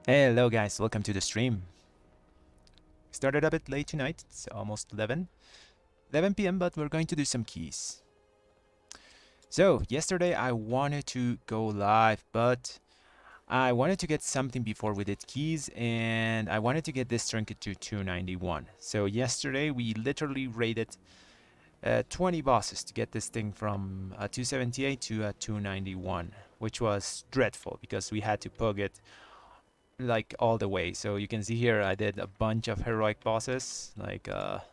Hello guys, welcome to the stream. Started a bit late tonight, it's almost 11 p.m, but we're going to do some keys. So, yesterday I wanted to go live, but I wanted to get something before we did keys, and I wanted to get this trinket to 291. So yesterday we literally raided 20 bosses to get this thing from 278 to 291, which was dreadful because we had to pug it like all the way. So you can see here I did a bunch of heroic bosses, like let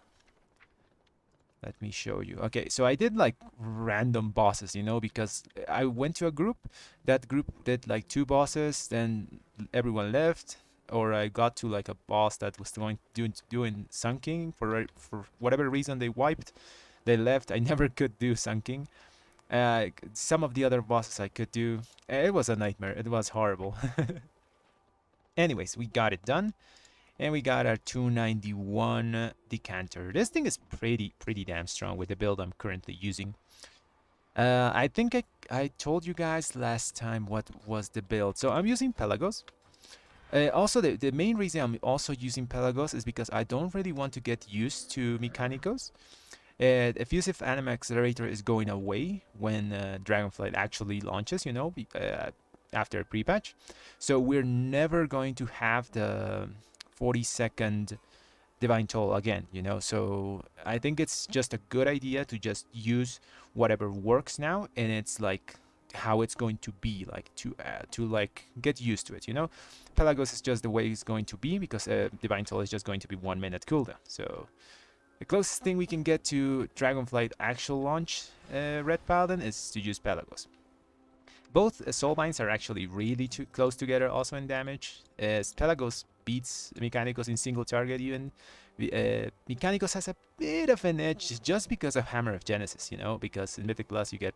me show you. Okay, so I did like random bosses, because I went to a group. That group did like 2 bosses, then everyone left, or I got to like a boss that was doing sunking for whatever reason they wiped. They left. I never could do sunking. Some of the other bosses I could do. It was a nightmare. It was horrible. Anyways, we got it done, and we got our 291 decanter. This thing is pretty damn strong with the build I'm currently using. I think I told you guys last time what was the build. So I'm using Pelagos. Also, the main reason I'm also using Pelagos is because I don't really want to get used to Mechanicos. Effusive Anima Accelerator is going away when Dragonflight actually launches, after a pre-patch. So we're never going to have the 40-second Divine Toll again, So I think it's just a good idea to just use whatever works now, and it's like how it's going to be, like to like get used to it, Pelagos is just the way it's going to be because Divine Toll is just going to be 1 minute cooldown. So the closest thing we can get to Dragonflight actual launch Red Paladin is to use Pelagos. Both Soulbinds are actually really too close together also in damage. Pelagos beats Mechanicos in single target even. Mechanicos has a bit of an edge just because of Hammer of Genesis, because in Mythic Plus you get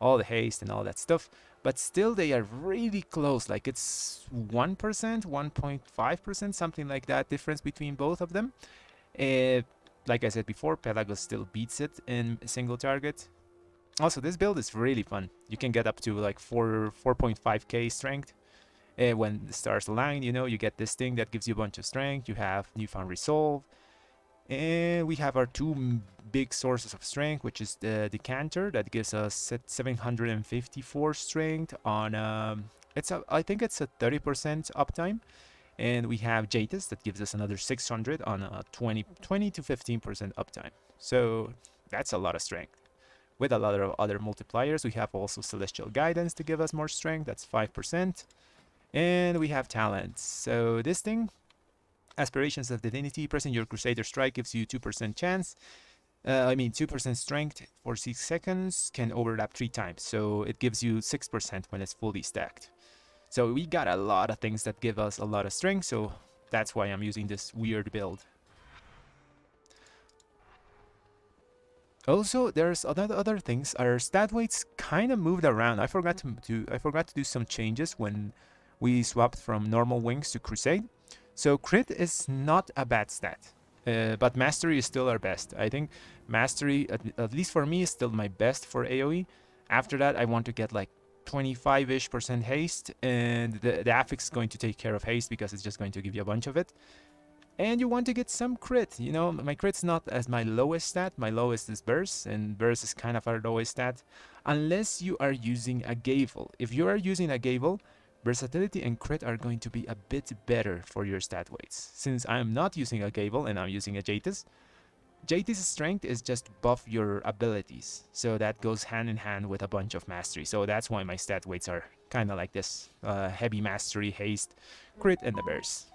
all the haste and all that stuff. But still they are really close, like it's 1%, 1.5%, something like that difference between both of them. Like I said before, Pelagos still beats it in single target. Also, this build is really fun. You can get up to like 4.5k strength when the stars align. You get this thing that gives you a bunch of strength. You have Newfound Resolve, and we have our 2 big sources of strength, which is the Decanter that gives us 754 strength on I think it's a 30% uptime, and we have Jatis that gives us another 600 on a 20 to 15% uptime. So that's a lot of strength. With a lot of other multipliers, we have also Celestial Guidance to give us more strength, that's 5%. And we have talents. So this thing, Aspirations of Divinity, pressing your Crusader Strike gives you 2% chance. 2% strength for 6 seconds, can overlap 3 times. So it gives you 6% when it's fully stacked. So we got a lot of things that give us a lot of strength, so that's why I'm using this weird build. Also, there's other things. Our stat weights kind of moved around. I forgot to do some changes when we swapped from normal wings to crusade. So crit is not a bad stat, but mastery is still our best. I think mastery, at least for me, is still my best for AoE. After that, I want to get like 25-ish% haste, and the affix is going to take care of haste because it's just going to give you a bunch of it. And you want to get some crit, my crit's not as my lowest stat. My lowest is burst, and burst is kind of our lowest stat, unless you are using a Gavel. If you are using a Gavel, versatility and crit are going to be a bit better for your stat weights. Since I'm not using a Gavel and I'm using a Jatis, Jatis' strength is just buff your abilities, so that goes hand in hand with a bunch of mastery. So that's why my stat weights are kind of like this, heavy mastery, haste, crit, and the burst.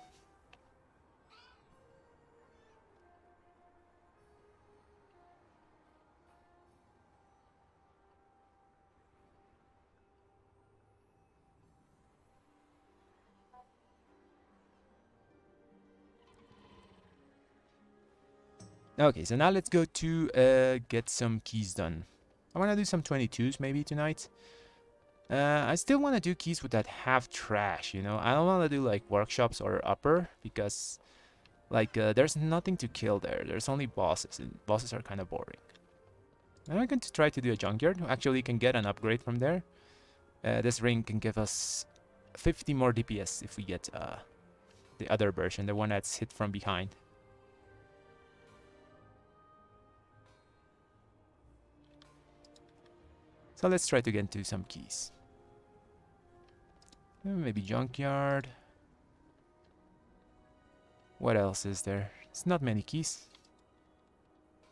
Okay, so now let's go to get some keys done. I want to do some 22s maybe tonight. I still want to do keys with that half trash, I don't want to do like workshops or upper because like there's nothing to kill there. There's only bosses, and bosses are kind of boring. I'm going to try to do a junkyard. Actually, you can get an upgrade from there. This ring can give us 50 more DPS if we get the other version, the one that's hit from behind. So let's try to get into some keys. Maybe junkyard. What else is there? It's not many keys.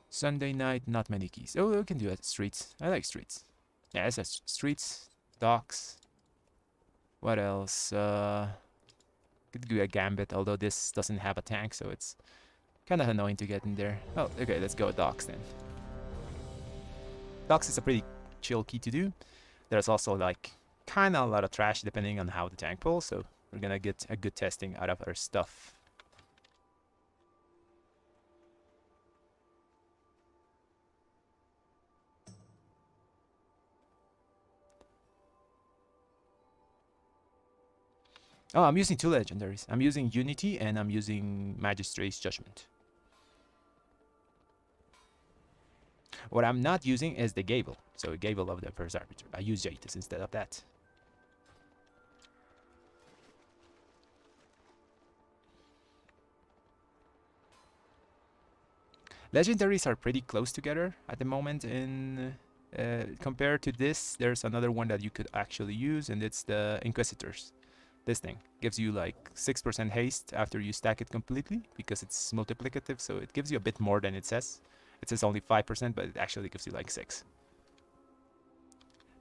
Sunday night, not many keys. Oh, we can do it. Streets. I like streets. Yeah, it's streets, docks. What else? Could do a gambit, although this doesn't have a tank, so it's kind of annoying to get in there. Oh, okay, let's go docks then. Docks is a pretty chill key to do. There's also like kind of a lot of trash depending on how the tank pulls, so we're gonna get a good testing out of our stuff. Oh, I'm using two legendaries. I'm using Unity and I'm using Magistrate's Judgment. What I'm not using is the Gable. So Gable of the First Arbiter. I use Jaitis instead of that. Legendaries are pretty close together at the moment in compared to this. There's another one that you could actually use, and it's the Inquisitors. This thing gives you like 6% haste after you stack it completely because it's multiplicative, so it gives you a bit more than it says. It says only 5%, but it actually gives you like 6.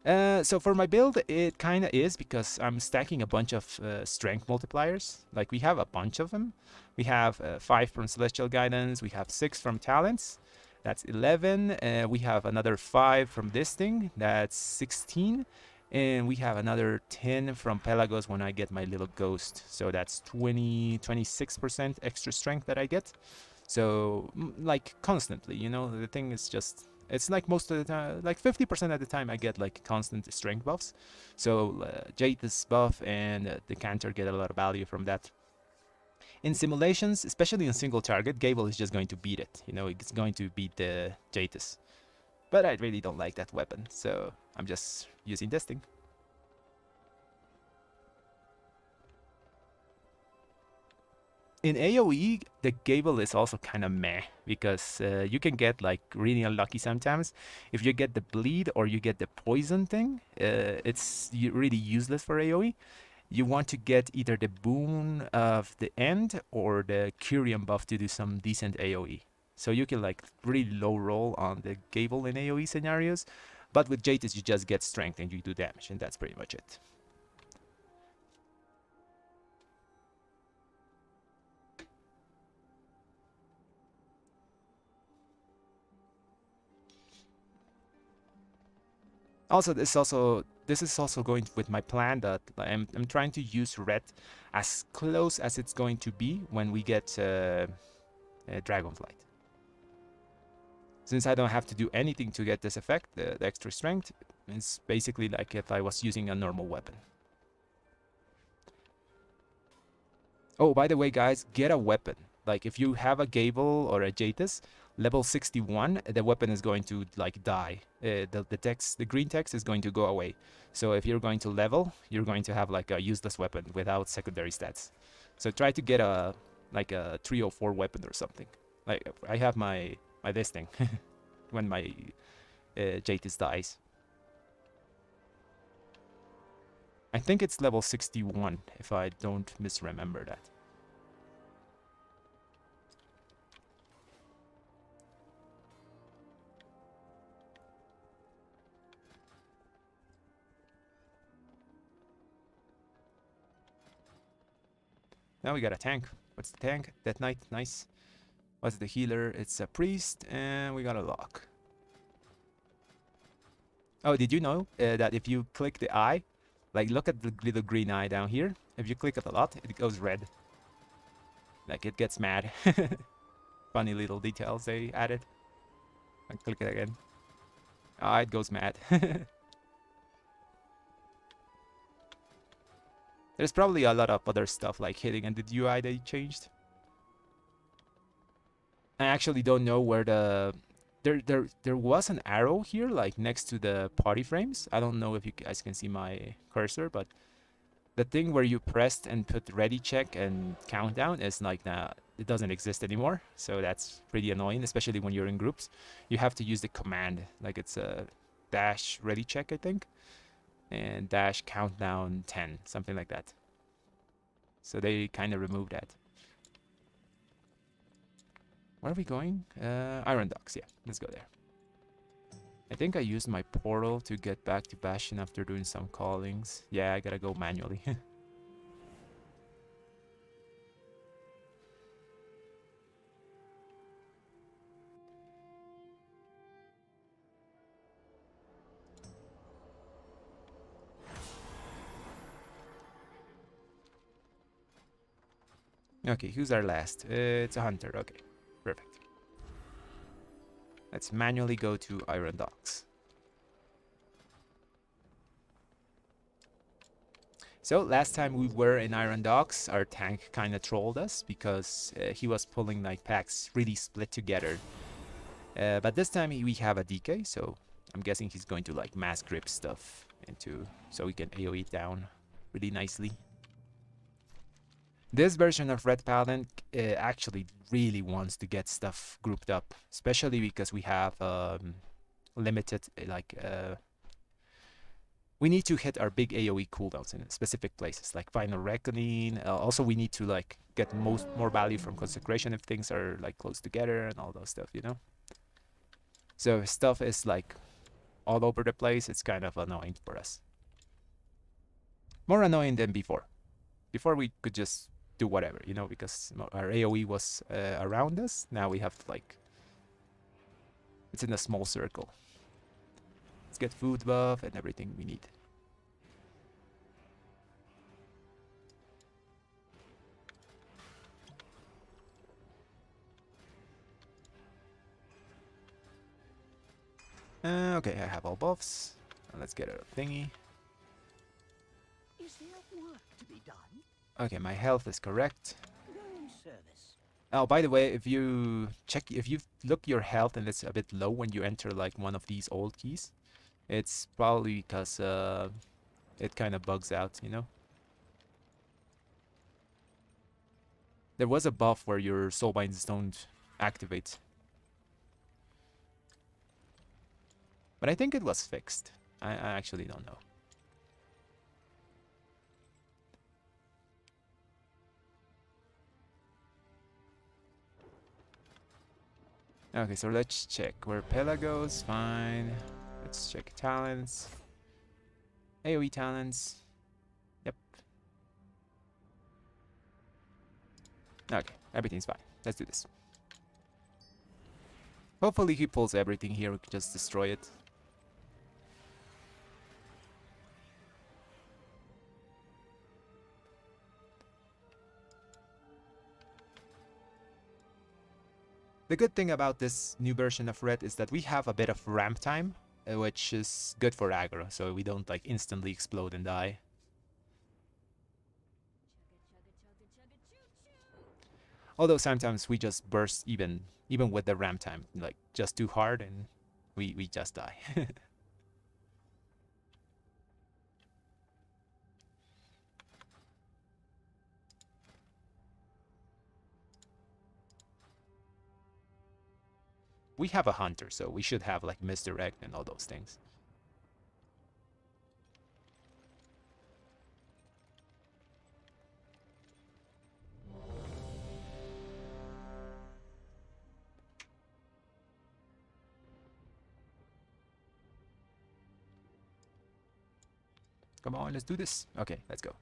So for my build, it kind of is because I'm stacking a bunch of strength multipliers. Like we have a bunch of them. We have 5 from Celestial Guidance. We have 6 from Talents. That's 11. We have another 5 from this thing. That's 16. And we have another 10 from Pelagos when I get my little ghost. So that's 26% extra strength that I get. So like constantly, you know, the thing is just, it's like most of the time, like 50% of the time I get like constant strength buffs. So Jaitis buff and the Cantor get a lot of value from that. In simulations, especially in single target, Gable is just going to beat it. You know, it's going to beat the Jaitis. But I really don't like that weapon, so I'm just using this thing. In AoE, the Gable is also kind of meh, because you can get like really unlucky sometimes. If you get the bleed or you get the poison thing, it's really useless for AoE. You want to get either the boon of the end or the Curium buff to do some decent AoE. So you can like really low roll on the Gable in AoE scenarios, but with Jaitis you just get strength and you do damage, and that's pretty much it. Also, this is also going with my plan that I'm trying to use red as close as it's going to be when we get Dragonflight. Since I don't have to do anything to get this effect, the extra strength, it's basically like if I was using a normal weapon. Oh, by the way, guys, get a weapon. Like if you have a Gable or a Jaitis, level 61, the weapon is going to like die. The green text is going to go away. So if you're going to level, you're going to have like a useless weapon without secondary stats. So try to get a like a 304 weapon or something. Like I have my this thing when my Jaitis dies. I think it's level 61 if I don't misremember that. Now we got a tank. What's the tank? That Knight, nice. What's the healer? It's a priest, and we got a lock. Oh, did you know that if you click the eye, like look at the little green eye down here, if you click it a lot, it goes red. Like it gets mad. Funny little details they added. And click it again. Ah, it goes mad. There's probably a lot of other stuff like hitting and the UI they changed. I actually don't know where the... There was an arrow here, like next to the party frames. I don't know if you guys can see my cursor, but the thing where you pressed and put ready check and countdown is like now it doesn't exist anymore. So that's pretty annoying, especially when you're in groups. You have to use the command, like it's a dash ready check, I think, and dash countdown 10, something like that. So they kind of removed that. Where are we going? Iron Docks, yeah, let's go there. I think I used my portal to get back to Bastion after doing some callings. Yeah, I gotta go manually. Okay, who's our last? It's a hunter, okay. Perfect. Let's manually go to Iron Docks. So last time we were in Iron Docks, our tank kind of trolled us because he was pulling like packs really split together. But this time we have a DK, so I'm guessing he's going to like mass grip stuff into so we can AoE it down really nicely. This version of Red Paladin actually really wants to get stuff grouped up, especially because we have limited we need to hit our big AoE cooldowns in specific places, like Final Reckoning. Also, we need to like get more value from Consecration if things are like close together and all those stuff, you know. So if stuff is like all over the place, it's kind of annoying for us. More annoying than before. Before we could just do whatever, you know, because our AoE was around us. Now we have to like, it's in a small circle. Let's get food buff and everything we need. Okay, I have all buffs. Let's get a thingy. Is there work to be done? Okay, my health is correct. Room service. Oh, by the way, if you look your health and it's a bit low when you enter like one of these old keys, it's probably because it kind of bugs out, you know. There was a buff where your soulbinds don't activate, but I think it was fixed. I actually don't know. Okay, so let's check where Pela goes. Fine. Let's check talents. AoE talents. Yep. Okay, everything's fine. Let's do this. Hopefully he pulls everything here. We can just destroy it. The good thing about this new version of Red is that we have a bit of ramp time, which is good for aggro, so we don't like instantly explode and die. Although sometimes we just burst even with the ramp time, like just too hard and we just die. We have a hunter, so we should have like misdirect and all those things. Come on, let's do this. Okay, let's go.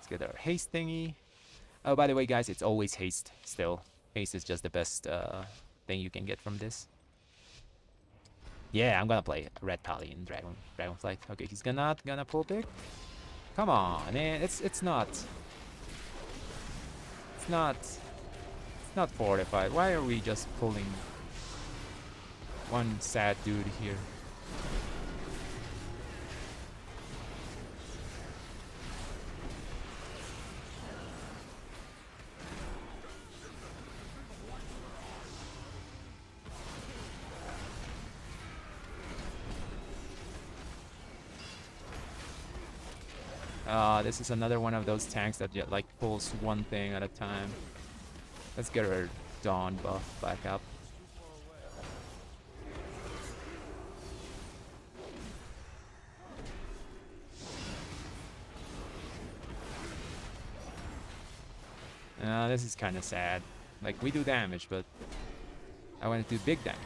Get our haste thingy. Oh, by the way, guys, it's always haste still. Haste is just the best thing you can get from this. Yeah, I'm gonna play Red Paladin Dragonflight. Okay, he's gonna pull big. Come on, man. It's not fortified. Why are we just pulling one sad dude here? This is another one of those tanks that like pulls one thing at a time. Let's get our Dawn buff back up. This is kind of sad. Like, we do damage, but I want to do big damage.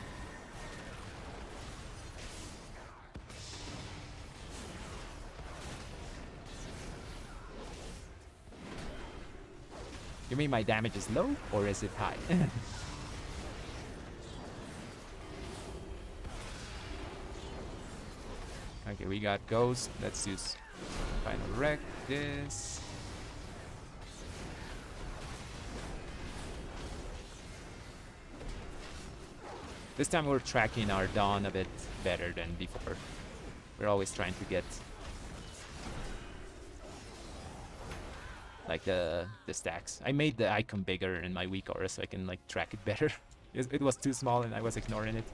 You mean my damage is low, or is it high? Okay, we got Ghost. Let's use Final Wreck this. This time we're tracking our Dawn a bit better than before. We're always trying to get like the stacks. I made the icon bigger in my weak aura so I can like track it better. It was too small and I was ignoring it.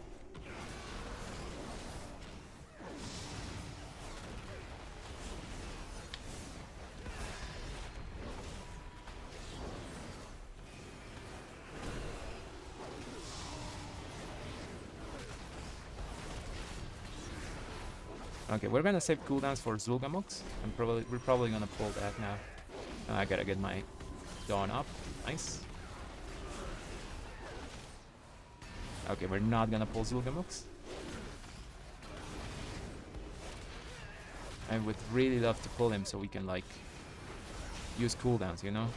Okay, we're gonna save cooldowns for Zul'Gamox. We're probably gonna pull that now. I gotta get my Dawn up. Nice. Okay, we're not gonna pull Zul'Gamox. I would really love to pull him so we can like use cooldowns, you know?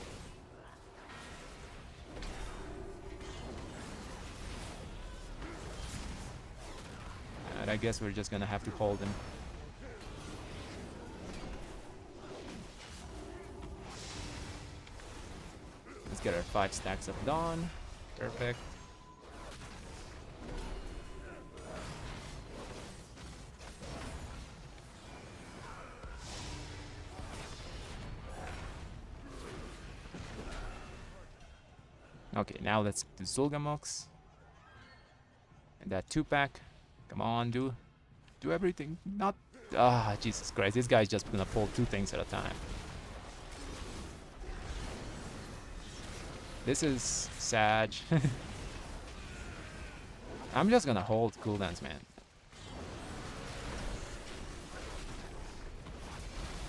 And I guess we're just gonna have to hold him. Let's get our 5 stacks of Dawn. Perfect. Okay, now let's do Zul'Gamox. And that 2-pack. Come on, do everything. Not... Ah, Jesus Christ. This guy's just gonna pull 2 things at a time. This is sad. I'm just gonna hold cooldowns, man.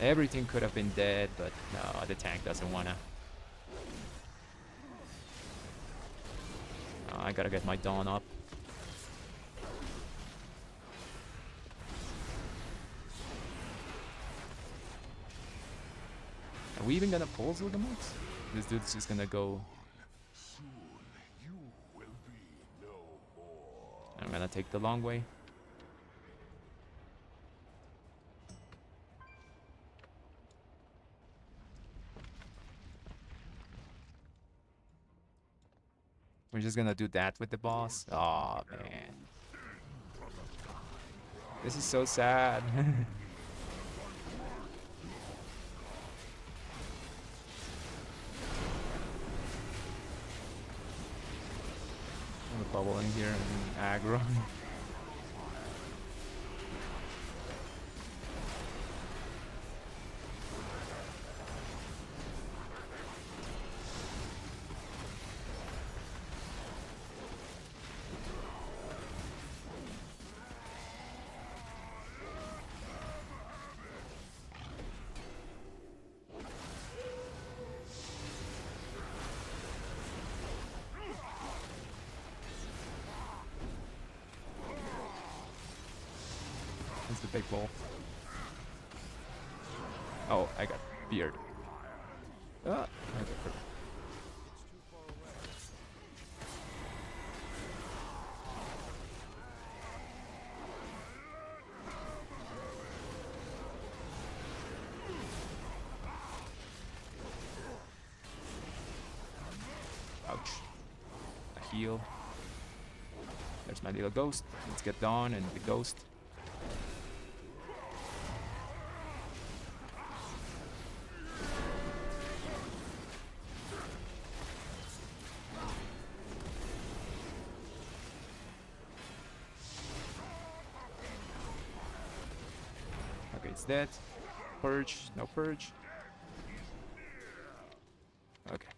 Everything could have been dead, but no, the tank doesn't wanna. I gotta get my Dawn up. Are we even gonna pull Zul'Gamox? This dude's just gonna go. I'm gonna take the long way. We're just gonna do that with the boss. Oh man. This is so sad. I'm gonna bubble in here and aggro. It's the big ball. Oh, I got beard. Okay, perfect. Ouch. A heal. There's my little ghost. Let's get Dawn and the ghost. Okay, it's dead. purge, no purge. Okay.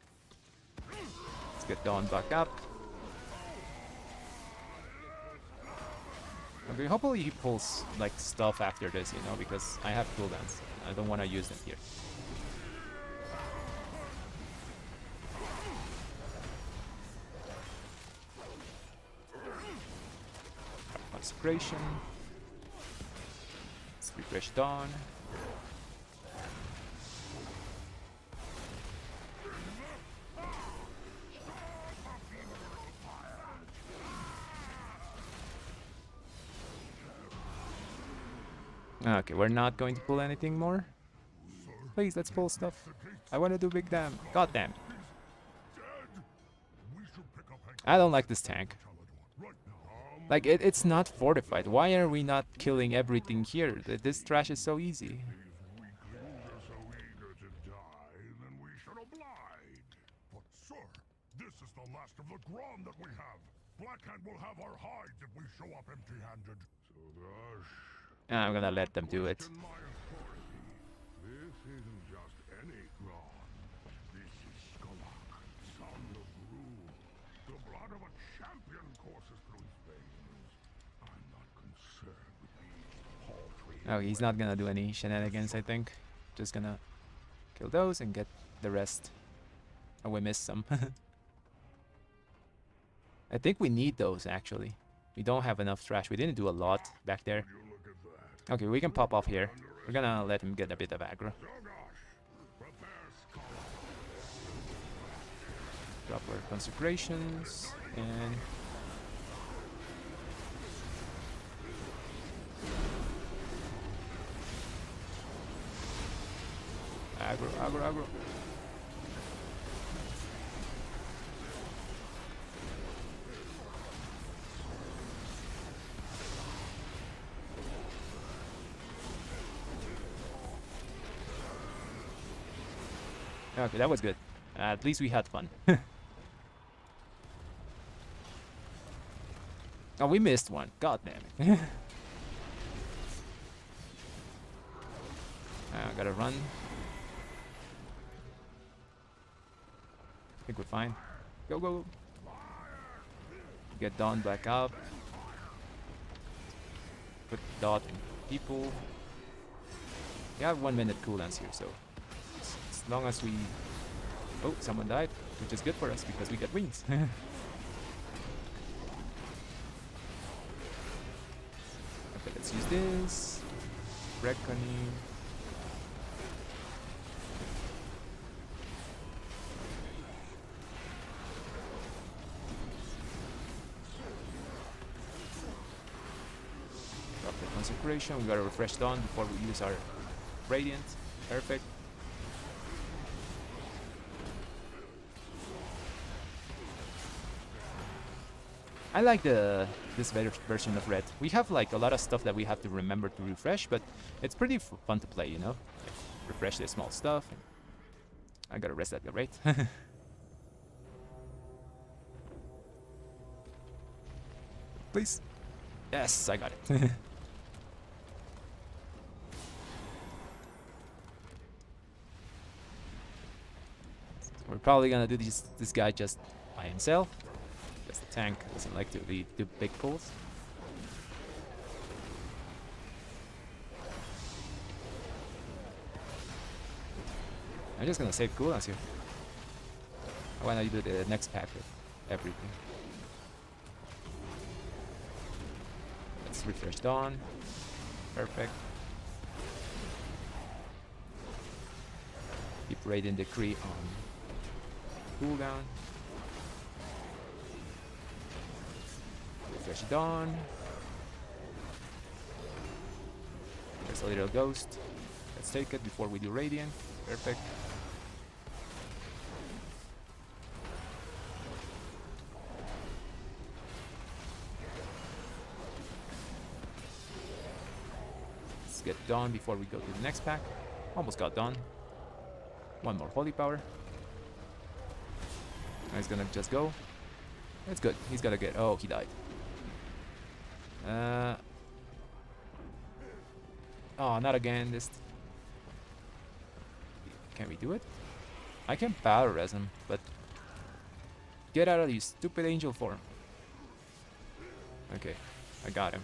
Let's get Dawn back up. Okay, hopefully he pulls like stuff after this, you know, because I have cooldowns. I don't want to use them here. Consecration. Let's refresh Dawn. Okay, we're not going to pull anything more. Please, let's pull stuff. I want to do big damn. God damn. I don't like this tank. Like, it's not fortified. Why are we not killing everything here? This trash is so easy. This is the last of the Grom that we have. Blackhand will have our hides if we show up empty-handed. So gosh. I'm gonna let them do it. This isn't just any Grom. This is Skolak, son of Rue. The blood of a champion courses through his veins. I'm not concerned with these paltry. Oh, he's not gonna do any shenanigans, I think. Just gonna kill those and get the rest. Oh, we missed some. I think we need those, actually. We don't have enough trash. We didn't do a lot back there. Okay, we can pop off here. We're gonna let him get a bit of aggro. Drop our consecrations and aggro, aggro, aggro. Okay, that was good. At least we had fun. Oh, we missed one. God damn it. I gotta run. I think we're fine. Go, go. Get Dawn back up. Put Dot in people. We have 1 minute cooldowns here, so as long as we... Oh, someone died, which is good for us because we get wings. Okay, let's use this. Reckoning. Drop the consecration. We gotta refresh Dawn before we use our Radiant. Perfect. I like this version of Red. We have like a lot of stuff that we have to remember to refresh, but it's pretty fun to play, you know? Like, refresh the small stuff. I gotta rest that guy, right? Please. Yes, I got it. We're probably gonna do this guy just by himself. Because the tank doesn't like to do big pulls. I'm just gonna save cooldowns here. I wanna do the next pack with everything. Let's refresh Dawn. Perfect. Keep Radiant Decree on cooldown. Refresh Dawn. There's a little ghost. Let's take it before we do Radiant. Perfect. Let's get Dawn before we go to the next pack. Almost got Dawn. One more Holy Power. Now he's gonna just go. That's good. He's gotta get... Oh, he died. Oh, not again. This... Can we do it? I can battle res him, but get out of your stupid angel form. Okay, I got him.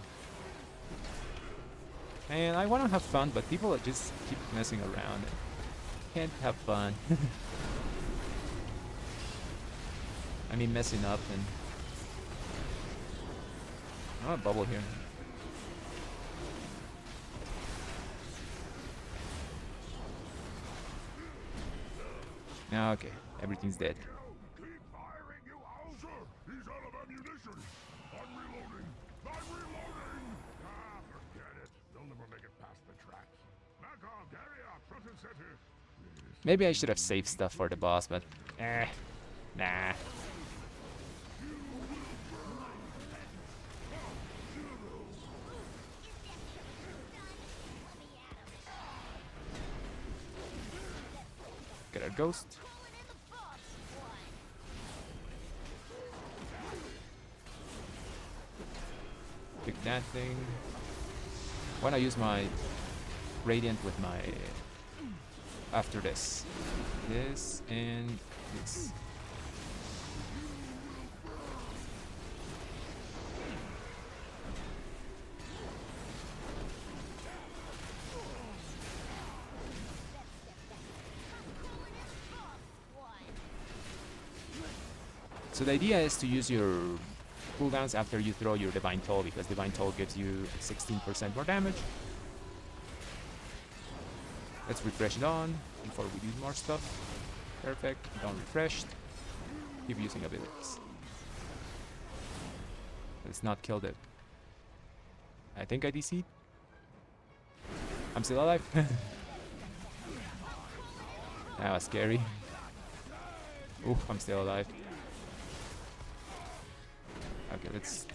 And I want to have fun, but people just keep messing around. Can't have fun. I mean, messing up and... Oh, a bubble here. Okay, everything's dead. Keep firing, you owls! Sir, he's out of ammunition! I'm reloading! I'm reloading! Ah, forget it. They'll never make it past the tracks. Back off, carry up, front and center. Maybe I should have saved stuff for the boss, but... Nah. Get a ghost. Pick that thing. Why not use my radiant with my... After this. This and this. So the idea is to use your cooldowns after you throw your Divine Toll, because Divine Toll gives you 16% more damage. Let's refresh it on before we do more stuff. Perfect. Done refreshed. Keep using abilities. Let's not kill it. I think I DC'd. I'm still alive. That was scary. Ooh, I'm still alive. Okay, let's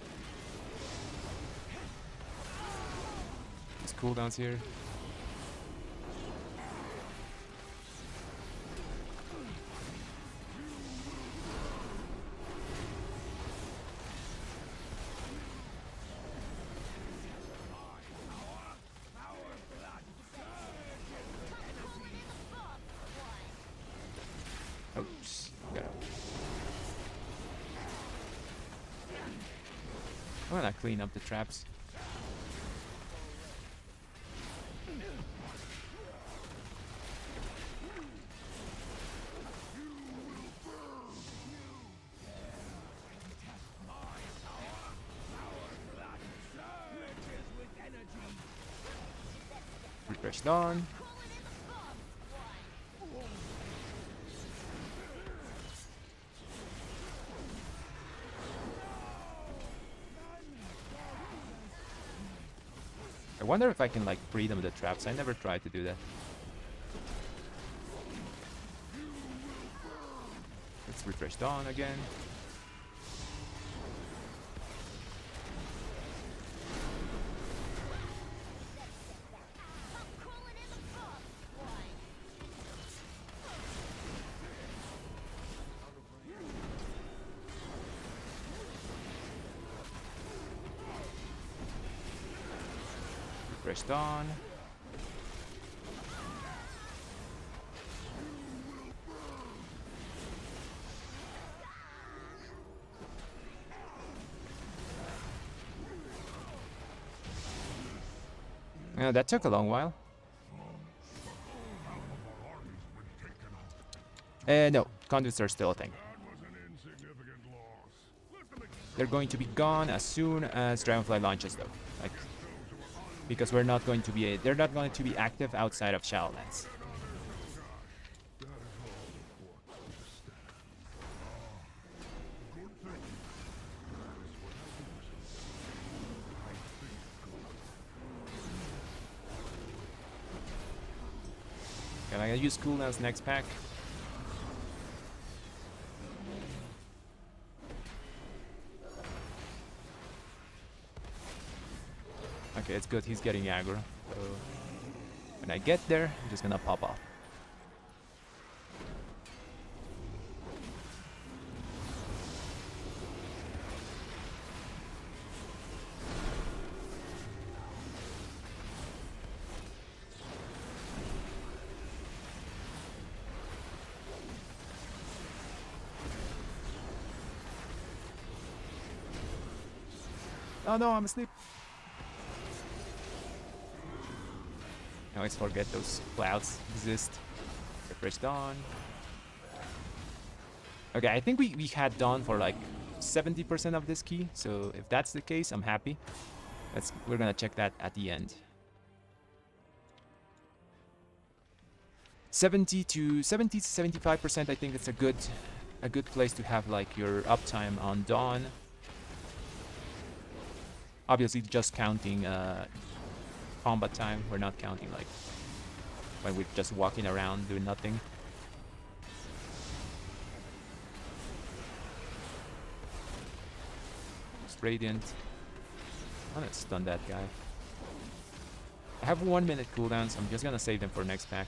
cooldowns here. Oops, got it. I wanna clean up the traps. Refresh dawn. I wonder if I can like free them with the traps. I never tried to do that. Let's refresh dawn again. Refresh dawn. Yeah, that took a long while. No, conduits are still a thing. They're going to be gone as soon as Dragonflight launches, though. Like, because we're not going to be they're not going to be active outside of Shadowlands. Can I use cooldowns next pack? Okay, it's good. He's getting aggro. So when I get there, I'm just gonna pop off. Oh no, I'm asleep. I always forget those clouds exist. Refresh dawn. Okay, I think we had dawn for like 70% of this key, so if that's the case, I'm happy. We're gonna check that at the end. 70 to 75%, I think it's a good place to have like your uptime on dawn. Obviously, just counting combat time. We're not counting like when we're just walking around doing nothing. Just radiant. I'm gonna stun that guy. I have 1 minute cooldowns. So I'm just gonna save them for next pack.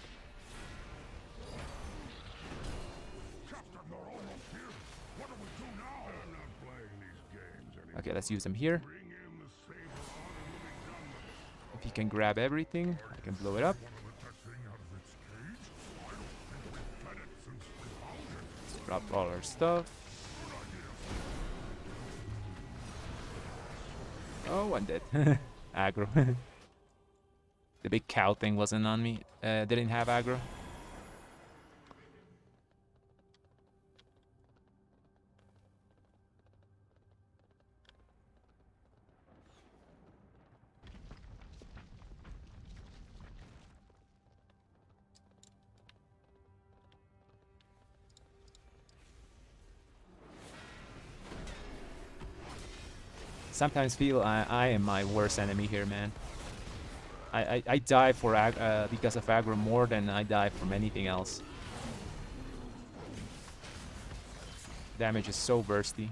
Okay, let's use them here. If he can grab everything, I can blow it up. Let's drop all our stuff. Oh, one dead. Aggro. The big cow thing wasn't on me. Didn't have aggro. Sometimes feel I am my worst enemy here, man. I die for because of aggro more than I die from anything else. Damage is so bursty.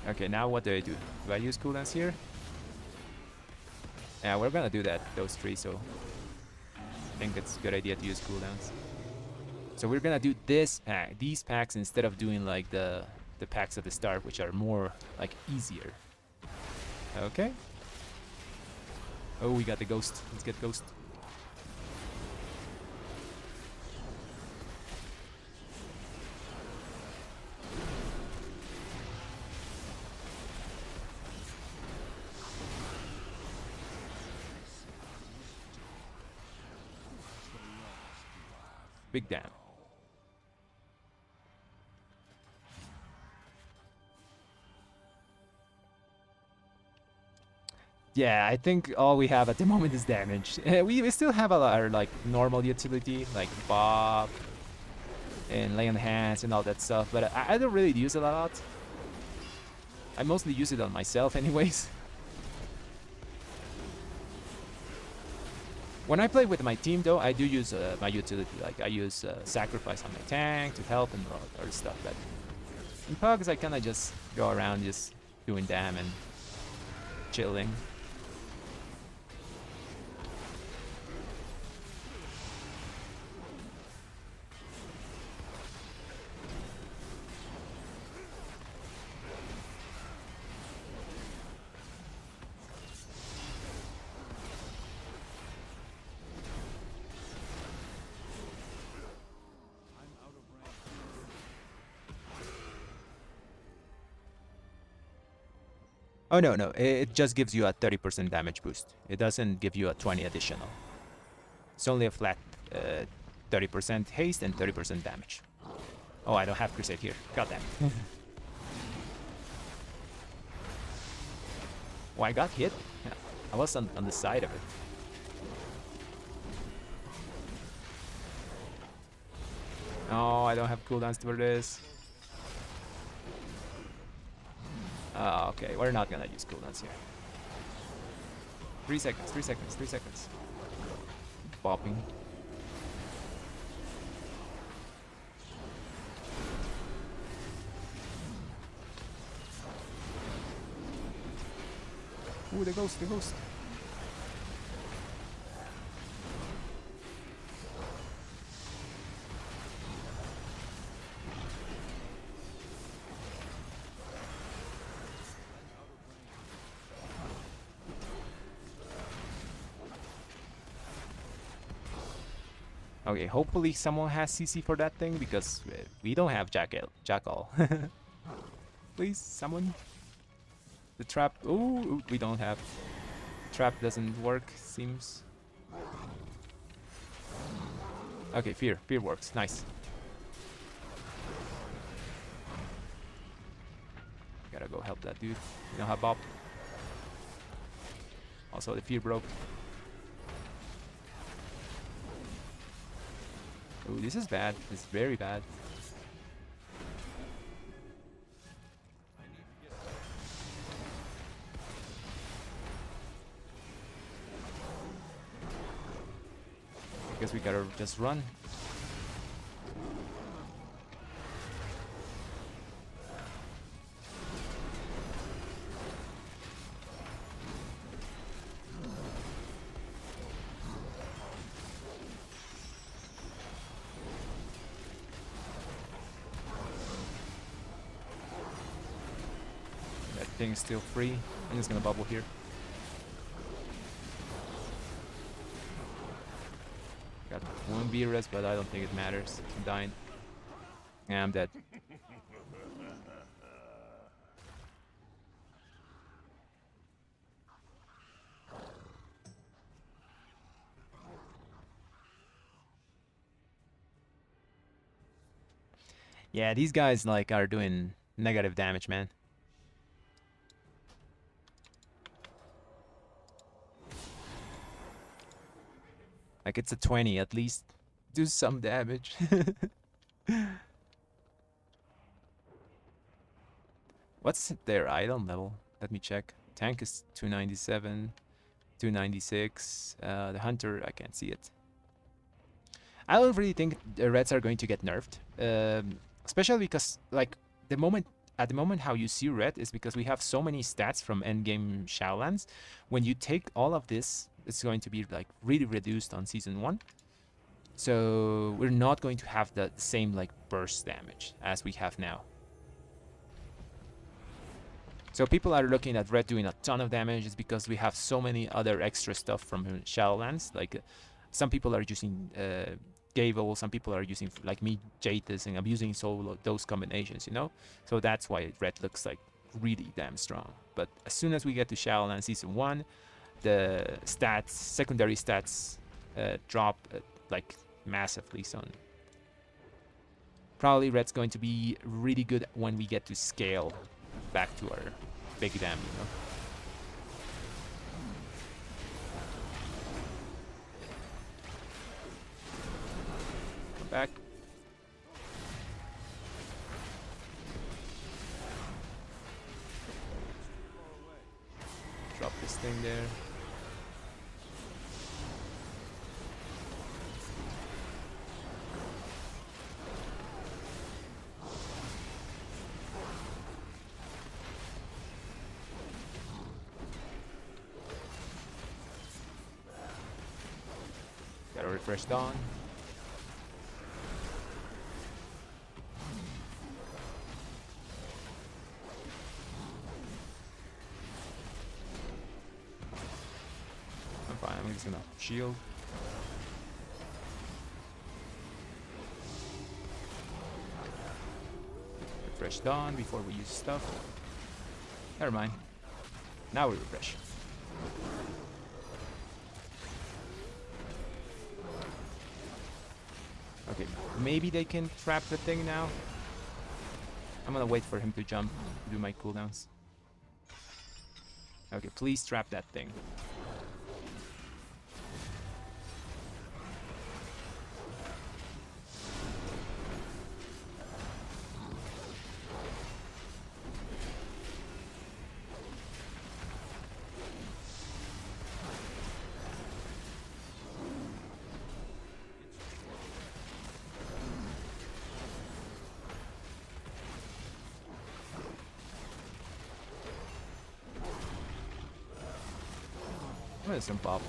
Okay, now what do I do? Do I use cooldowns here? Yeah, we're gonna do that, those three, so I think it's a good idea to use cooldowns. So we're gonna do these packs instead of doing like the packs at the start, which are more like easier. Okay. Oh, we got the ghost. Let's get ghost. Big damn. Yeah, I think all we have at the moment is damage. We still have our like normal utility, like Bob and lay on hands and all that stuff, but I don't really use it a lot. I mostly use it on myself anyways. When I play with my team though, I do use my utility, like I use sacrifice on my tank to help and all other stuff, but in pugs I kinda just go around just doing damn and chilling. Oh no, it just gives you a 30% damage boost. It doesn't give you a 20 additional. It's only a flat 30% haste and 30% damage. Oh, I don't have Crusade here. Goddamn. Oh, I got hit? Yeah, I was on the side of it. Oh, I don't have cooldowns for this. Okay, we're not gonna use cooldowns here. 3 seconds, 3 seconds, 3 seconds. Bopping. Ooh, the ghost, the ghost. Okay, hopefully someone has CC for that thing because we don't have Jackal. Please, someone. The trap. Ooh, we don't have. Trap doesn't work, seems. Okay, fear. Fear works. Nice. Gotta go help that dude. We don't have Bob. Also, the fear broke. Ooh, this is bad. This is very bad. I guess we gotta just run. That thing's still free. I'm just gonna bubble here. Got one BRS, but I don't think it matters. I'm dying. Yeah, I'm dead. Yeah, these guys like are doing negative damage, man. Like it's a 20 at least. Do some damage. What's their item level? Let me check. Tank is 297, 296. The hunter, I can't see it. I don't really think the reds are going to get nerfed, especially because like at the moment how you see red is because we have so many stats from endgame Shadowlands. When you take all of this, it's going to be like really reduced on season 1. So we're not going to have the same like burst damage as we have now. So people are looking at red doing a ton of damage is because we have so many other extra stuff from Shadowlands. Like some people are using Gable, some people are using like me Jatus, and I'm using solo those combinations, you know. So that's why red looks like really damn strong. But as soon as we get to Shadowlands season 1, the stats, secondary stats, drop like massively. So probably red's going to be really good when we get to scale back to our big dam, you know. Come back. Drop this thing there. Gotta refresh Dawn. I'm fine, I'm just gonna shield. Refresh Dawn before we use stuff. Never mind. Now we refresh. Okay, maybe they can trap the thing now. I'm gonna wait for him to jump, do my cooldowns. Okay, please trap that thing. There's some pop.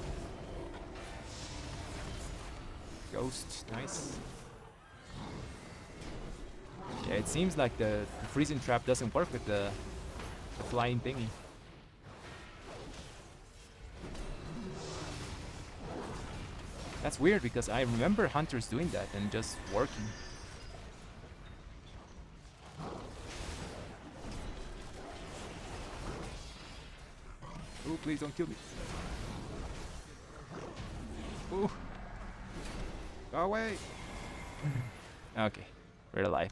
Ghost, nice. Yeah, it seems like the freezing trap doesn't work with the flying thingy. That's weird because I remember hunters doing that and just working. Ooh, please don't kill me. Ooh. Go away. Okay, we're alive.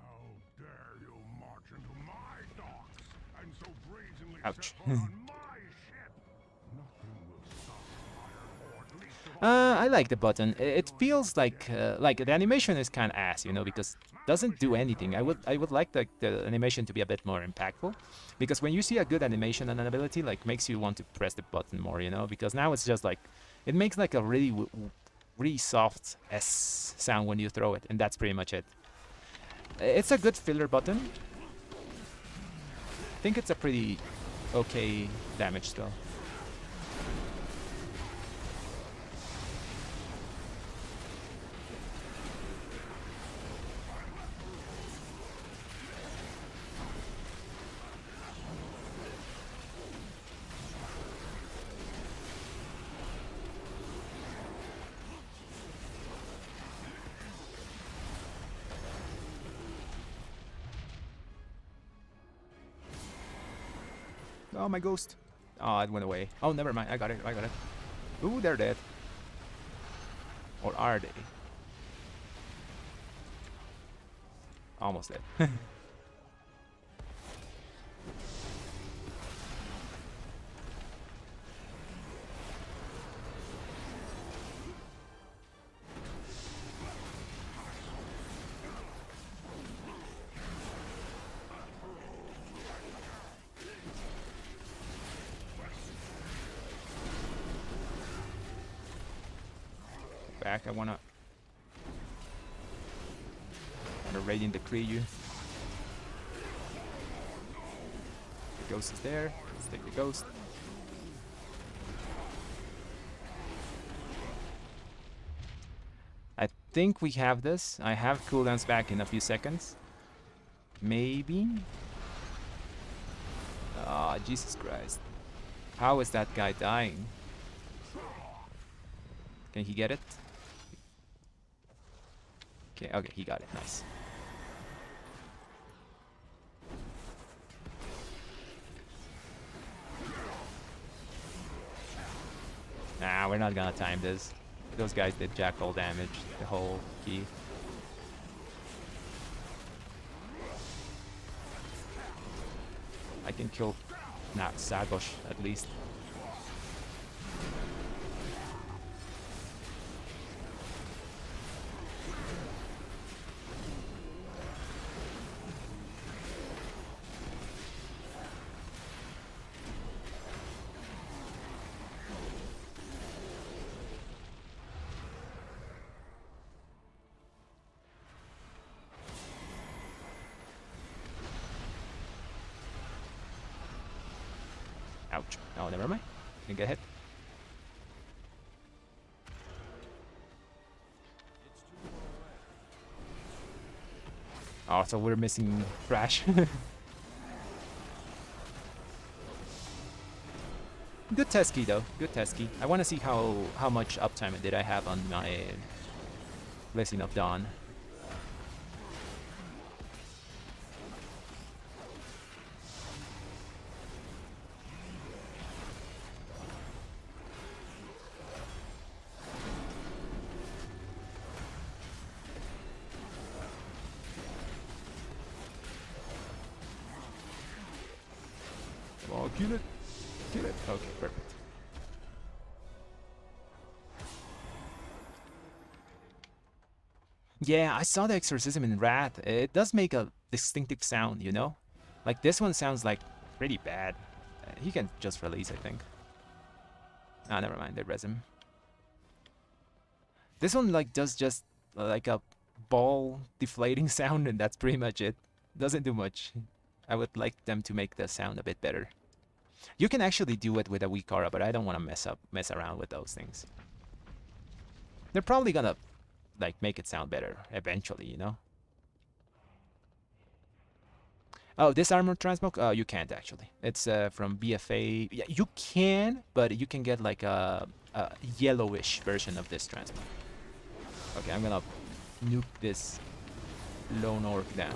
How dare you march into my docks and so brazenly Ouch. set foot on my ship? Nothing will stop the Iron Horde, least of all I like the button. It feels like the animation is kind of ass, you know, because it doesn't do anything. I would like the animation to be a bit more impactful, because when you see a good animation and an ability, like makes you want to press the button more, you know, because now it's just like it makes like a really soft S sound when you throw it, and that's pretty much it. It's a good filler button. I think it's a pretty okay damage still. Oh, my ghost. Oh, it went away. Oh, never mind. I got it. I got it. Ooh, they're dead. Or are they? Almost dead. Back. I wanna radiant decree you. The ghost is there. Let's take the ghost. I think we have this. I have cooldowns back in a few seconds. Maybe. Ah, Jesus Christ. How is that guy dying? Can he get it? Okay, he got it. Nice. Nah, we're not gonna time this. Those guys did jack all damage, the whole key. I can kill Sagosh at least. Ouch. Oh, never mind. Can get hit. Oh, so we're missing Thrash. Good test key though. Good test key. I want to see how much uptime did I have on my Blessing of Dawn. Oh, kill it. Kill it. Okay, perfect. Yeah, I saw the exorcism in Wrath. It does make a distinctive sound, you know? Like this one sounds like pretty bad. He can just release, I think. Ah, never mind, they res him. This one like does just like a ball deflating sound, and that's pretty much it. Doesn't do much. I would like them to make the sound a bit better. You can actually do it with a weak aura, but I don't want to mess around with those things. They're probably gonna like make it sound better eventually, you know. Oh, this armor transmog? You can't actually. It's from BFA. Yeah, you can, but you can get like a yellowish version of this transmog. Okay, I'm gonna nuke this lone orc down.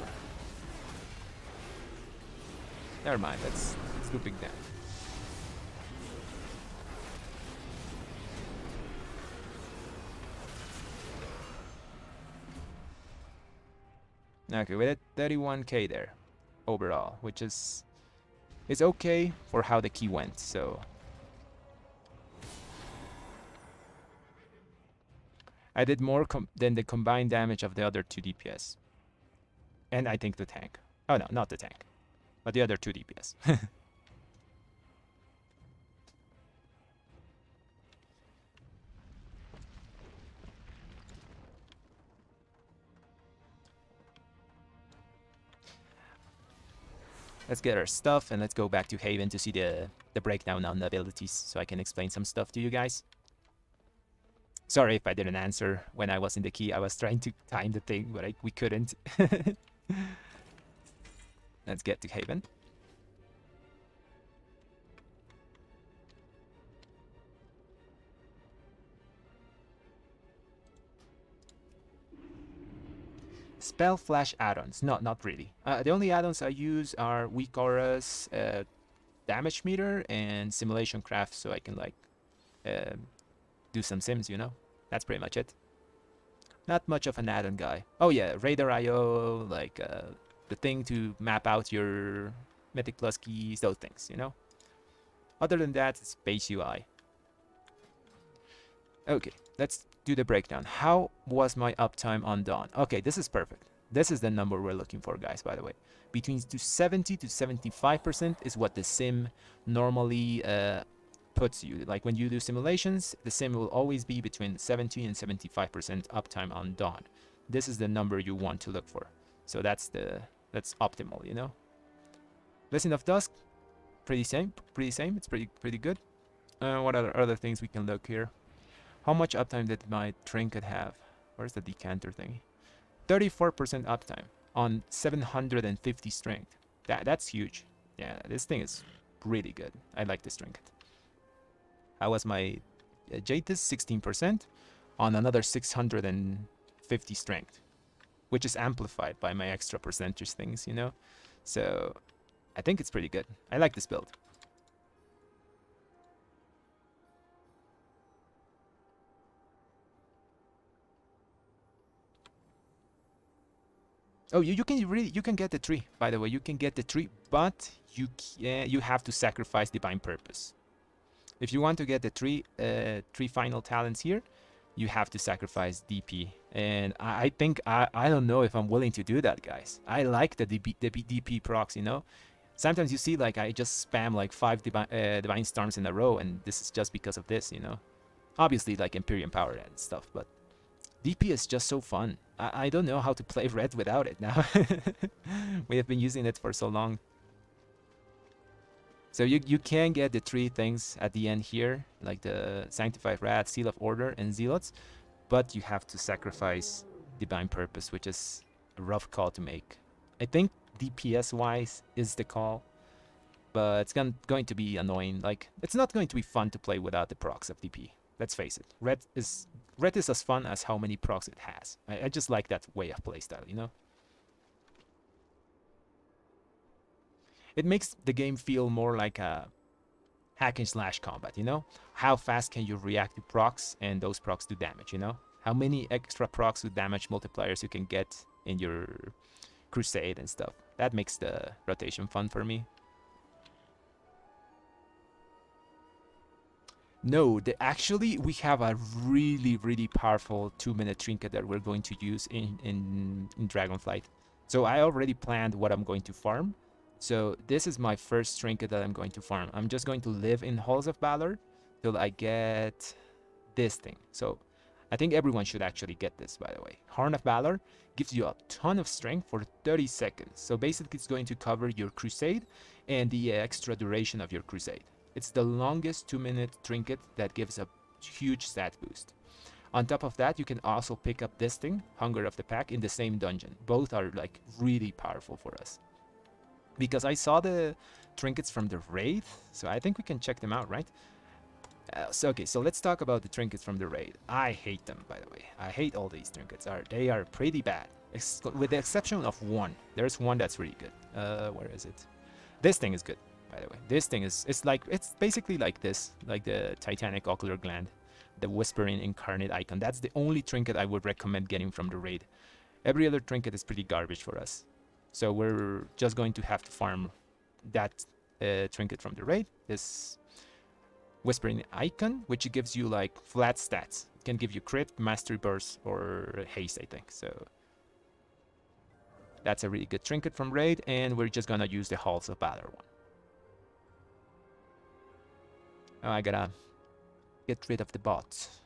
Never mind, let's nuke it down. Okay, we did 31k there overall, which is okay for how the key went. So I did more than the combined damage of the other 2 DPS. And I think the tank. Oh no, not the tank, but the other 2 DPS. Let's get our stuff and let's go back to Haven to see the breakdown on the abilities so I can explain some stuff to you guys. Sorry if I didn't answer when I was in the key. I was trying to time the thing, but we couldn't. Let's get to Haven. Spell flash add-ons. No, not really. The only add-ons I use are weak auras, damage meter, and simulation craft, so I can like do some sims, you know. That's pretty much it. Not much of an add-on guy. Oh yeah, Radar IO, like the thing to map out your Mythic Plus keys, those things, you know. Other than that, it's base UI. Okay, let's do the breakdown. How was my uptime on Dawn? Okay, this is perfect. This is the number we're looking for, guys, by the way. Between 70 to 75% is what the sim normally puts you. Like when you do simulations, the sim will always be between 70 and 75% uptime on Dawn. This is the number you want to look for. So that's optimal, you know. Blessing of Dusk, pretty same. It's pretty good. What other things we can look here? How much uptime did my trinket have? Where's the decanter thing? 34% uptime on 750 strength. That's huge. Yeah, this thing is really good. I like this trinket. How was my Jadis? 16% on another 650 strength, which is amplified by my extra percentage things, you know? So I think it's pretty good. I like this build. Oh, you can get the tree, by the way. You can get the tree, but you have to sacrifice divine purpose. If you want to get the three final talents here, you have to sacrifice DP. And I think I don't know if I'm willing to do that, guys. I like the DP procs, you know. Sometimes you see like I just spam like 5 divine storms in a row, and this is just because of this, you know. Obviously like Empyrean power and stuff, but DP is just so fun. I don't know how to play red without it now. We have been using it for so long. So you can get the 3 things at the end here, like the Sanctified Wrath, Seal of Order, and Zealots, but you have to sacrifice Divine Purpose, which is a rough call to make. I think DPS-wise is the call, but it's going to be annoying. Like, it's not going to be fun to play without the procs of DP. Let's face it. Red is as fun as how many procs it has. I just like that way of playstyle, you know? It makes the game feel more like a hack and slash combat, you know? How fast can you react to procs and those procs do damage, you know? How many extra procs with damage multipliers you can get in your crusade and stuff. That makes the rotation fun for me. No, actually we have a really powerful 2-minute trinket that we're going to use in Dragonflight. So I already planned what I'm going to farm. So this is my first trinket that I'm going to farm. I'm just going to live in Halls of Valor till I get this thing. So I think everyone should actually get this, by the way. Horn of Valor gives you a ton of strength for 30 seconds. So basically it's going to cover your crusade and the extra duration of your crusade. It's the longest 2-minute trinket that gives a huge stat boost. On top of that, you can also pick up this thing, Hunger of the Pack, in the same dungeon. Both are like really powerful for us. Because I saw the trinkets from the raid, so I think we can check them out, right? Okay, so let's talk about the trinkets from the raid. I hate them, by the way. I hate all these trinkets. They are pretty bad, with the exception of one. There's one that's really good. Where is it? This thing is good, by the way. This thing is, it's basically like this, like the Titanic Ocular Gland, the Whispering Incarnate icon. That's the only trinket I would recommend getting from the raid. Every other trinket is pretty garbage for us. So we're just going to have to farm that trinket from the raid. This Whispering Icon, which gives you like flat stats. It can give you crit, mastery burst, or haste, I think. So that's a really good trinket from raid, and we're just gonna use the Halls of Valor one. Oh, I gotta get rid of the bots.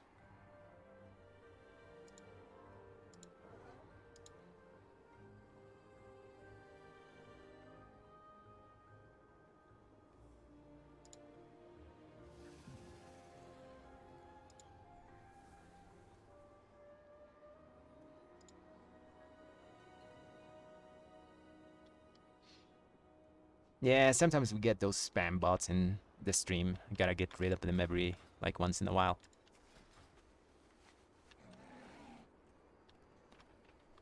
Yeah, sometimes we get those spam bots in the stream. I gotta get rid of them every, like, once in a while.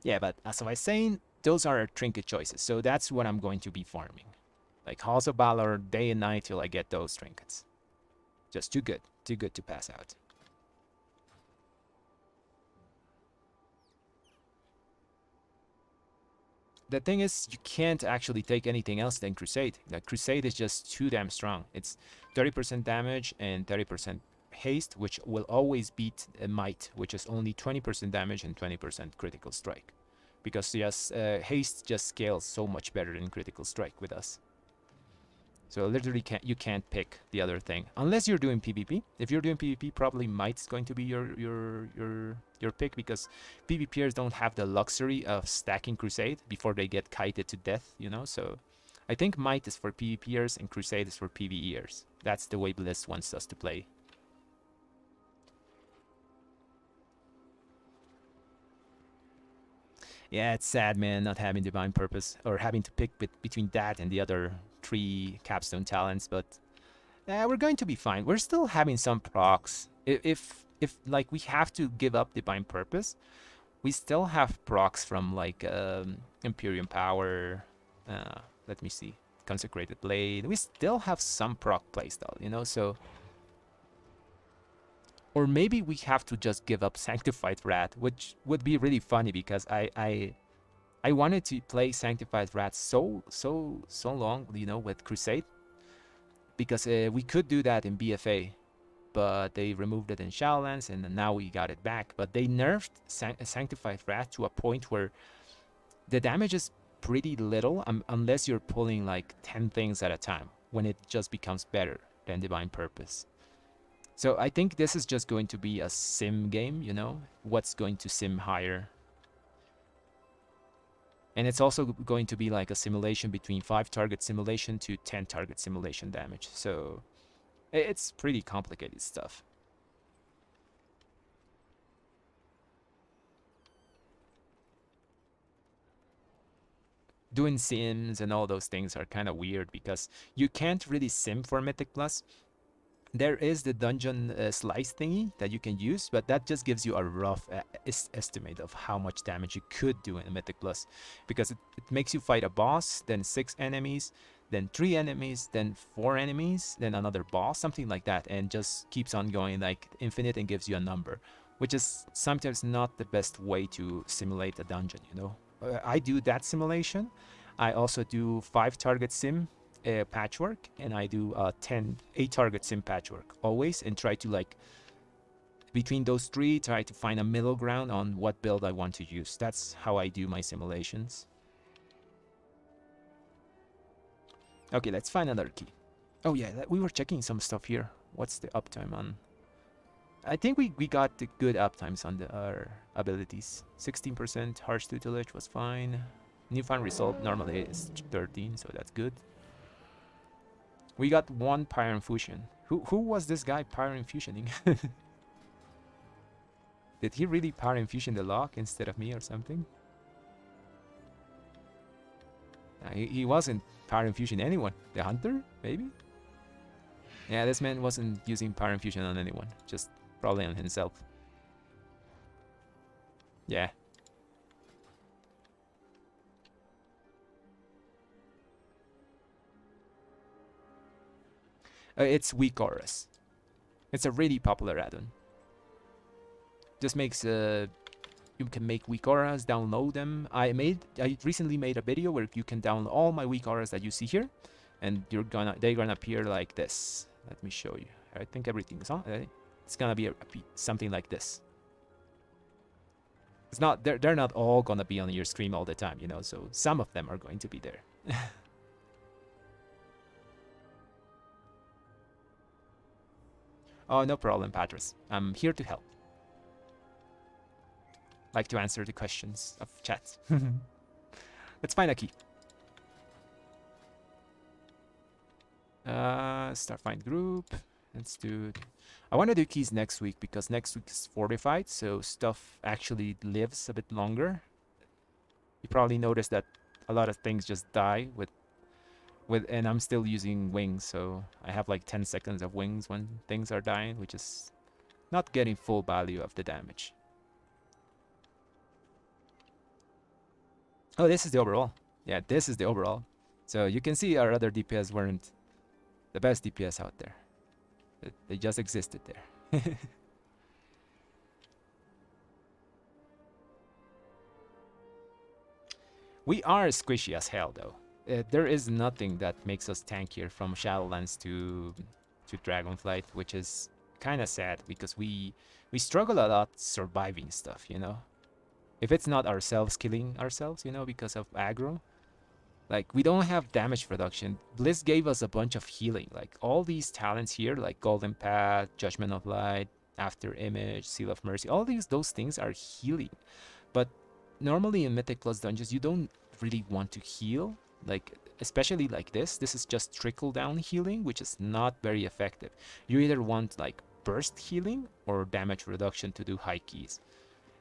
Yeah, but as I was saying, those are our trinket choices. So that's what I'm going to be farming. Like Halls of Valor, day and night till I get those trinkets. Just too good to pass out. The thing is, you can't actually take anything else than Crusade. Like, Crusade is just too damn strong. It's 30% damage and 30% haste, which will always beat Might, which is only 20% damage and 20% critical strike. Because yes, haste just scales so much better than critical strike with us. So literally you can't pick the other thing unless you're doing PvP. If you're doing PvP, probably Might's going to be your pick, because PvPers don't have the luxury of stacking Crusade before they get kited to death, you know. So I think Might is for PvPers and Crusade is for PvEers. That's the way Bliss wants us to play. Yeah, it's sad, man, not having Divine Purpose or having to pick between that and the other 3 capstone talents, but we're going to be fine. We're still having some procs. If like we have to give up Divine Purpose, we still have procs from like Imperium Power. Let me see, Consecrated Blade. We still have some proc playstyle, you know. So, or maybe we have to just give up Sanctified Wrath, which would be really funny because I wanted to play Sanctified Wrath so long, you know, with Crusade, because we could do that in BFA, but they removed it in Shadowlands, and now we got it back. But they nerfed Sanctified Wrath to a point where the damage is pretty little, unless you're pulling like 10 things at a time, when it just becomes better than Divine Purpose. So I think this is just going to be a sim game, you know, what's going to sim higher. And it's also going to be like a simulation between 5 target simulation to 10 target simulation damage. So it's pretty complicated stuff. Doing sims and all those things are kind of weird because you can't really sim for Mythic Plus. There is the dungeon slice thingy that you can use, but that just gives you a rough estimate of how much damage you could do in a Mythic Plus, because it makes you fight a boss, then 6 enemies, then 3 enemies, then 4 enemies, then another boss, something like that, and just keeps on going like infinite and gives you a number, which is sometimes not the best way to simulate a dungeon, you know. I do that simulation. I also do 5 target sim patchwork, and I do 8 target sim patchwork always, and try to, like, between those 3, try to find a middle ground on what build I want to use. That's how I do my simulations. Okay, let's find another key. Oh yeah, we were checking some stuff here. What's the uptime on? I think we got the good uptimes on our abilities. 16% harsh tutelage was fine. Newfound result normally is 13, so that's good. We got 1 Pyre Infusion. Who was this guy Pyre Infusioning? Did he really Pyre Infusion the lock instead of me or something? He wasn't Pyre Infusion anyone. The hunter, maybe? Yeah, this man wasn't using Pyre Infusion on anyone. Just probably on himself. Yeah. It's weak auras. It's a really popular add-on. Just makes You can make weak auras, download them. I recently made a video where you can download all my weak auras that you see here, and they're gonna appear like this. Let me show you. I think everything's on. It's gonna be something like this. It's not they're not all gonna be on your stream all the time, you know. So some of them are going to be there. Oh, no problem, Patras. I'm here to help. Like to answer the questions of chat. Let's find a key. Start find group. Let's do. I want to do keys next week because next week is fortified, so stuff actually lives a bit longer. You probably noticed that a lot of things just die and I'm still using wings, so I have like 10 seconds of wings when things are dying, which is not getting full value of the damage. Oh, this is the overall. Yeah, this is the overall. So you can see our other DPS weren't the best DPS out there. They just existed there. We are squishy as hell, though. There is nothing that makes us tankier from Shadowlands to Dragonflight, which is kind of sad because we struggle a lot surviving stuff, you know. If it's not ourselves killing ourselves, you know, because of aggro, like we don't have damage reduction. Bliss gave us a bunch of healing, like all these talents here, like Golden Path, Judgment of Light, After Image, Seal of Mercy, all those things are healing. But normally in Mythic Plus dungeons, you don't really want to heal, like especially like this. This is just trickle down healing, which is not very effective. You either want like burst healing or damage reduction to do high keys.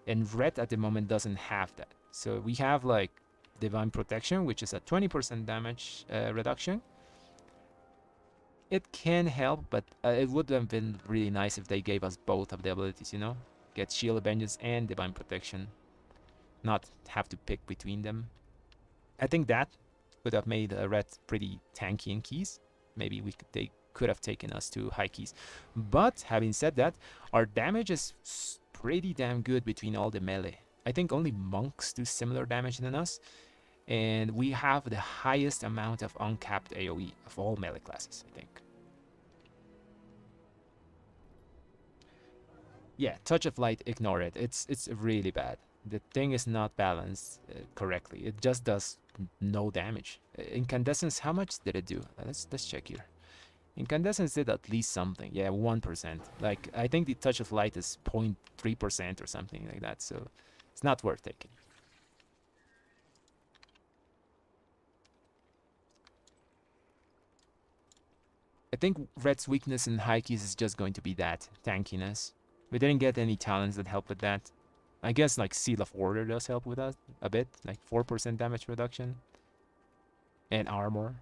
And Red at the moment doesn't have that. So we have like Divine Protection, which is a 20% damage reduction. It can help, but it would have been really nice if they gave us both of the abilities, you know? Get Shield of Vengeance and Divine Protection. Not have to pick between them. I think that would have made Red pretty tanky in keys. Maybe they could have taken us to high keys. But having said that, our damage is pretty damn good between all the melee. I think only monks do similar damage than us, and we have the highest amount of uncapped AoE of all melee classes, I think. Yeah, Touch of Light, ignore it. It's really bad. The thing is not balanced correctly. It just does no damage. Incandescence, how much did it do? Let's check here. Incandescence did at least something. Yeah, 1%. Like, I think the Touch of Light is 0.3% or something like that, so it's not worth taking. I think Red's weakness in high keys is just going to be that, tankiness. We didn't get any talents that help with that. I guess like Seal of Order does help with that a bit, like 4% damage reduction. And armor.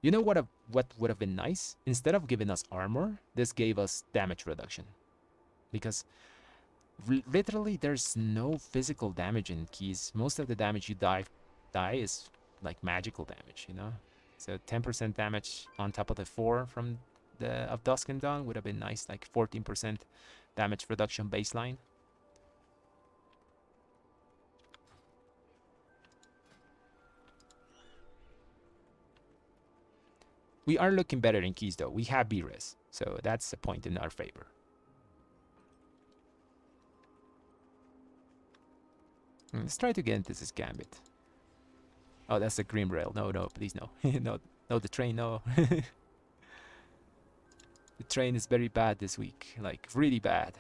You know what would have been nice? Instead of giving us armor, this gave us damage reduction. Because literally there's no physical damage in keys. Most of the damage you die is like magical damage, you know? So 10% damage on top of the 4 from of Dusk and Dawn would have been nice, like 14% damage reduction baseline. We are looking better in keys though. We have B-Res, so that's a point in our favor. Let's try to get into this gambit. Oh, that's a Grim Rail. No, please no. no, the train, no. The train is very bad this week, like really bad.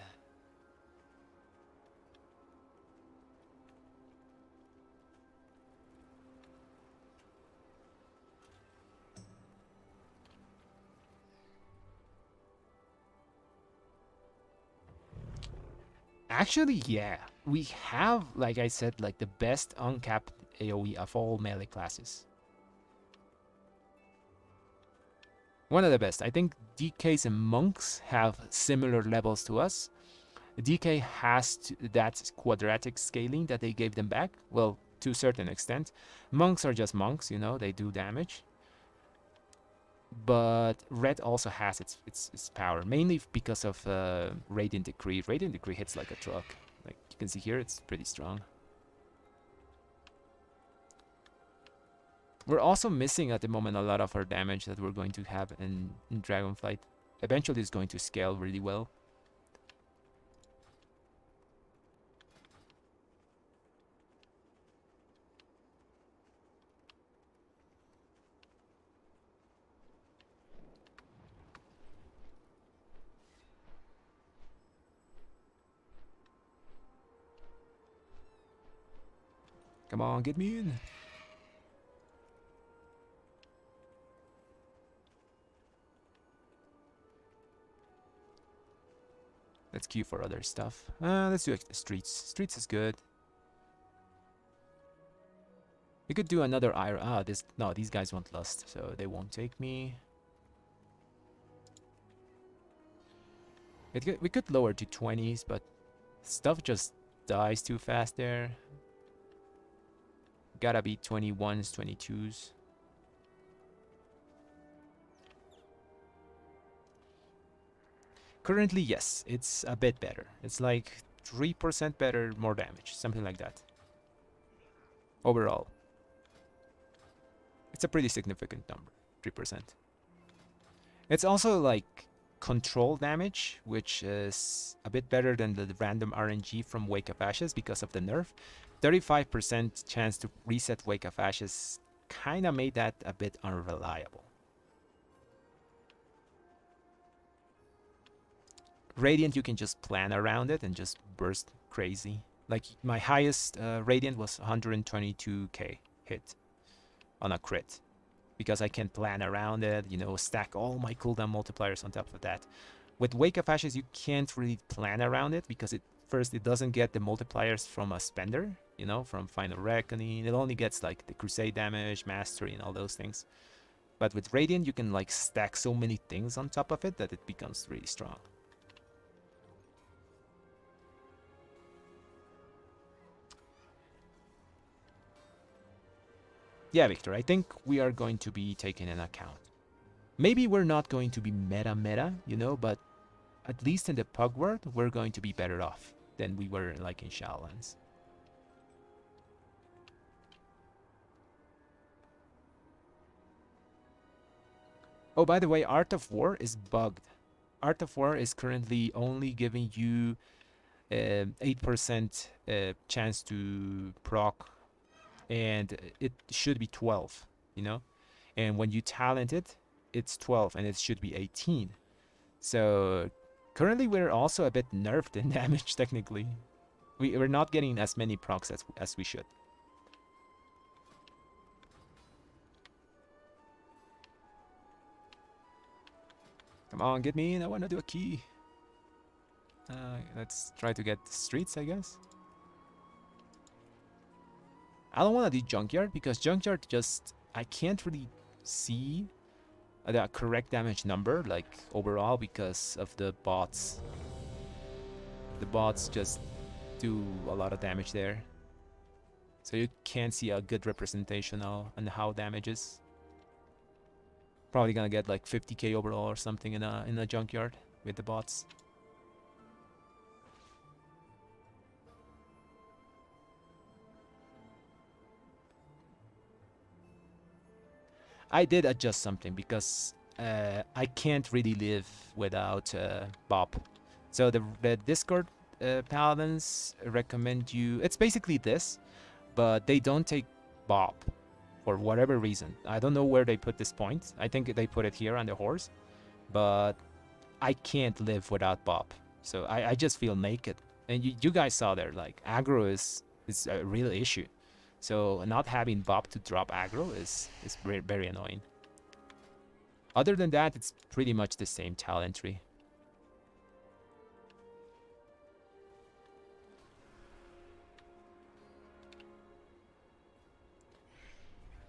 Actually, yeah. We have, like I said, like the best uncapped AoE of all melee classes. One of the best. I think DKs and monks have similar levels to us. DK has that quadratic scaling that they gave them back. Well, to a certain extent. Monks are just monks, you know, they do damage. But Red also has its power, mainly because of Radiant Decree. Radiant Decree hits like a truck. Like, You can see here it's pretty strong. We're also missing at the moment a lot of our damage that we're going to have in Dragonflight. Eventually it's going to scale really well. Come on, get me in. Let's queue for other stuff. Let's do streets. Streets is good. We could do another iron. No, these guys want lust, so they won't take me. We could lower to 20s, but stuff just dies too fast there. Gotta be 21s, 22s. Currently, yes, it's a bit better. It's like 3% better, more damage, something like that. Overall. It's a pretty significant number, 3%. It's also like control damage, which is a bit better than the random RNG from Wake of Ashes because of the nerf. 35% chance to reset Wake of Ashes kind of made that a bit unreliable. Radiant, you can just plan around it and just burst crazy. Like my highest Radiant was 122k hit on a crit. Because I can plan around it, you know, stack all my cooldown multipliers on top of that. With Wake of Ashes, you can't really plan around it because it doesn't get the multipliers from a spender, you know, from Final Reckoning. It only gets like the Crusade damage, Mastery, and all those things. But with Radiant, you can like stack so many things on top of it that it becomes really strong. Yeah, Victor, I think we are going to be taken in account. Maybe we're not going to be meta, you know, but at least in the Pug world, we're going to be better off than we were like in Shadowlands. Oh, by the way, Art of War is bugged. Art of War is currently only giving you 8% chance to proc, and it should be 12, you know? And when you talent it, it's 12, and it should be 18. So currently we're also a bit nerfed in damage, technically. We're not getting as many procs as we should. Come on, get me in. I want to do a key. Let's try to get streets, I guess. I don't want to do Junkyard because Junkyard just... I can't really see the correct damage number, like, overall because of the bots. The bots just do a lot of damage there. So you can't see a good representation on how damage is. Probably gonna get like 50k overall or something in a Junkyard with the bots. I did adjust something because I can't really live without Bob. So the Discord Paladins recommend you... It's basically this, but they don't take Bob for whatever reason. I don't know where they put this point. I think they put it here on the horse, but I can't live without Bob. So I just feel naked. And you guys saw there, like, aggro is a real issue. So not having Bob to drop aggro is very, very annoying. Other than that, it's pretty much the same talent tree.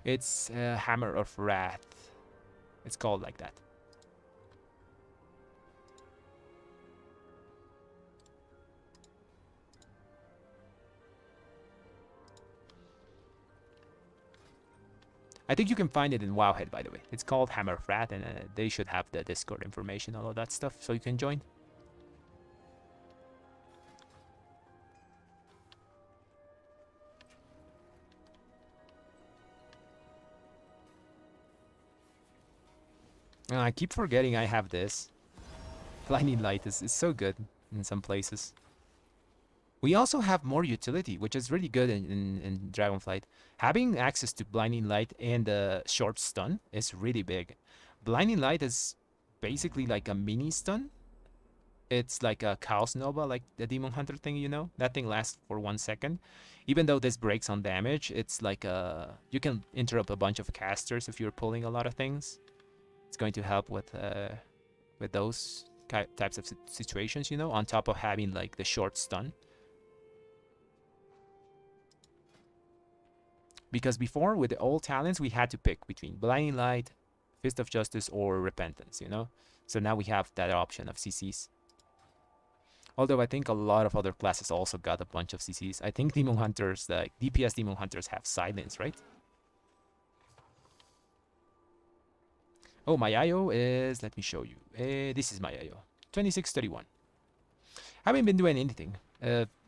It's Hammer of Wrath. It's called like that. I think you can find it in Wowhead, by the way. It's called Hammer of Wrath, and they should have the Discord information, all of that stuff, so you can join. I keep forgetting I have this. Blinding Light is so good in some places. We also have more utility, which is really good in Dragonflight. Having access to Blinding Light and the short stun is really big. Blinding Light is basically like a mini stun. It's like a Chaos Nova, like the Demon Hunter thing, you know? That thing lasts for 1 second. Even though this breaks on damage, it's like a... You can interrupt a bunch of casters if you're pulling a lot of things. It's going to help with those types of situations, you know? On top of having like the short stun. Because before, with the old talents, we had to pick between Blinding Light, Fist of Justice, or Repentance, you know? So now we have that option of CCs. Although I think a lot of other classes also got a bunch of CCs. I think Demon Hunters, like DPS Demon Hunters, have Silence, right? Oh, my IO is... Let me show you. This is my IO. 2631. Haven't been doing anything.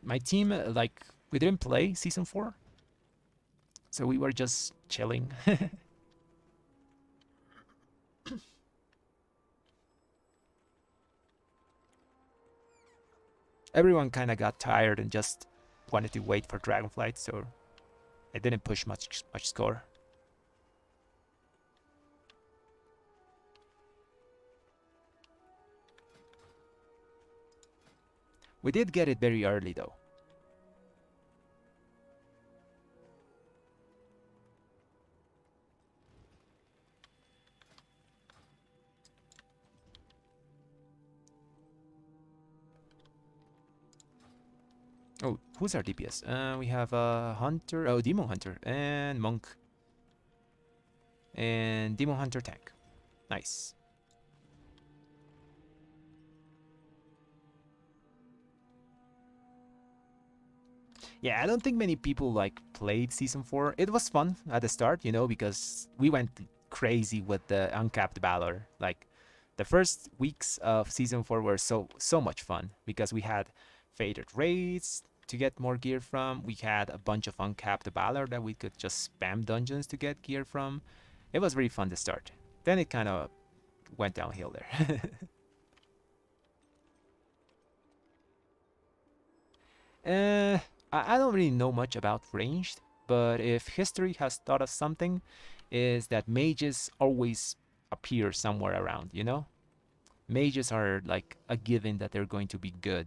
My team, like, we didn't play Season 4. So we were just chilling. Everyone kind of got tired and just wanted to wait for Dragonflight, so I didn't push much score. We did get it very early though. Oh, who's our DPS? We have a Hunter, oh, Demon Hunter, and Monk. And Demon Hunter tank. Nice. Yeah, I don't think many people like played Season 4. It was fun at the start, you know, because we went crazy with the uncapped Valor. Like, the first weeks of Season 4 were so much fun because we had Faded Raids to get more gear from. We had a bunch of uncapped Valor that we could just spam dungeons to get gear from. It was really fun to start. Then it kind of went downhill there. I don't really know much about ranged, but if history has taught us something, is that mages always appear somewhere around, you know? Mages are like a given that they're going to be good.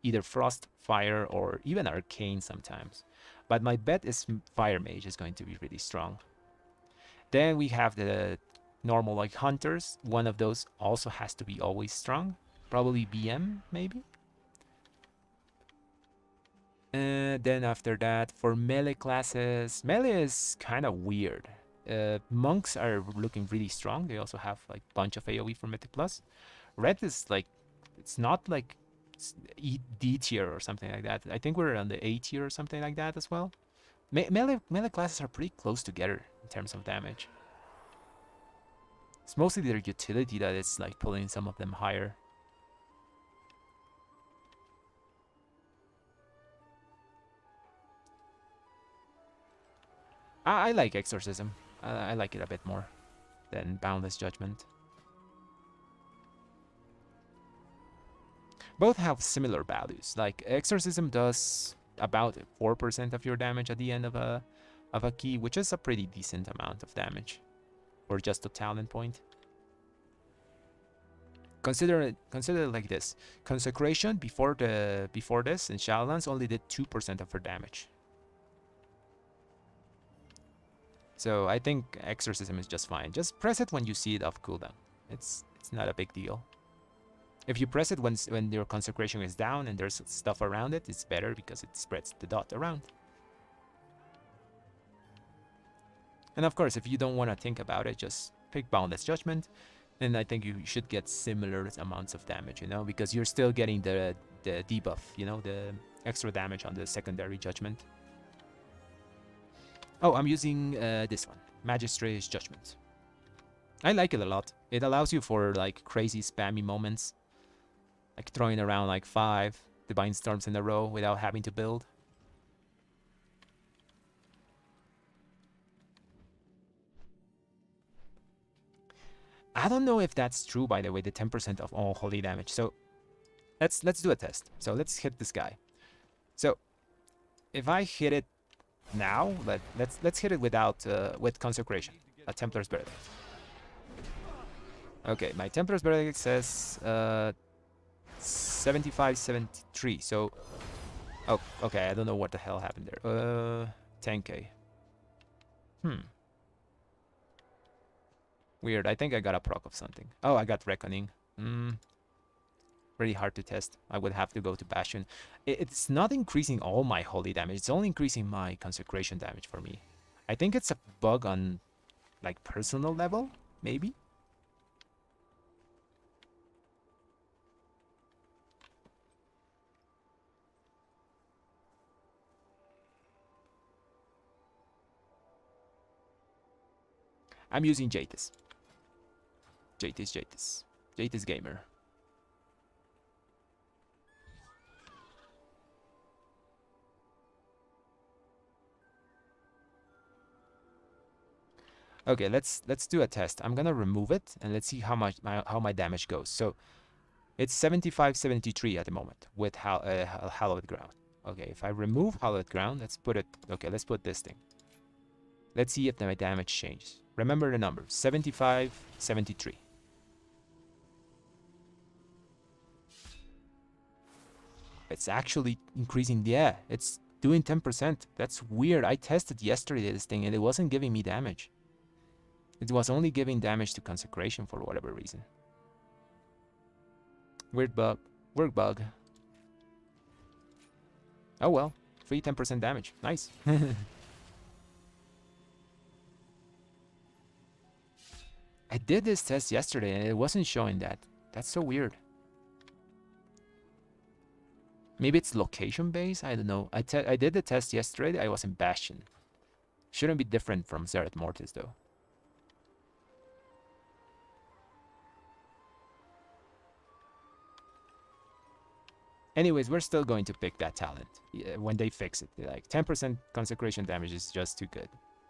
Either frost, fire, or even arcane sometimes. But my bet is fire mage is going to be really strong. Then we have the normal like hunters. One of those also has to be always strong. Probably BM, maybe? Then after that, for melee classes, melee is kind of weird. Monks are looking really strong. They also have like bunch of AoE for Mythic Plus. Red is like, it's not like D tier or something like that. I think we're on the A tier or something like that as well. Melee classes are pretty close together in terms of damage. It's mostly their utility that is like pulling some of them higher. I like Exorcism. I like it a bit more than Boundless Judgment. Both have similar values. Like Exorcism does about 4% of your damage at the end of a key, which is a pretty decent amount of damage for just a talent point. Consider it like this: Consecration before this in Shadowlands only did 2% of her damage. So I think Exorcism is just fine. Just press it when you see it off cooldown. It's not a big deal. If you press it when your consecration is down and there's stuff around it, it's better because it spreads the dot around. And of course, if you don't want to think about it, just pick Boundless Judgment, and I think you should get similar amounts of damage, you know, because you're still getting the debuff, you know, the extra damage on the secondary judgment. Oh, I'm using this one, Magistrate's Judgment. I like it a lot. It allows you for like crazy spammy moments, like throwing around like 5 Divine Storms in a row without having to build. I don't know if that's true, by the way, the 10% of all holy damage. So let's do a test. So let's hit this guy. So if I hit it now, let's hit it without with consecration, a Templar's Verdict. Okay, my Templar's Verdict says 75, 73. So oh, okay, I don't know what the hell happened there. 10k. Weird. I think I got a proc of something. Oh, I got Reckoning. Really hard to test. I would have to go to Bastion. It's not increasing all my holy damage. It's only increasing my consecration damage for me. I think it's a bug on like personal level, maybe. I'm using Jatis. Jatis Gamer. Okay, let's do a test. I'm gonna remove it and let's see how my damage goes. So it's 75, 73 at the moment with Hallowed Ground. Okay, if I remove Hallowed Ground, let's put this thing. Let's see if my damage changes. Remember the number, 75, 73. It's actually increasing. Yeah, it's doing 10%. That's weird. I tested yesterday this thing and it wasn't giving me damage. It was only giving damage to consecration for whatever reason. Weird bug. Work bug. Oh well. Free 10% damage. Nice. I did this test yesterday and it wasn't showing that. That's so weird. Maybe it's location based? I don't know. I did the test yesterday. I was in Bastion. Shouldn't be different from Zerath Mortis though. Anyways, we're still going to pick that talent when they fix it. Like 10% consecration damage is just too good.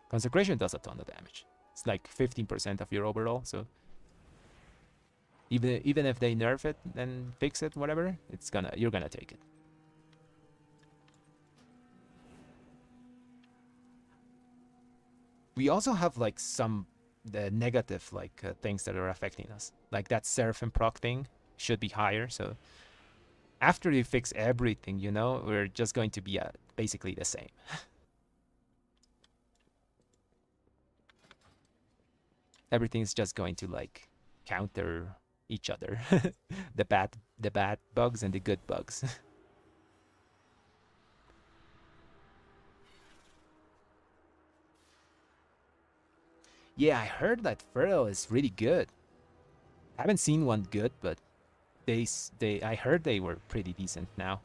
Consecration does a ton of damage. It's like 15% of your overall, so even if they nerf it and fix it, whatever, you're gonna take it. We also have like some the negative things that are affecting us. Like that Seraphim proc thing should be higher, so after you fix everything, you know, we're just going to be basically the same. Everything's just going to like counter each other. the bad bugs and the good bugs. Yeah, I heard that Furrow is really good. I haven't seen one good, but I heard they were pretty decent now.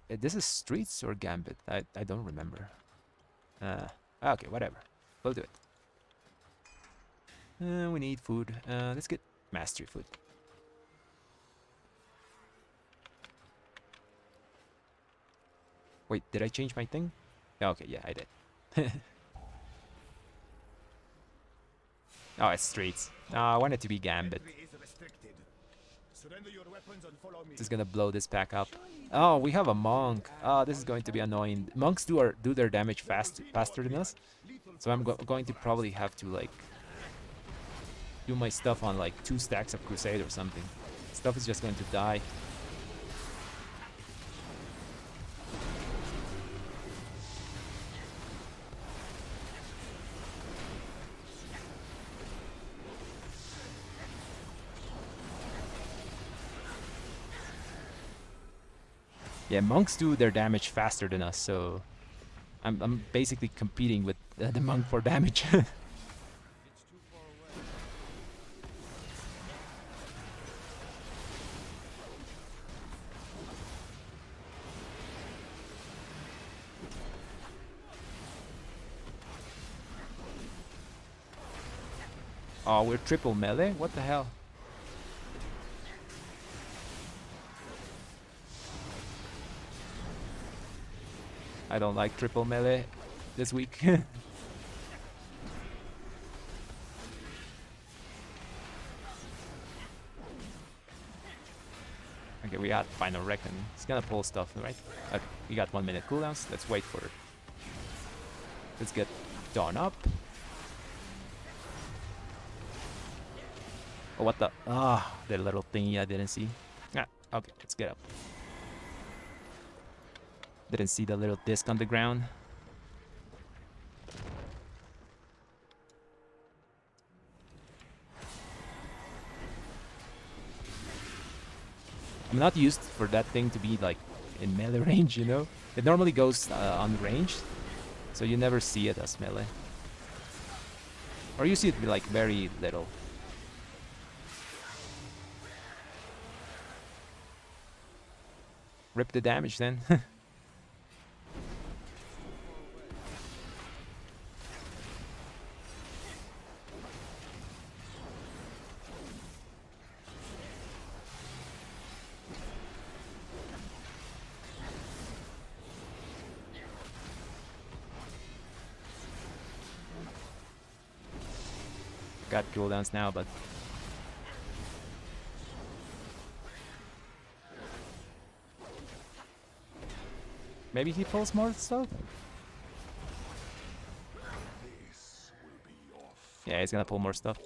This is Streets or Gambit? I don't remember. Okay, whatever. We'll do it. We need food. Let's get mastery food. Wait, did I change my thing? Okay, yeah, I did. Oh, it's Streets. Oh, I want it to be Gambit. Just gonna blow this pack up. Oh, we have a monk. Oh, this is going to be annoying. Monks do their damage faster than us, so I'm going to probably have to like do my stuff on like 2 stacks of Crusade or something. Stuff is just going to die. Yeah, monks do their damage faster than us, so I'm basically competing with the monk for damage. Oh, we're triple melee? What the hell? I don't like triple melee this week. Okay, we got Final Reckon. He's gonna pull stuff, right? We got 1 minute cooldowns. Let's wait for it. Let's get Dawn up. Oh, what the? Ah, the little thingy I didn't see. Ah, okay, let's get up. Didn't see the little disc on the ground. I'm not used for that thing to be like in melee range, you know? It normally goes unranged, so you never see it as melee. Or you see it like very little. Rip the damage then. Got cooldowns now, but maybe he pulls more stuff? Yeah, he's gonna pull more stuff.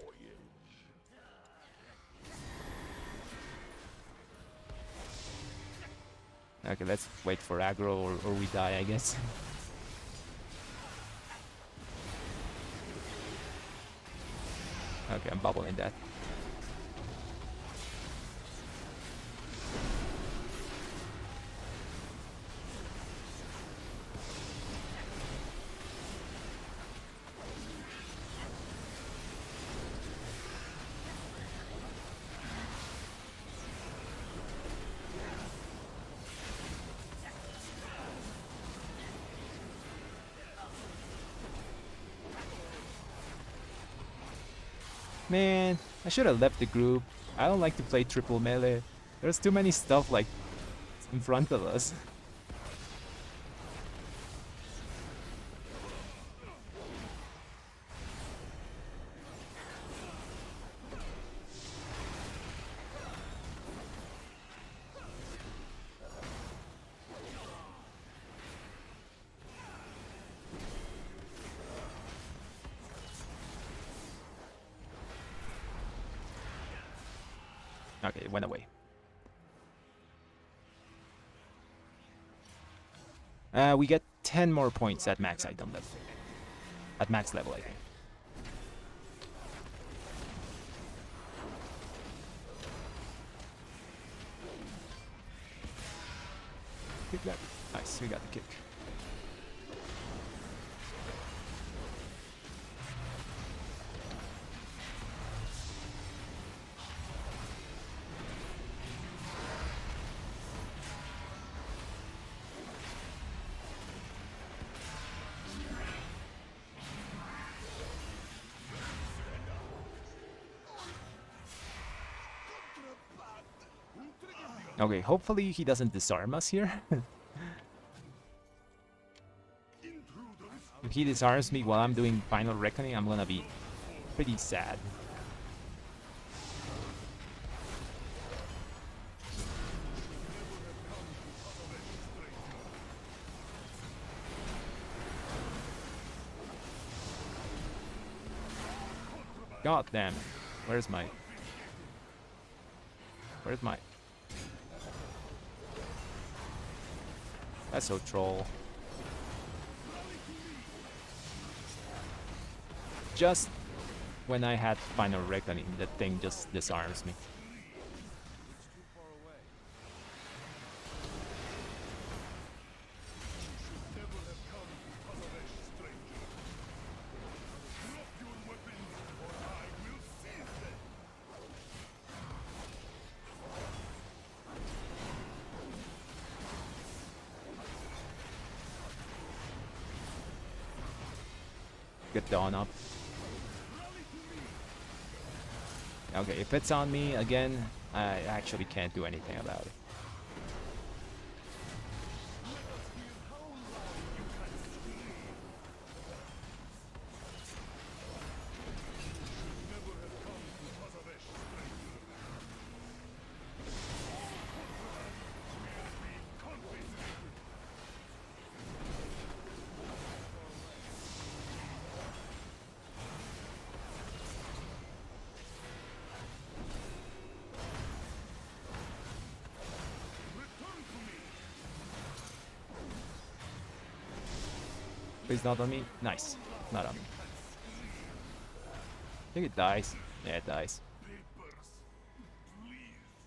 Okay, let's wait for aggro or we die, I guess. Okay, I'm bubbling that. Man, I should have left the group. I don't like to play triple melee. There's too many stuff like in front of us. Okay, it went away. We get 10 more points at max item level. At max level, I think. Kick that. Nice, we got the kick. Okay, hopefully he doesn't disarm us here. If he disarms me while I'm doing Final Reckoning, I'm gonna be pretty sad. God damn it. Where's my... That's so troll. Just when I had Final Reckoning, that thing just disarms me. Get Dawn up. Okay, if it's on me again, I actually can't do anything about it. Please not on me. Nice. Not on me. I think it dies. Yeah, it dies.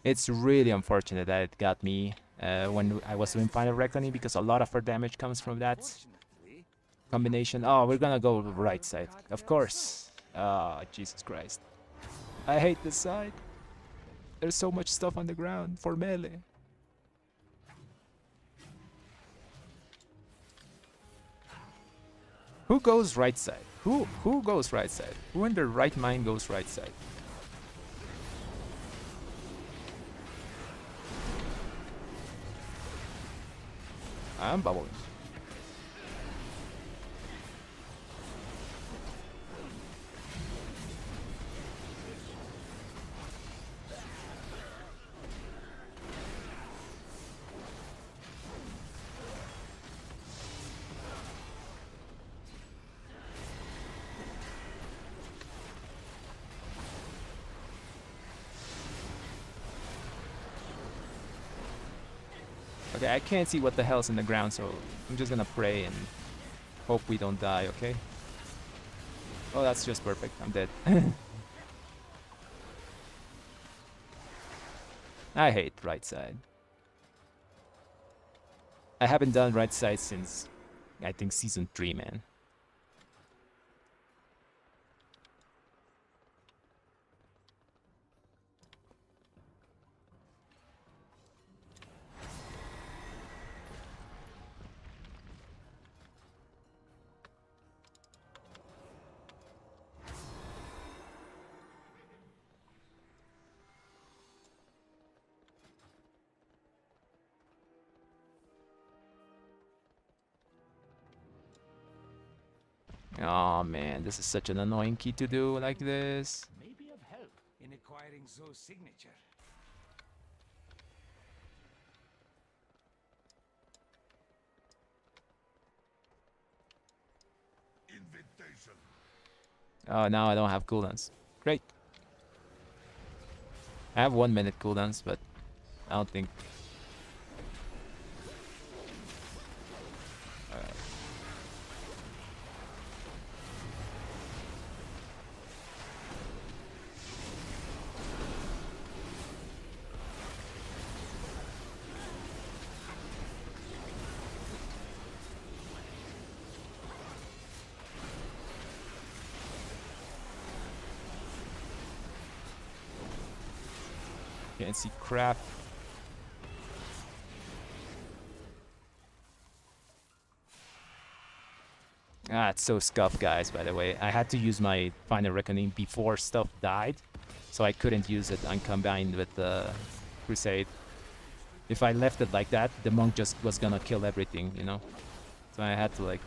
It's really unfortunate that it got me when I was doing Final Reckoning because a lot of our damage comes from that combination. Oh, we're gonna go right side. Of course. Ah, Jesus Christ. I hate this side. There's so much stuff on the ground for melee. Who goes right side? Who goes right side? Who in their right mind goes right side? I'm bubbling. Okay, I can't see what the hell's in the ground, so I'm just gonna pray and hope we don't die, okay? Oh, that's just perfect. I'm dead. I hate right side. I haven't done right side since, I think, season 3, man. Oh man, this is such an annoying key to do like this. May be of help in acquiring Zoe's signature. Invitation. Oh, now I don't have cooldowns. Great. I have 1 minute cooldowns, but I don't think... Alright. Can't see crap. Ah, it's so scuffed, guys, by the way. I had to use my Final Reckoning before stuff died, so I couldn't use it uncombined with the Crusade. If I left it like that, the monk just was gonna kill everything, you know? So I had to, like...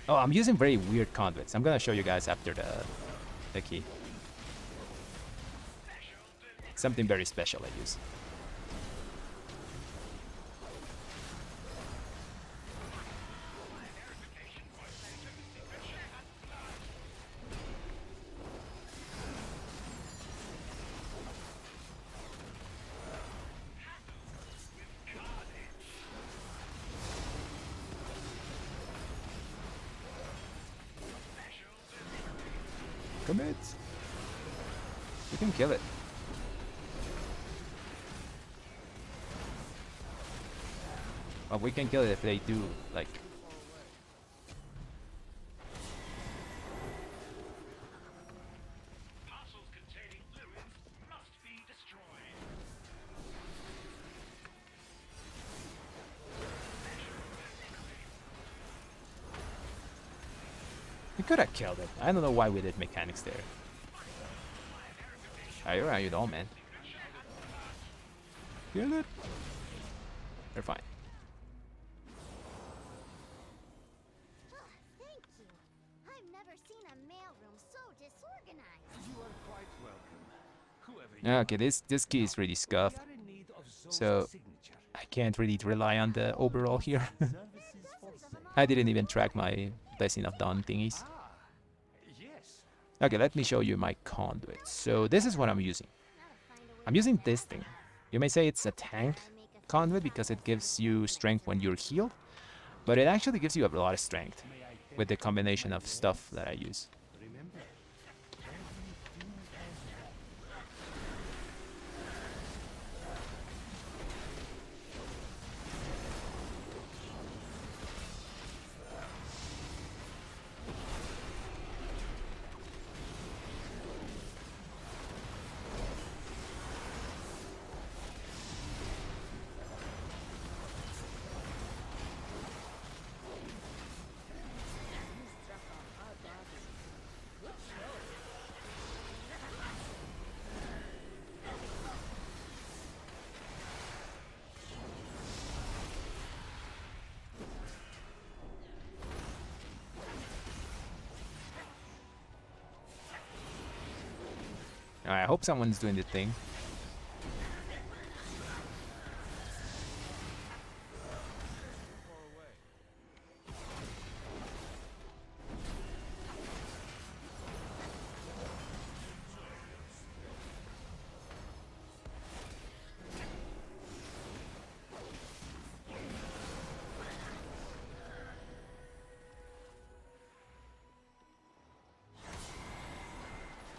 Oh, I'm using very weird conduits. I'm gonna show you guys after the key. Something very special I use. Commit. We can kill it. Well, we can kill it if they do, like... We could have killed it. I don't know why we did mechanics there. You're right, you know, man. Kill it. They're fine. Thank you. I've never seen a mailroom so disorganized. You are quite welcome. Whoever you Okay, this key is really scuffed, are in need of Zoe's so signature. I can't really rely on the overall here. Services for sale. I didn't even track my Blessing of Dawn thingies. Ah, yes. Okay, let me show you my conduit. So this is what I'm using. I'm using this thing. You may say it's a tank conduit because it gives you strength when you're healed, but it actually gives you a lot of strength with the combination of stuff that I use. Remember, I hope someone's doing the thing.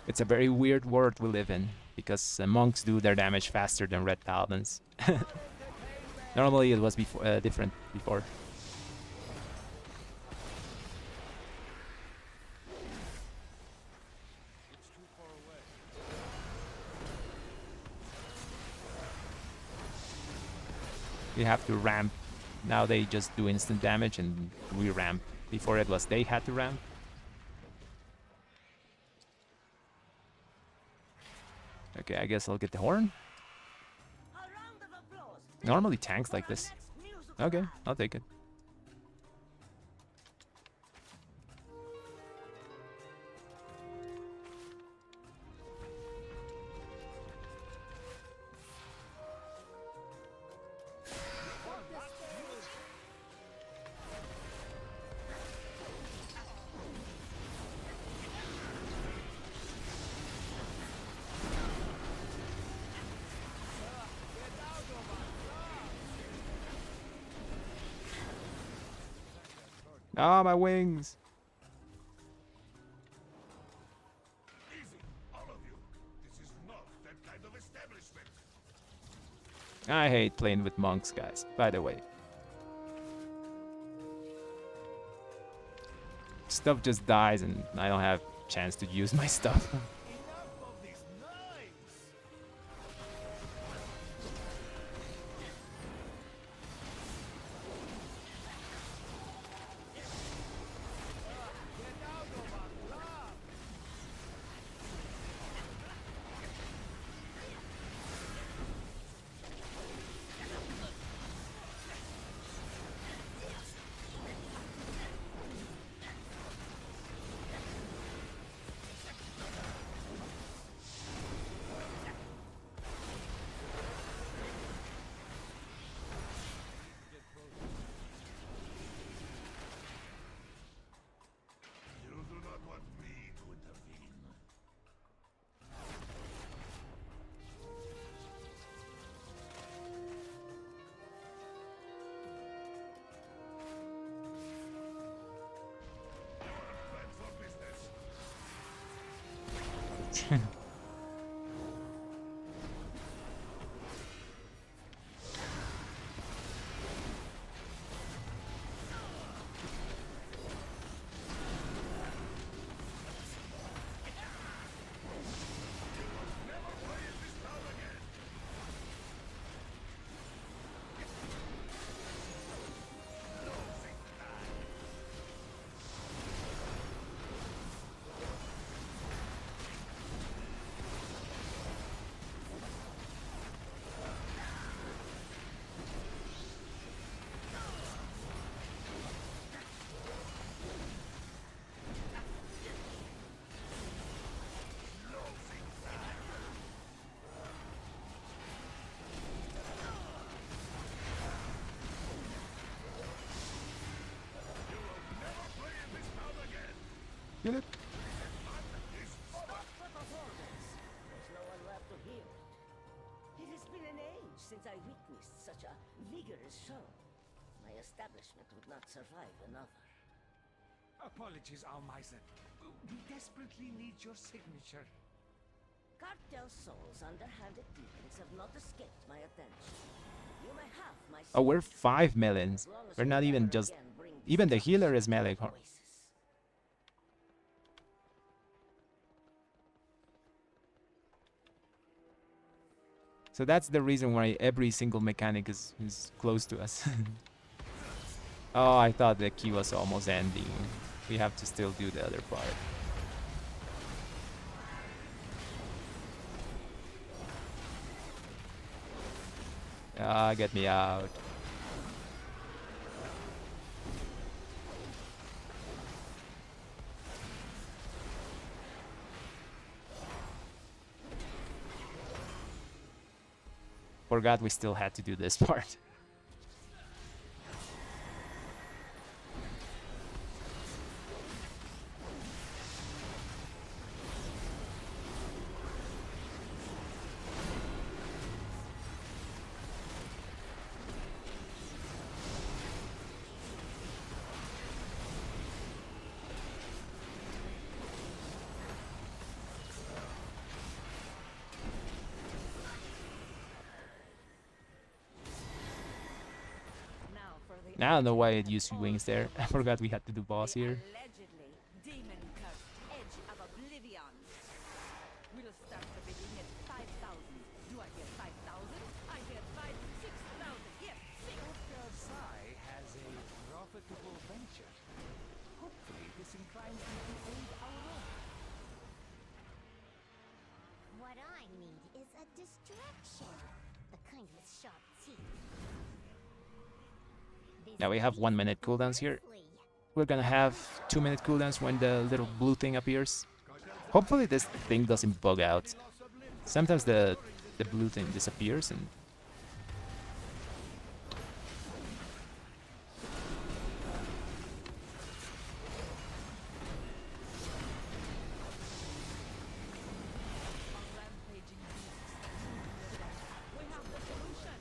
It's a very weird world we live in, because monks do their damage faster than red paladins. Normally it was different before. You have to ramp. Now they just do instant damage and we ramp. Before it was they had to ramp. Okay, I guess I'll get the horn. Normally tanks like this. Okay, I'll take it. Ah, my wings! Easy, all of you. This is not that kind of establishment. I hate playing with monks, guys, by the way. Stuff just dies and I don't have chance to use my stuff. enough of these knives. Get out of our club. You do not want me to intervene. Plan for business. Kill it. There's no one left to heal. It has been an age since I witnessed such a vigorous show. My establishment would not survive another. Apologies, Almiser. We desperately need your signature. Cartel Soul's underhanded dealings have not escaped my attention. You may have my Oh, we're signature, 5 millions. as long as We're you not even never just... again bring Even the destruction healer is to melee. our oasis. So that's the reason why every single mechanic is close to us. Oh, I thought the key was almost ending. We have to still do the other part. Ah, get me out. Forgot we still had to do this part. Now for the I don't know why it used wings there. I forgot we had to do boss here. Allegedly demon-cursed edge of oblivion. We'll start the bidding at 5,000. Do I hear 5,000? I hear 6,000. Here, sing. Sai has a profitable venture. Hopefully, this inclines you to aid our own. What I need is a distraction. The kind with sharp teeth. Now we have 1 minute cooldowns here. We're gonna have 2 minute cooldowns when the little blue thing appears. Hopefully this thing doesn't bug out. Sometimes the blue thing disappears and... Rampaging beasts. We have the solution.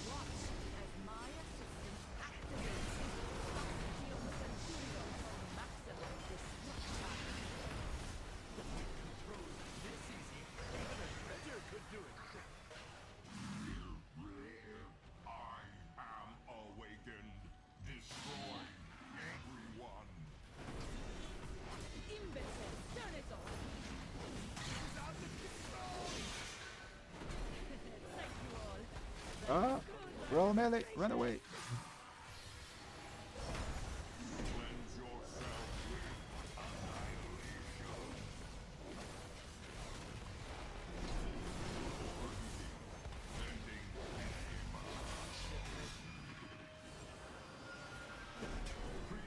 Watch as my assistant activates Faculty of the Centurion for maximum destruction. I am awakened. Destroy everyone. Imbecile, turn it off. Thank you all. Ah! Roll melee! Run away! Cleanse yourself with annihilation.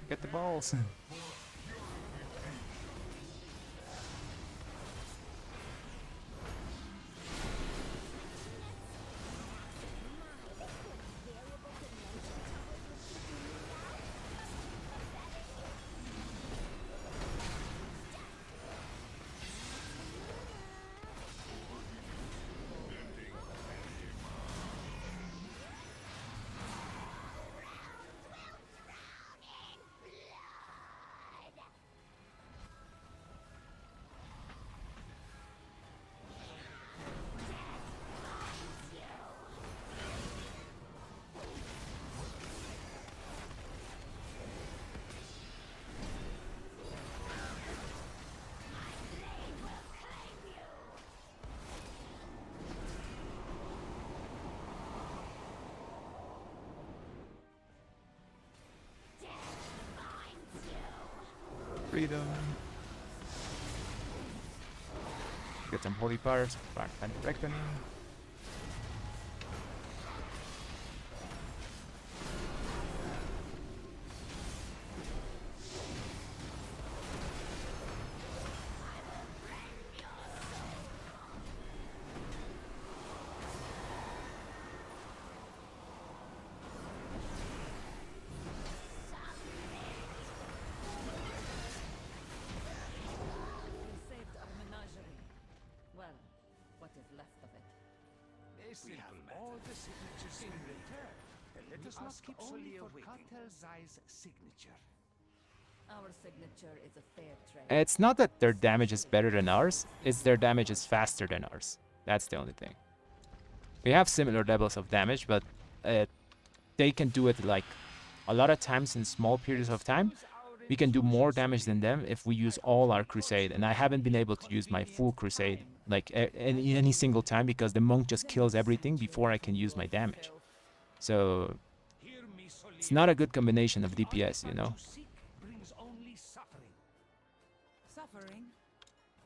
Get the balls! Freedom! Get some holy powers, back and reckoning. We have all the signatures in return. Let us not keep only for Cartel Zai's signature. Our signature is a fair trade. It's not that their damage is better than ours, it's their damage is faster than ours. That's the only thing. We have similar levels of damage, but they can do it like a lot of times in small periods of time. We can do more damage than them if we use all our crusade, and I haven't been able to use my full crusade like any single time because the monk just kills everything before I can use my damage. So it's not a good combination of DPS, you know. Brings only suffering. Suffering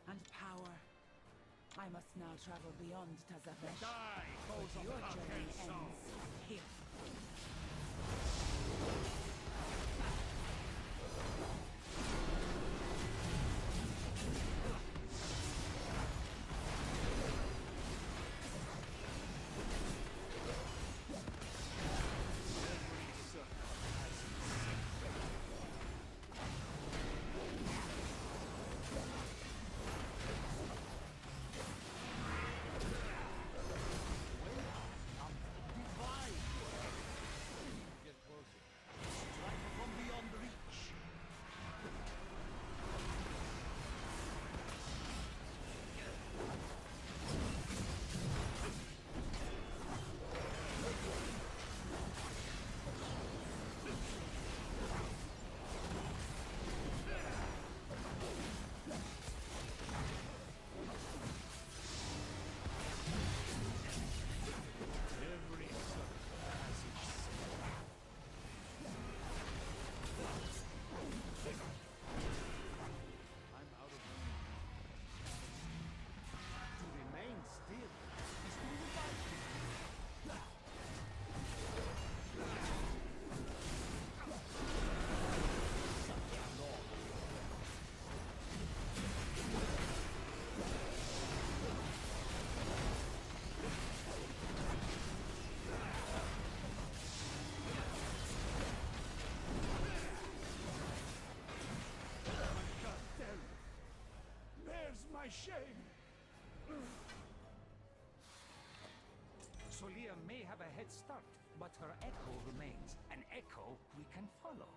and power. I must now travel beyond Tazavesh. But your journey ends here. My shame. Solia may have a head start, but her echo remains. An echo we can follow.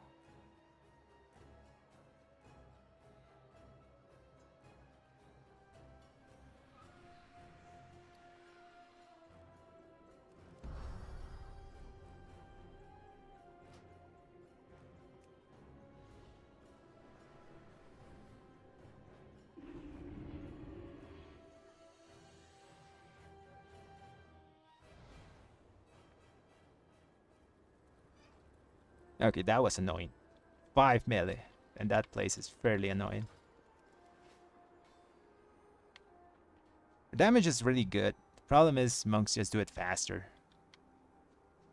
Okay, that was annoying. 5 melee, and that place is fairly annoying. The damage is really good. The problem is monks just do it faster.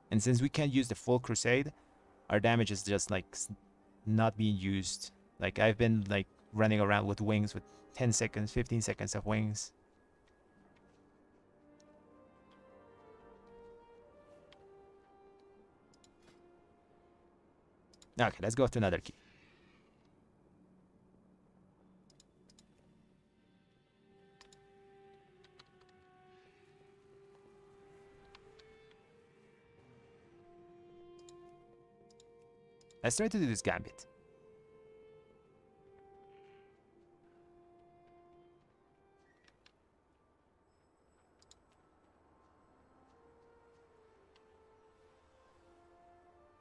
And since we can't use the full crusade, our damage is just like not being used. Like I've been like running around with wings with 10 seconds, 15 seconds of wings. Okay, let's go to another key. Let's try to do this gambit.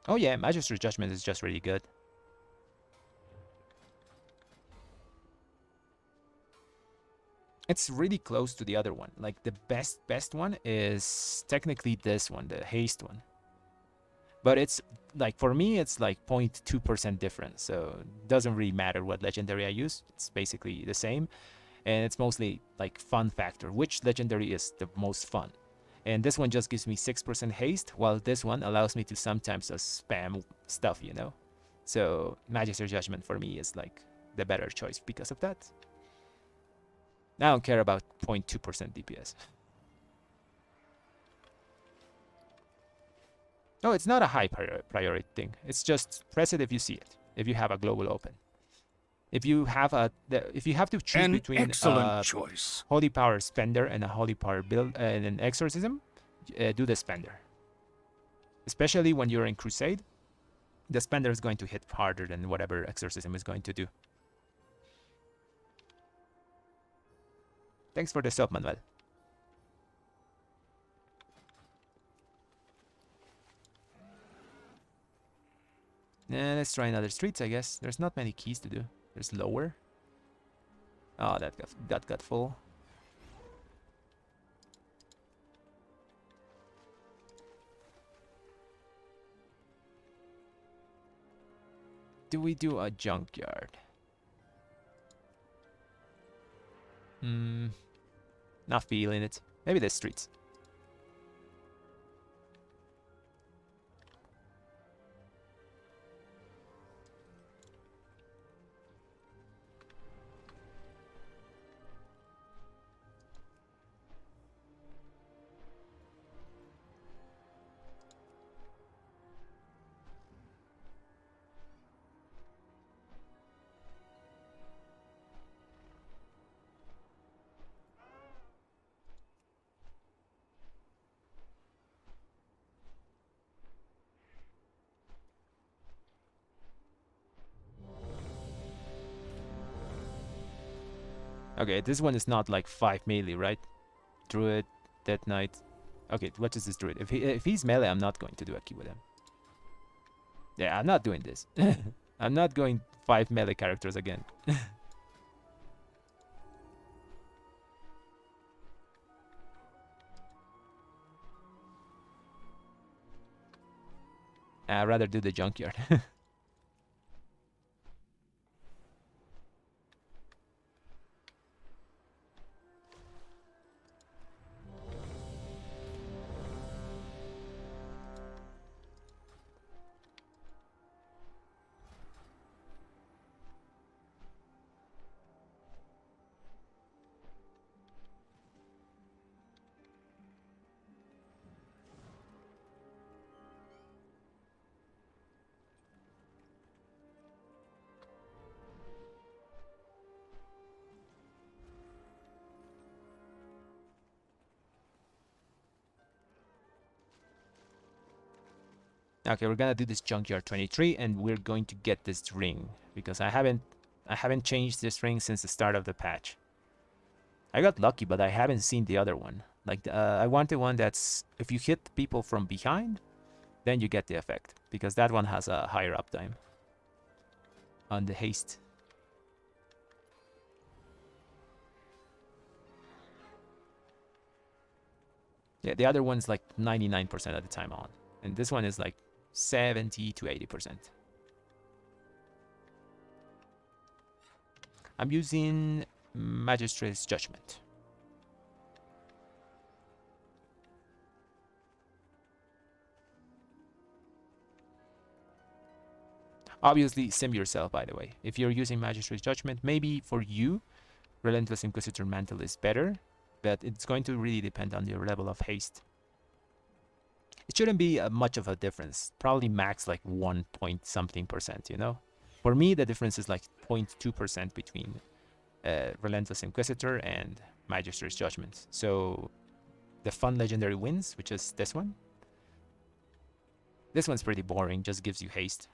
Oh yeah, Magister's Judgment is just really good. It's really close to the other one. Like the best one is technically this one, the haste one. But it's like, for me, it's like 0.2% difference. So it doesn't really matter what legendary I use. It's basically the same. And it's mostly like fun factor. Which legendary is the most fun? And this one just gives me 6% haste, while this one allows me to sometimes just spam stuff, you know? So Magister Judgment for me is like the better choice because of that. I don't care about 0.2% DPS. No, it's not a high priority thing. It's just press it if you see it, if you have a global open. If you have to choose between excellent choice. Holy Power Spender and a Holy Power build and an Exorcism, do the Spender. Especially when you're in Crusade, the Spender is going to hit harder than whatever Exorcism is going to do. Thanks for the sub, Manuel. Let's try another streets, I guess. There's not many keys to do. There's lower. Oh, that got full. Do we do a junkyard? Not feeling it. Maybe the streets. Okay, this one is not like 5 melee, right? Druid, Dead Knight. Okay, what is this Druid? If he's melee, I'm not going to do a key with him. Yeah, I'm not doing this. I'm not going 5 melee characters again. I'd rather do the junkyard. Okay, we're gonna do this junkyard 23, and we're going to get this ring because I haven't changed this ring since the start of the patch. I got lucky, but I haven't seen the other one. Like I wanted one that's if you hit people from behind, then you get the effect because that one has a higher uptime on the haste. Yeah, the other one's like 99% of the time on, and this one is like 70 to 80%. I'm using Magistrate's Judgment. Obviously, sim yourself, by the way. If you're using Magistrate's Judgment, maybe for you, Relentless Inquisitor Mantle is better, but it's going to really depend on your level of haste. It shouldn't be much of a difference. Probably max like 1 point something%, you know? For me, the difference is like 0.2% between Relentless Inquisitor and Magistrate's Judgment. So the fun legendary wins, which is this one. This one's pretty boring, just gives you haste.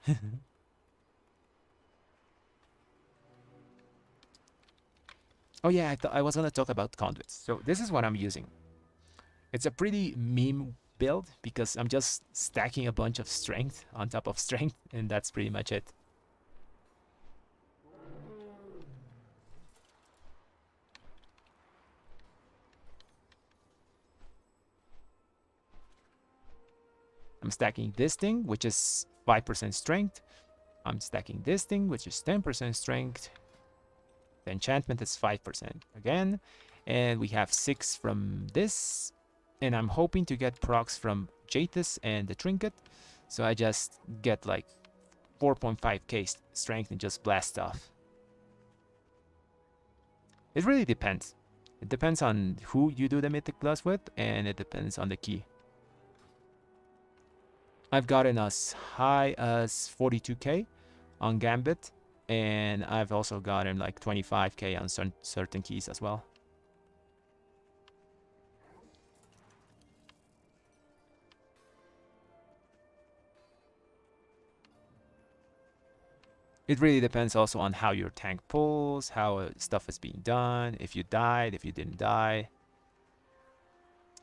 Oh yeah, I was gonna talk about conduits. So this is what I'm using. It's a pretty meme build because I'm just stacking a bunch of strength on top of strength, and that's pretty much it. I'm stacking this thing, which is 5% strength. I'm stacking this thing, which is 10% strength. The enchantment is 5% again. And we have 6 from this. And I'm hoping to get procs from Jatus and the trinket. So I just get like 4.5k strength and just blast off. It really depends. It depends on who you do the Mythic Plus with, and it depends on the key. I've gotten as high as 42k on Gambit, and I've also gotten like 25k on certain keys as well. It really depends also on how your tank pulls, how stuff is being done, if you died, if you didn't die.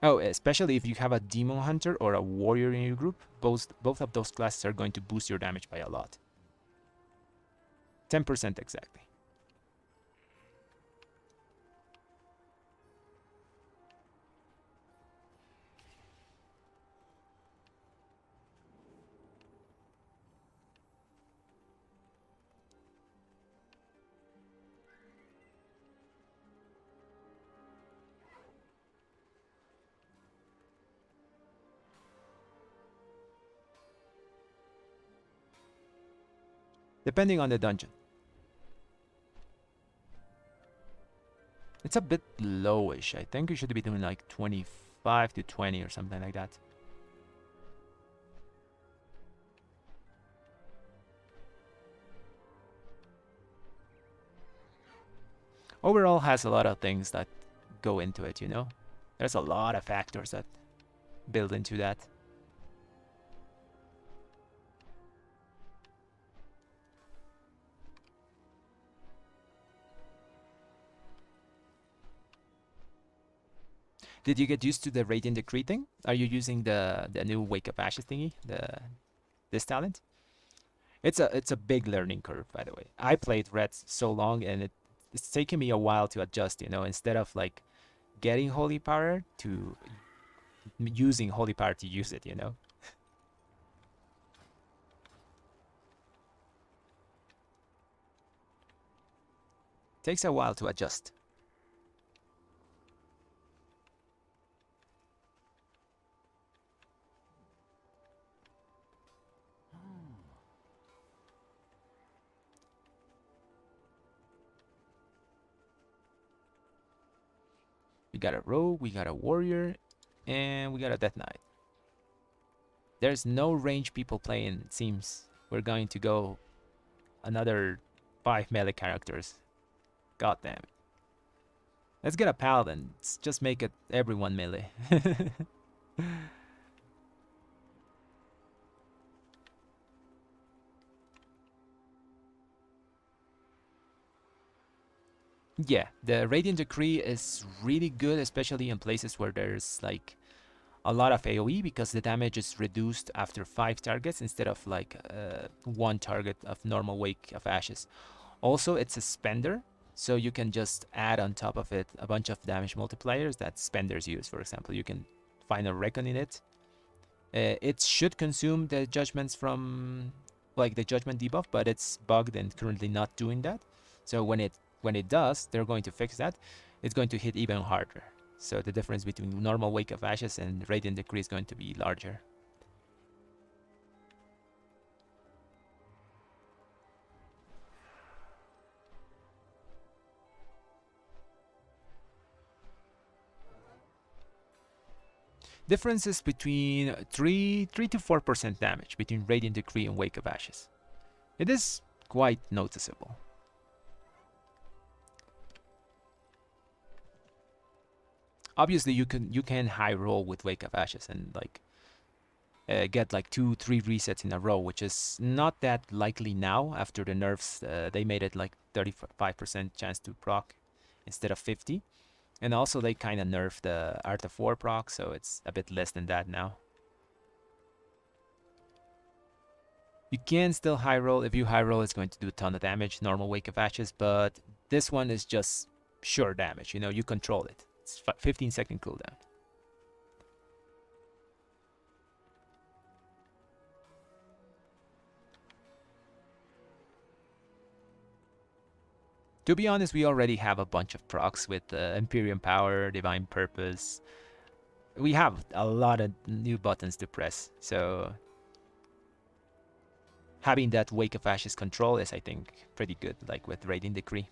Oh, especially if you have a demon hunter or a warrior in your group, both of those classes are going to boost your damage by a lot. 10% exactly. Depending on the dungeon. It's a bit lowish. I think you should be doing like 25 to 20 or something like that. Overall has a lot of things that go into it, you know? There's a lot of factors that build into that. Did you get used to the Radiant Decree thing? Are you using the new Wake of Ashes thingy? This talent? It's a big learning curve, by the way. I played Red so long and it's taken me a while to adjust, you know, instead of like getting Holy Power to using Holy Power to use it, you know. Takes a while to adjust. We got a rogue, we got a warrior, and we got a death knight. There's no range people playing, it seems. We're going to go another 5 melee characters. God damn it. Let's get a paladin. Let's just make it everyone melee. Yeah, the Radiant Decree is really good, especially in places where there's like a lot of AoE, because the damage is reduced after 5 targets instead of like 1 target of normal Wake of Ashes. Also, it's a spender, so you can just add on top of it a bunch of damage multipliers that spenders use. For example, you can find a Recon in it. It should consume the judgments from like the judgment debuff, but it's bugged and currently not doing that. So when it does, they're going to fix that. It's going to hit even harder. So the difference between normal Wake of Ashes and Radiant Decree is going to be larger. Differences between 3 to 4% damage between Radiant Decree and Wake of Ashes. It is quite noticeable. Obviously, you can high roll with Wake of Ashes and like get like 2-3 resets in a row, which is not that likely now after the nerfs. They made it like 35% chance to proc instead of 50. And also they kind of nerfed the Art of War proc, so it's a bit less than that now. You can still high roll. If you high roll, it's going to do a ton of damage, normal Wake of Ashes, but this one is just sure damage, you know, you control it. It's 15-second cooldown. To be honest, we already have a bunch of procs with Imperium Power, Divine Purpose. We have a lot of new buttons to press, so having that Wake of Ashes control is, I think, pretty good, like with Radiant Decree.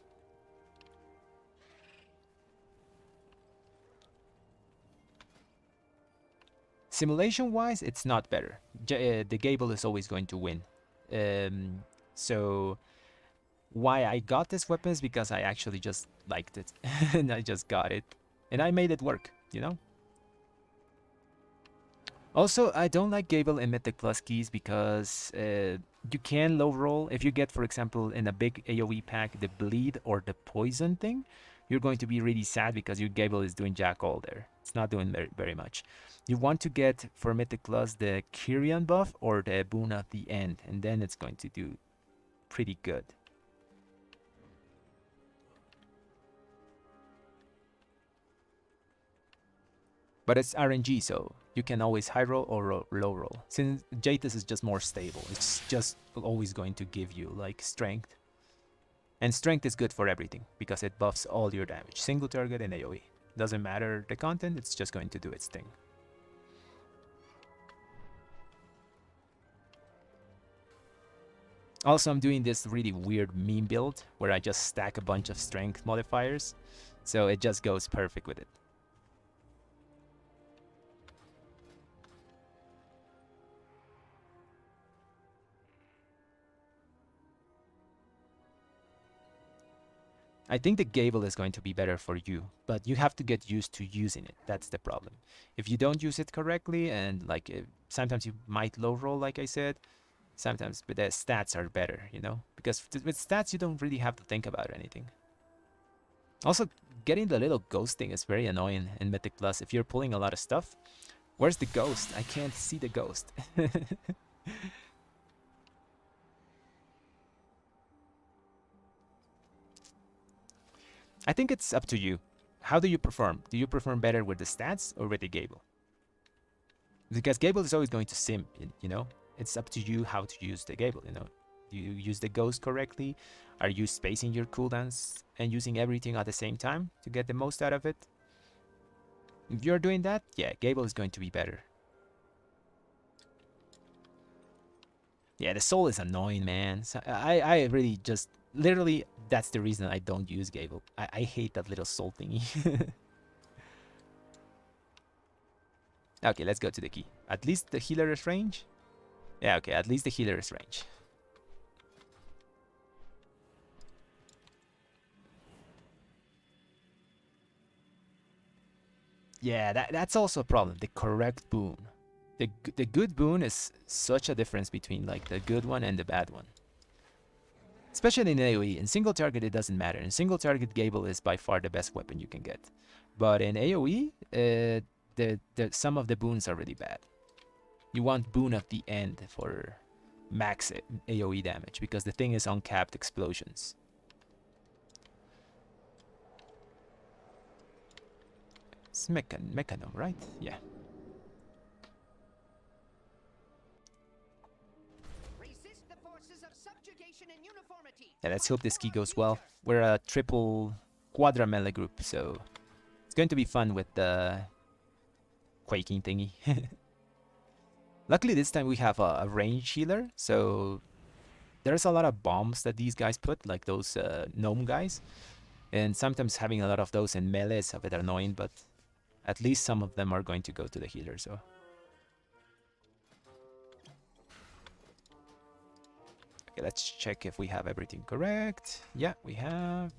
Simulation-wise, it's not better. The Gable is always going to win. So why I got this weapon is because I actually just liked it. And I just got it. And I made it work, you know? Also, I don't like Gable in Mythic Plus keys because you can low roll. If you get, for example, in a big AoE pack, the bleed or the poison thing, you're going to be really sad because your Gable is doing jack all there. It's not doing very much. You want to get for Mythic Plus the Kyrian buff or the boon at the end, and then it's going to do pretty good. But it's RNG, so you can always high roll or low roll. Since Jatus is just more stable, it's just always going to give you like strength. And strength is good for everything because it buffs all your damage, single target and AoE. Doesn't matter the content, it's just going to do its thing. Also, I'm doing this really weird meme build where I just stack a bunch of strength modifiers, so it just goes perfect with it. I think the Gable is going to be better for you, but you have to get used to using it. That's the problem. If you don't use it correctly, and like sometimes you might low roll, like I said, sometimes, but the stats are better, you know? Because with stats, you don't really have to think about anything. Also, getting the little ghost thing is very annoying in Mythic Plus. If you're pulling a lot of stuff, where's the ghost? I can't see the ghost. I think it's up to you. How do you perform? Do you perform better with the stats or with the Gable? Because Gable is always going to sim, you know? It's up to you how to use the Gable, you know? Do you use the ghost correctly? Are you spacing your cooldowns and using everything at the same time to get the most out of it? If you're doing that, yeah, Gable is going to be better. Yeah, the soul is annoying, man. So I really just... Literally, that's the reason I don't use Gable. I hate that little soul thingy. Okay, let's go to the key. At least the healer is range? Yeah, okay, at least the healer is range. Yeah, that's also a problem. The correct boon. The good boon is such a difference between like the good one and the bad one. Especially in AoE. In single target, it doesn't matter. In single target, Gable is by far the best weapon you can get. But in AoE, some of the boons are really bad. You want boon at the end for max AoE damage because the thing is uncapped explosions. It's Mechanum, right? Yeah. Yeah, let's hope this key goes well. We're a triple quadra melee group, so it's going to be fun with the quaking thingy. Luckily this time we have a range healer, so there's a lot of bombs that these guys put, like those gnome guys. And sometimes having a lot of those in melee is a bit annoying, but at least some of them are going to go to the healer, so... Okay, let's check if we have everything correct. Yeah, we have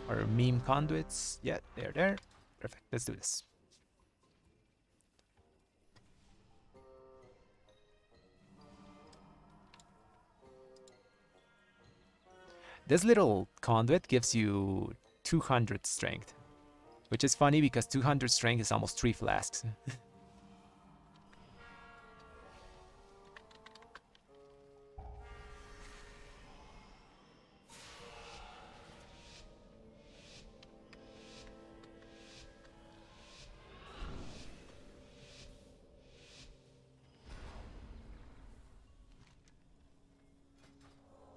our meme conduits. Yeah, they're there. Perfect. Let's do this. This little conduit gives you 200 strength, which is funny because 200 strength is almost 3 flasks.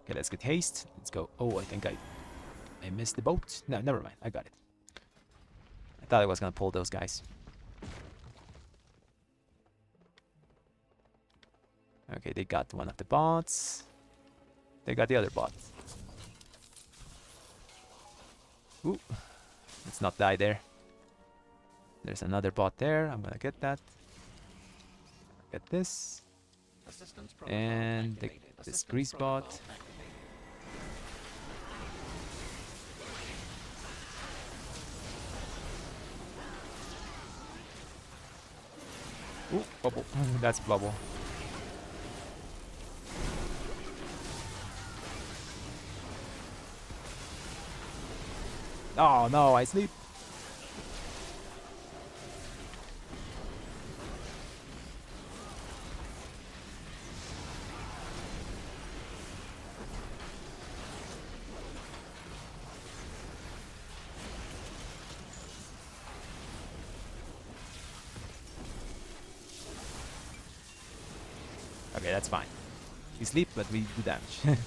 Okay, let's get haste. Let's go. Oh, I think I missed the boat. No, never mind. I got it. I thought I was gonna pull those guys. Okay, they got one of the bots. They got the other bot. Ooh, let's not die there. There's another bot there. I'm gonna get that. Get this. And this grease bot. Ooh, bubble. That's bubble. Oh no, I sleep. Okay, that's fine. We sleep, but we do damage.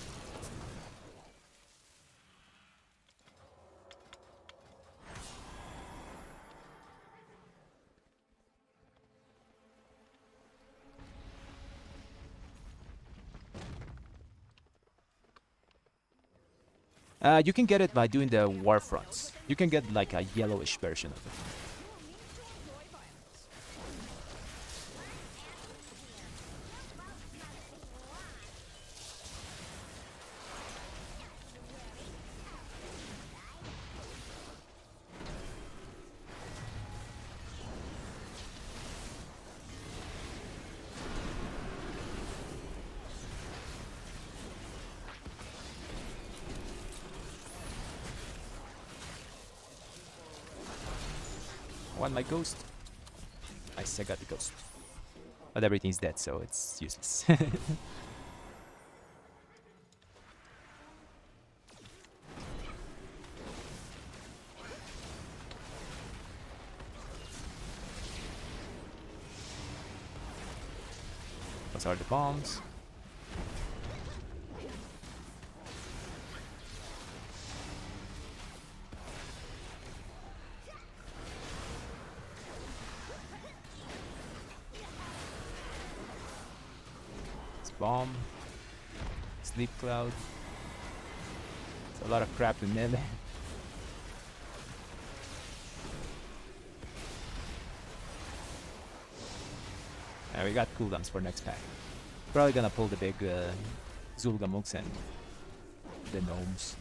You can get it by doing the war fronts. You can get like a yellowish version of it. Want my ghost? I still got the ghost. But everything's dead, so it's useless. Those are the bombs. Bomb, sleep cloud. It's a lot of crap in melee. And we got cooldowns for next pack. Probably gonna pull the big Zul'Gamuks and the gnomes.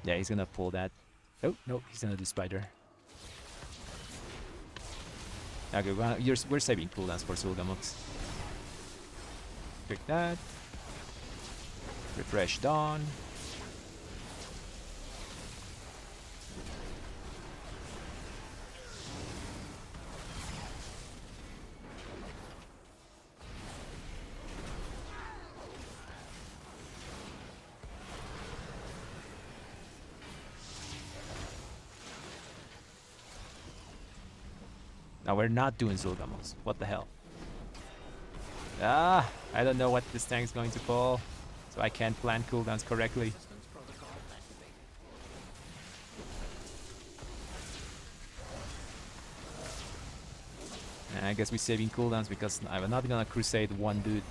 Yeah, he's gonna pull that. Oh, no, he's gonna do spider. Okay, we're saving cooldowns for Zul'Gamuks. Click that. Refresh Dawn. Now we're not doing Zul'Gamuks. What the hell? Ah, I don't know what this tank's going to pull, so I can't plan cooldowns correctly. And I guess we're saving cooldowns because I'm not gonna crusade one dude.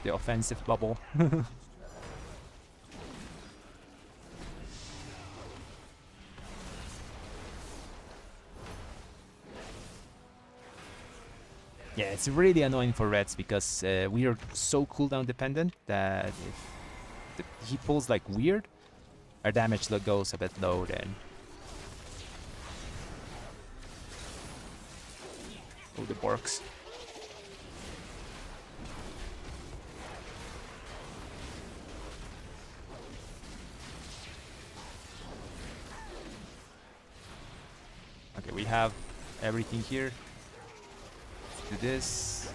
The offensive bubble. Yeah, it's really annoying for Reds because we are so cooldown dependent that if he pulls like weird, our damage goes a bit low then. Oh, the Borks. Okay, we have everything here. Let's do this.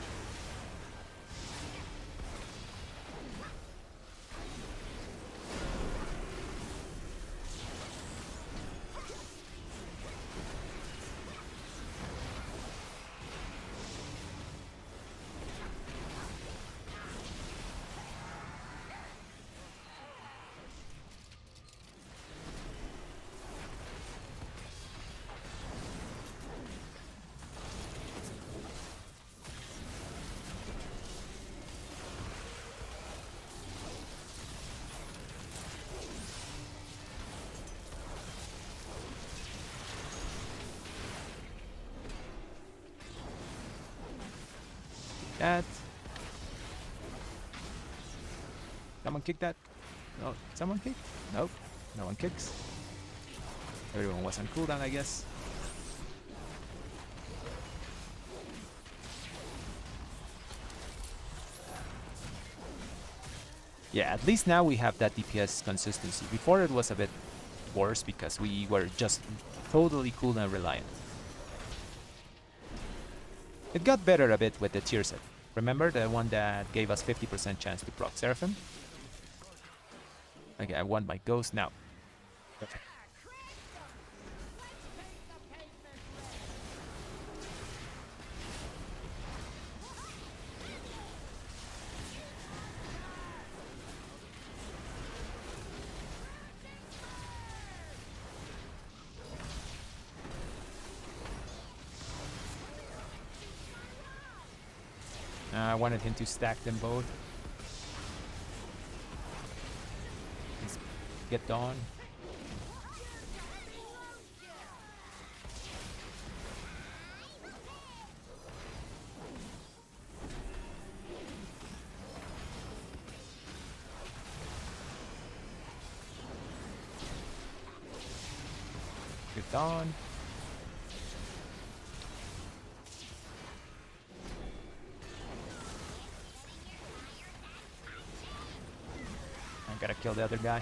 that. Someone kick that? No, someone kick? Nope, no one kicks. Everyone was on cooldown, I guess. Yeah, at least now we have that DPS consistency. Before it was a bit worse because we were just totally cooldown reliant. It got better a bit with the tier set. Remember the one that gave us 50% chance to proc Seraphim? Okay, I want my ghost now. Perfect. I wanted him to stack them both. Let's get Dawn. Get Dawn. Gotta kill the other guy.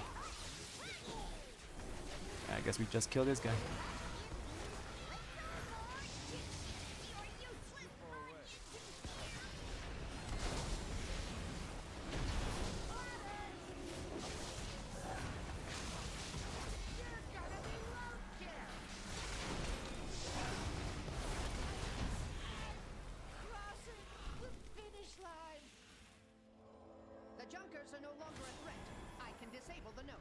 I guess we just kill this guy. The Junkers are no longer a threat. I can disable the node.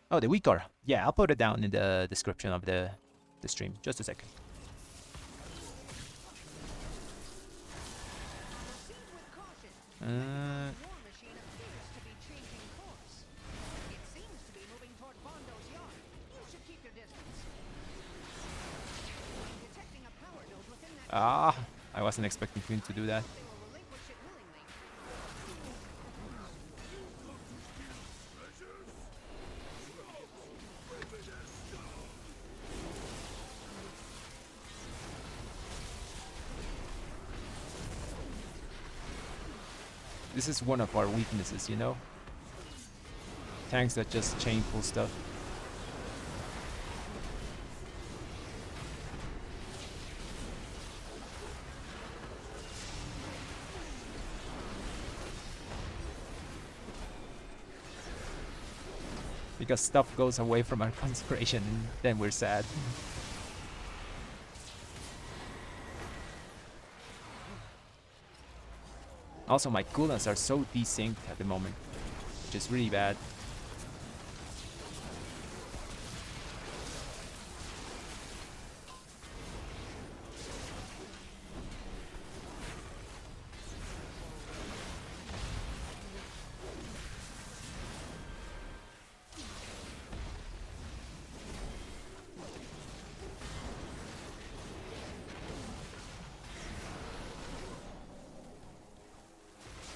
Oh, the weak aura. Yeah, I'll put it down in the description of the stream. Just a second. Proceed with caution. War machine appears to be changing course. It seems to be moving toward Bondo's yard. You should keep your distance. Detecting a power node within that. Ah, I wasn't expecting him to do that. They will relinquish it willingly. This is one of our weaknesses, you know? Tanks that just chain pull stuff. Because stuff goes away from our concentration and then we're sad. Also, my cooldowns are so desynced at the moment, which is really bad.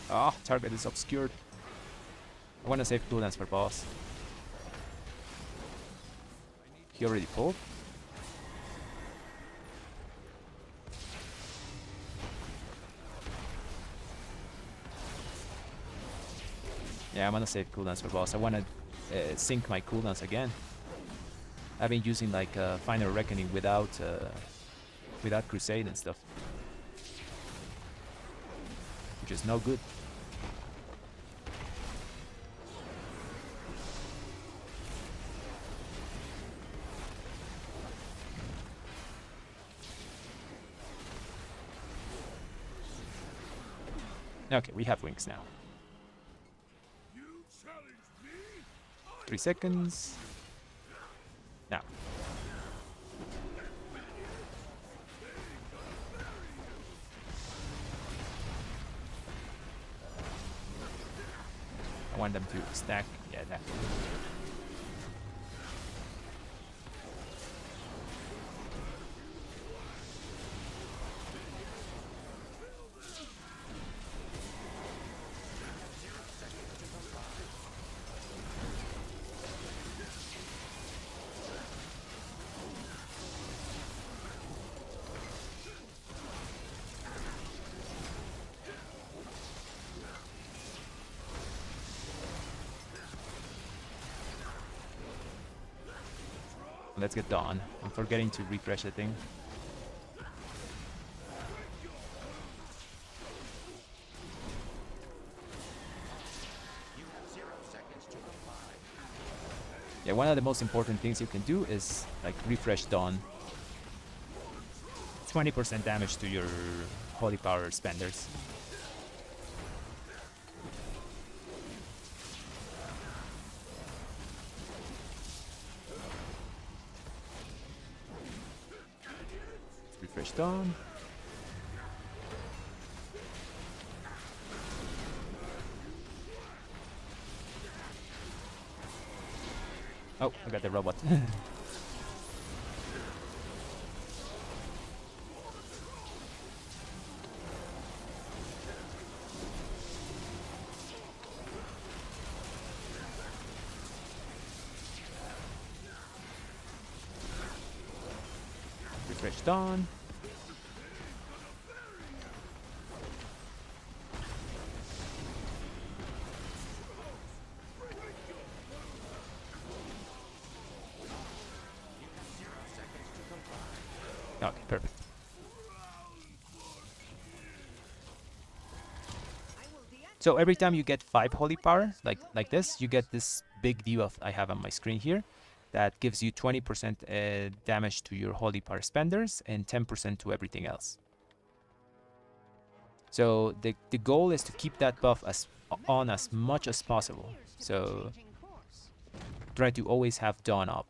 Ah, target is obscured. I want to save cooldowns for boss. He already pulled. Yeah, I'm gonna save cooldowns for boss. I want to sync my cooldowns again. I've been using like Final Reckoning without Crusade and stuff, which is no good. Okay, we have wings now. 3 seconds. Now. I want them to stack. Yeah, that. Let's get Dawn. I'm forgetting to refresh the thing. Yeah, one of the most important things you can do is like refresh Dawn. 20% damage to your holy power spenders. Refresh Dawn. Oh, I got the robot. Refresh Dawn. Okay, perfect. So every time you get 5 holy power, like this, you get this big view of I have on my screen here that gives you 20% damage to your holy power spenders and 10% to everything else. So the goal is to keep that buff on as much as possible. So try to always have Dawn up.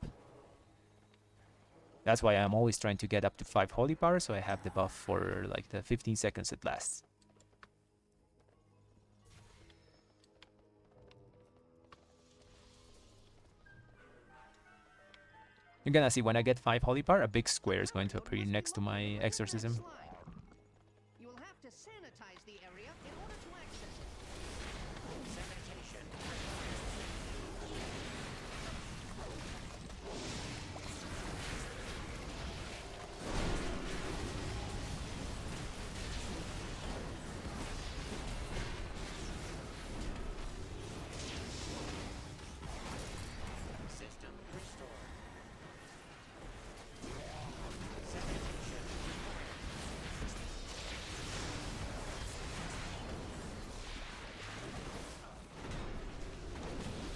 That's why I'm always trying to get up to 5 holy power, so I have the buff for like the 15 seconds it lasts. You're gonna see when I get 5 holy power, a big square is going to appear next to my exorcism. You will have to sanitize the area in order to access it.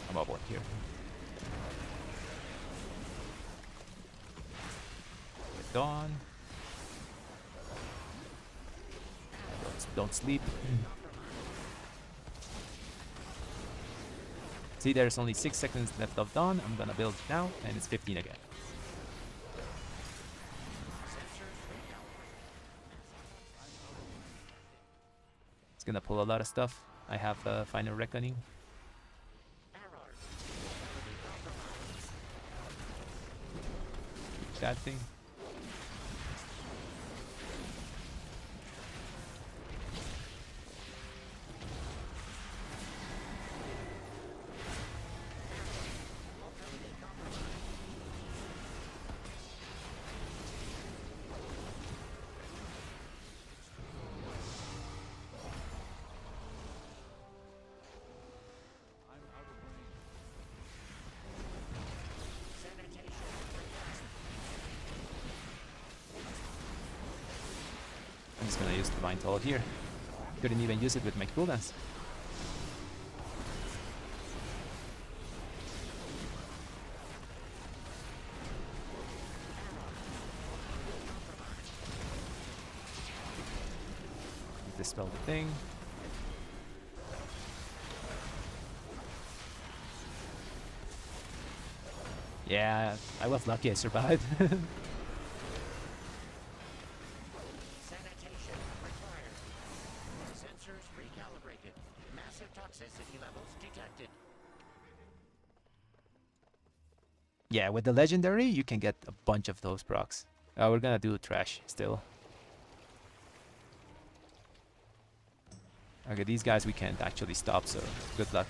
I'm aboard here. Get Dawn. Don't sleep. See, there's only 6 seconds left of Dawn. I'm gonna build now, and it's 15 again. It's gonna pull a lot of stuff. I have Final Reckoning. That thing. I'm just gonna use Divine Toll here. Couldn't even use it with my cooldowns. Dispel the thing. Yeah, I was lucky I survived. Yeah, with the legendary, you can get a bunch of those procs. We're gonna do trash still. Okay, these guys we can't actually stop, so good luck.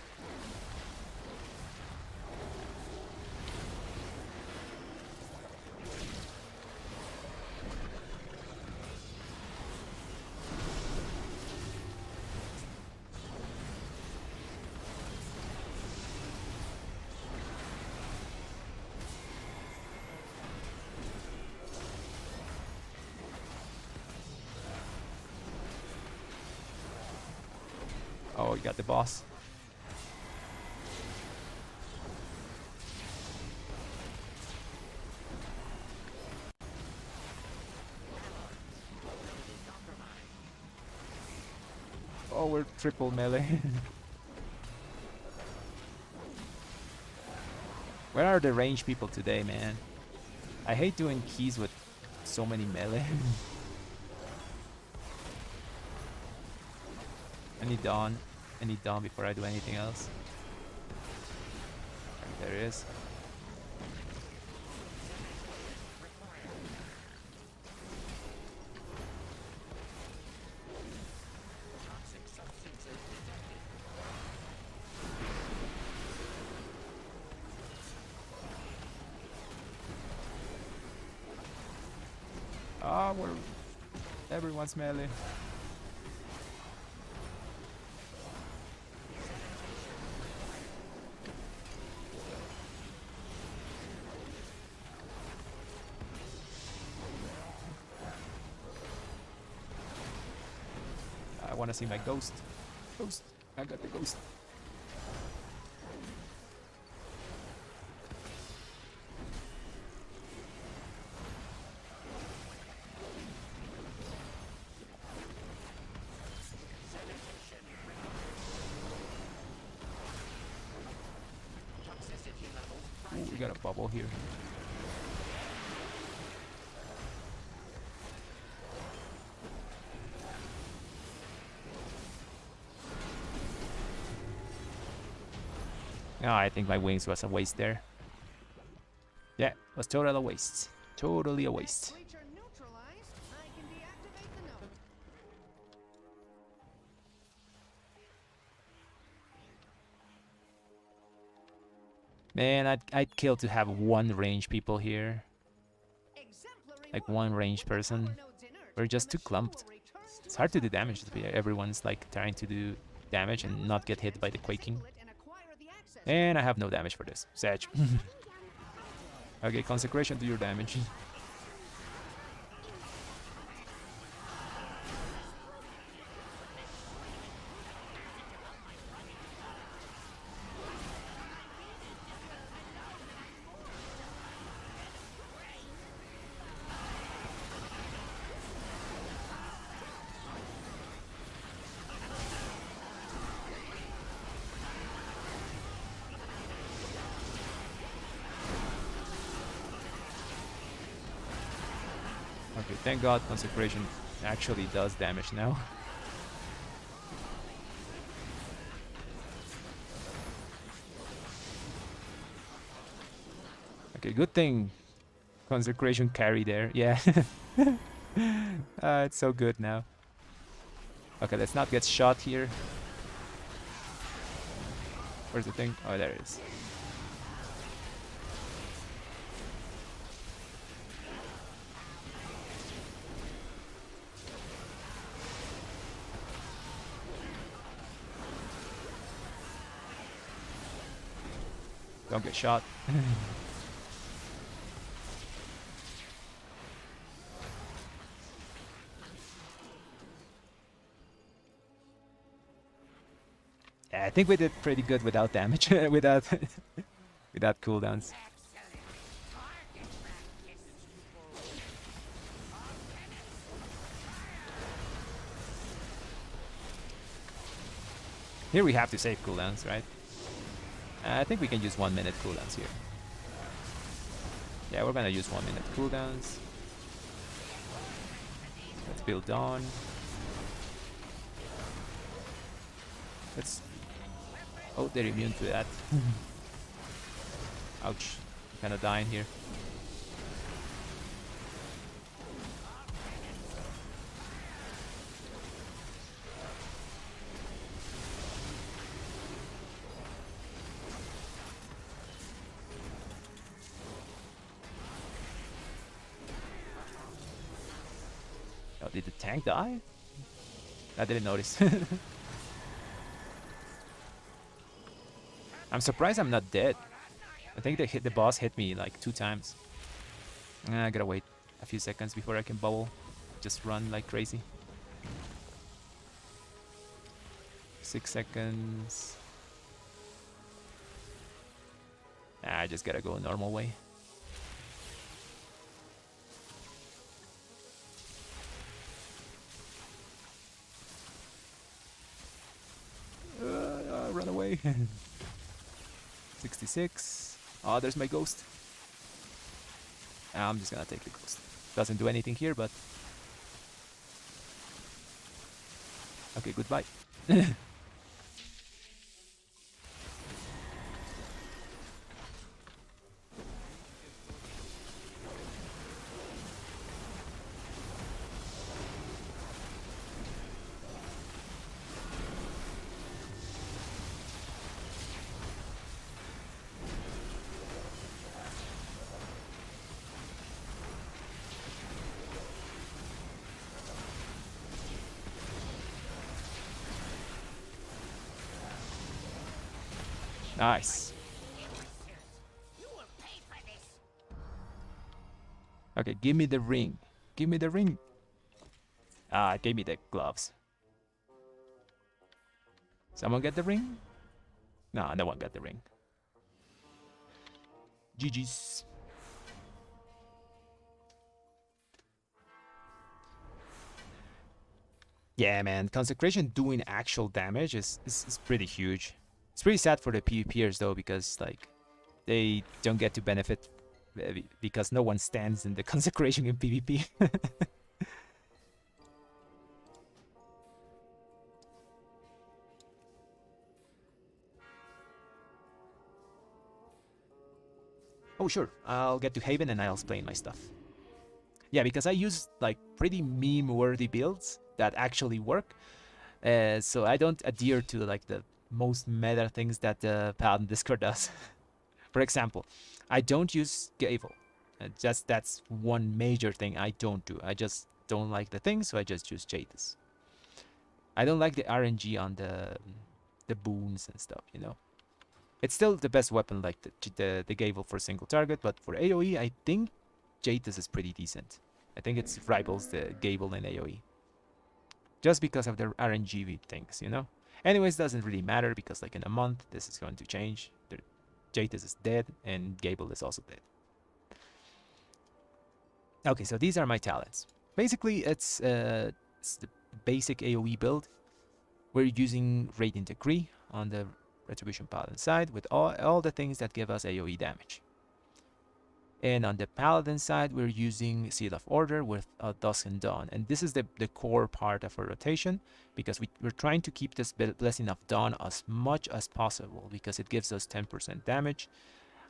Oh, you got the boss. Oh, we're triple melee. Where are the range people today, man? I hate doing keys with so many melee. I need Dawn. I need Dawn before I do anything else. There it is. Ah, we're everyone's melee. I want to see my ghost. Ghost. I got the ghost. Ooh, we got a bubble here. Oh, I think my wings was a waste there. Yeah, it was total a waste. Totally a waste. Creature neutralized. I can deactivate the node. Man, I'd kill to have one range people here. Exemplary Like work. one range Power person. nodes inert, We're just and the too clumped. show will return to It's hard to do damage. Everyone's like trying to do damage and not get hit by the quaking. Disable it and acquire the access And I have no damage for this. Sag. Okay, consecration to your damage. Okay, thank God consecration actually does damage now. Okay, good thing consecration carry there. Yeah. It's so good now. Okay, let's not get shot here. Where's the thing? Oh, there it is. Don't get shot. Yeah, I think we did pretty good without damage, without without cooldowns. Here we have to save cooldowns, right? I think we can use 1 minute cooldowns here. Yeah, we're gonna use 1 minute cooldowns. Let's build Dawn. Let's... Oh, they're immune to that. Ouch. Kinda dying here. Oh, did the tank die? I didn't notice. I'm surprised I'm not dead. I think the boss hit me like 2 times. I gotta wait a few seconds before I can bubble. Just run like crazy. 6 seconds. Nah, I just gotta go normal way. Run away. 66. Oh, there's my ghost. I'm just gonna take the ghost. Doesn't do anything here, but... Okay, goodbye. Nice. Okay, give me the ring. Give me the ring. Ah, it gave me the gloves. Someone get the ring? No, no one got the ring. GG's. Yeah, man, consecration doing actual damage is pretty huge. It's pretty sad for the PvPers though, because like they don't get to benefit because no one stands in the consecration in PvP. Oh sure, I'll get to Haven and I'll explain my stuff. Yeah, because I use like pretty meme-worthy builds that actually work, so I don't adhere to like the most meta things that the Paladin Discord does. For example, I don't use Gavel. That's one major thing I don't do. I just don't like the thing, so I just use Jadis. I don't like the RNG on the boons and stuff, you know. It's still the best weapon, like the Gavel for single target, but for AoE, I think Jadis is pretty decent. I think it rivals the Gable in AoE. Just because of the RNG things, you know? Anyways, doesn't really matter because like in a month, this is going to change. Jadis is dead and Gable is also dead. Okay, so these are my talents. Basically, it's the basic AoE build. We're using Radiant Decree on the Retribution Paladin side with all the things that give us AoE damage. And on the Paladin side, we're using Seal of Order with Dusk and Dawn. And this is the core part of our rotation, because we're trying to keep this Blessing of Dawn as much as possible, because it gives us 10% damage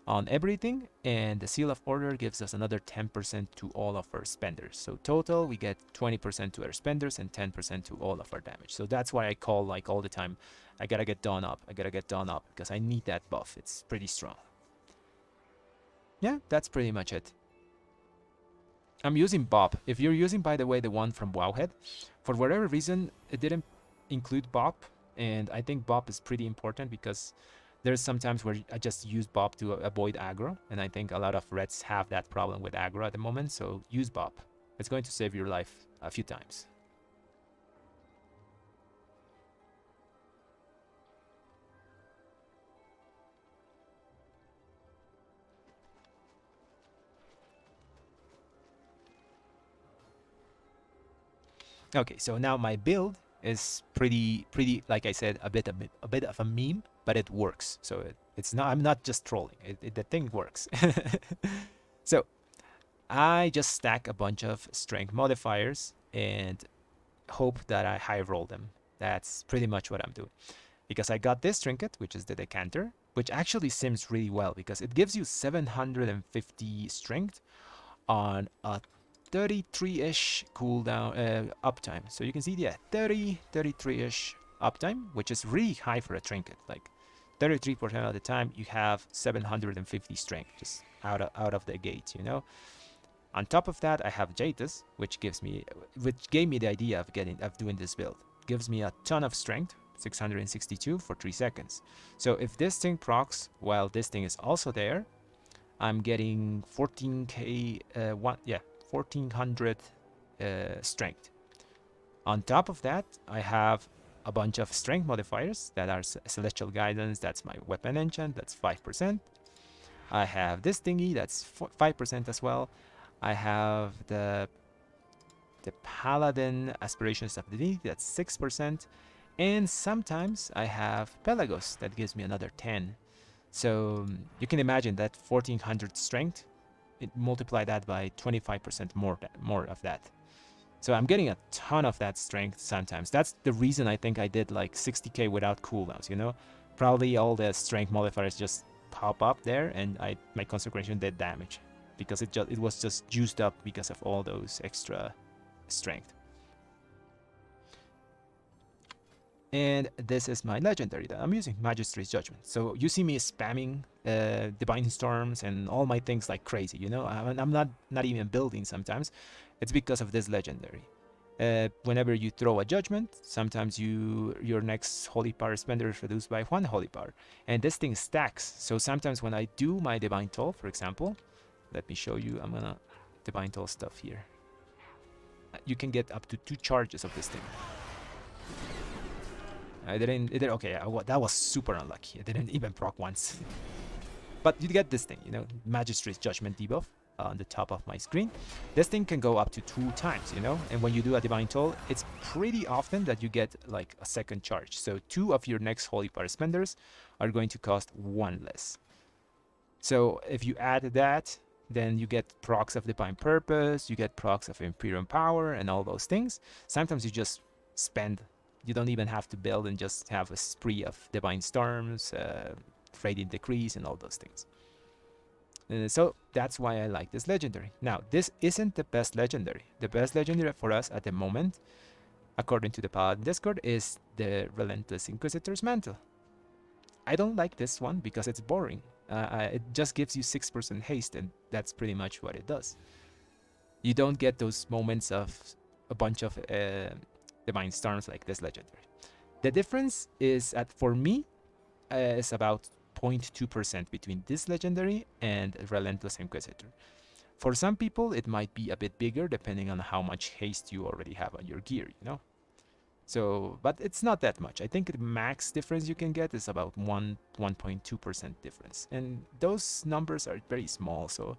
on everything, and the Seal of Order gives us another 10% to all of our spenders. So total, we get 20% to our spenders and 10% to all of our damage. So that's why I call like all the time, I gotta get Dawn up, I gotta get Dawn up, because I need that buff. It's pretty strong. Yeah, that's pretty much it. I'm using Bob. If you're using, by the way, the one from Wowhead, for whatever reason, it didn't include Bob, and I think Bob is pretty important because there's some times where I just use Bob to avoid aggro, and I think a lot of Reds have that problem with aggro at the moment, so use Bob. It's going to save your life a few times. Okay, so now my build is pretty, like I said, a bit of a meme, but it works. So it's not, I'm not just trolling. The thing works. So I just stack a bunch of strength modifiers and hope that I high roll them. That's pretty much what I'm doing. Because I got this trinket, which is the decanter, which actually sims really well because it gives you 750 strength on a 33-ish cooldown uptime. So you can see, yeah, 33-ish uptime, which is really high for a trinket. Like 33% of the time you have 750 strength just out of the gate, you know. On top of that, I have Jadis, which gave me the idea of doing this build. Gives me a ton of strength, 662 for 3 seconds. So if this thing procs while this thing is also there, I'm getting 14k 1400 strength. On top of that, I have a bunch of strength modifiers that are celestial guidance. That's my weapon enchant. That's 5%. I have this thingy. That's 5% as well. I have the Paladin Aspirations of Divinity. That's 6%. And sometimes I have Pelagos that gives me another 10. So you can imagine that 1400 strength, it multiply that by 25% more of that. So I'm getting a ton of that strength sometimes. That's the reason I think I did like 60k without cooldowns, you know? Probably all the strength modifiers just pop up there and my consecration did damage because it was just juiced up because of all those extra strength. And this is my legendary that I'm using, Magistrate's Judgment. So you see me spamming Divine Storms and all my things like crazy, you know? I'm not even building sometimes. It's because of this legendary. Whenever you throw a judgment, sometimes your next holy power spender is reduced by 1 holy power. And this thing stacks. So sometimes when I do my Divine Toll, for example, let me show you, I'm gonna Divine Toll stuff here. You can get up to 2 charges of this thing. Okay, that was super unlucky. I didn't even proc once. But you get this thing, you know, Magistrate's Judgment debuff on the top of my screen. This thing can go up to 2 times, you know, and when you do a Divine Toll, it's pretty often that you get like a second charge. So 2 of your next Holy Power spenders are going to cost 1 less. So if you add that, then you get procs of Divine Purpose, you get procs of Imperial Power and all those things. Sometimes you just spend. You don't even have to build and just have a spree of Divine Storms, Radiant Decrees, and all those things. So that's why I like this legendary. Now, this isn't the best legendary. The best legendary for us at the moment, according to the Paladin Discord, is the Relentless Inquisitor's Mantle. I don't like this one because it's boring. It just gives you 6% haste, and that's pretty much what it does. You don't get those moments of a bunch of Divine Storms like this legendary. The difference is for me is about 0.2% between this legendary and Relentless Inquisitor. For some people it might be a bit bigger depending on how much haste you already have on your gear, you know. So, but it's not that much. I think the max difference you can get is about 1.2% difference, and those numbers are very small, so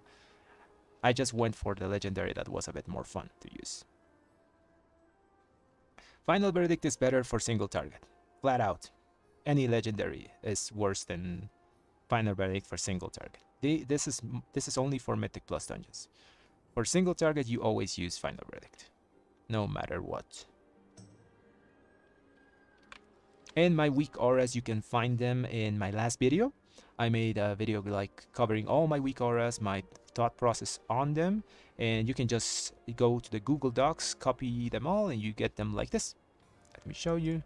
I just went for the legendary that was a bit more fun to use. Final Verdict is better for single target. Flat out. Any legendary is worse than Final Verdict for single target. This is only for Mythic Plus dungeons. For single target, you always use Final Verdict. No matter what. And my weak auras, you can find them in my last video. I made a video like covering all my weak auras, my thought process on them, and you can just go to the Google Docs, copy them all, and you get them like this. Let me show you.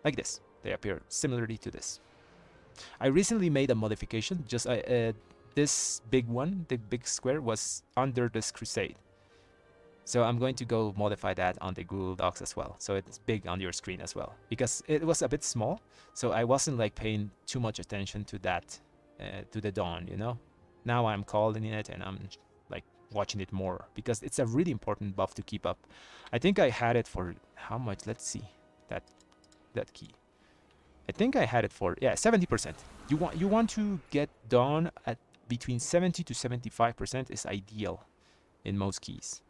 Like this. They appear similarly to this. I recently made a modification. Just this big one, the big square, was under this Crusade. So I'm going to go modify that on the Google Docs as well, so it's big on your screen as well, because it was a bit small, so I wasn't like paying too much attention to that, to the dawn, you know. Now I'm calling it and I'm like watching it more because it's a really important buff to keep up. I think I had it for how much? Let's see that key. I think I had it for 70%. You want to get dawn at between 70 to 75% is ideal in most keys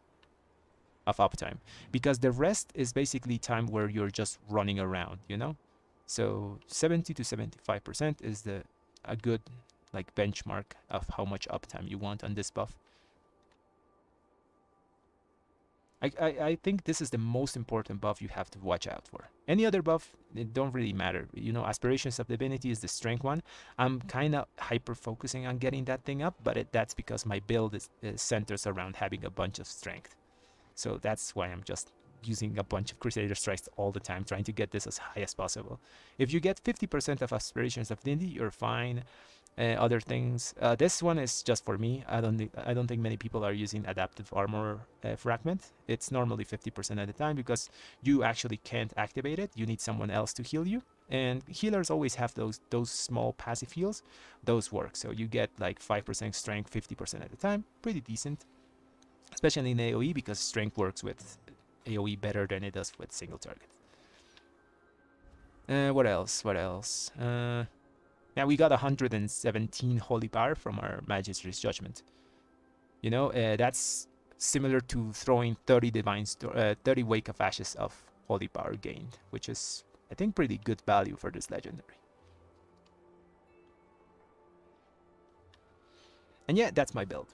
of uptime, because the rest is basically time where you're just running around, you know. So 70 to 75% is a good like benchmark of how much uptime you want on this buff. I think this is the most important buff you have to watch out for. Any other buff, it don't really matter. You know, Aspirations of Divinity is the strength one. I'm kind of hyper focusing on getting that thing up, but that's because my build is centers around having a bunch of strength. So that's why I'm just using a bunch of Crusader Strikes all the time, trying to get this as high as possible. If you get 50% of Aspirations of Divinity, you're fine. Other things, this one is just for me. I don't think many people are using Adaptive Armor Fragment. It's normally 50% at the time because you actually can't activate it. You need someone else to heal you, and healers always have those small passive heals. Those work, so you get like 5% strength 50% at the time. Pretty decent, especially in AoE, because strength works with AoE better than it does with single target. What else? What else? Yeah, we got 117 holy power from our Magistrate's Judgment. You know, that's similar to throwing 30 30 Wake of Ashes of holy power gained, which is, I think, pretty good value for this legendary. And yeah, that's my build.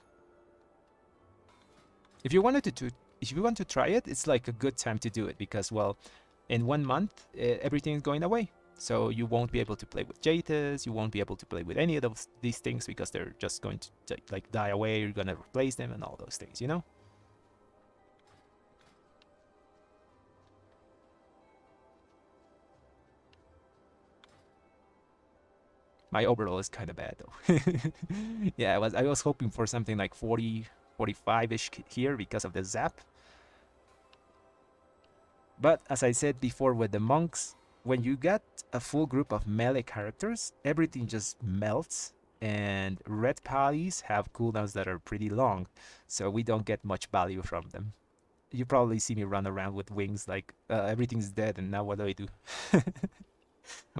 If you wanted to if you want to try it, it's like a good time to do it because, well, in 1 month, everything is going away. So you won't be able to play with Jatas, you won't be able to play with any of these things because they're just going to like die away, you're gonna replace them and all those things, you know? My overall is kind of bad though. Yeah, I was hoping for something like 40, 45-ish here because of the zap. But as I said before with the monks, when you get a full group of melee characters, everything just melts, and red pallies have cooldowns that are pretty long, so we don't get much value from them. You probably see me run around with wings like everything's dead and now what do I do?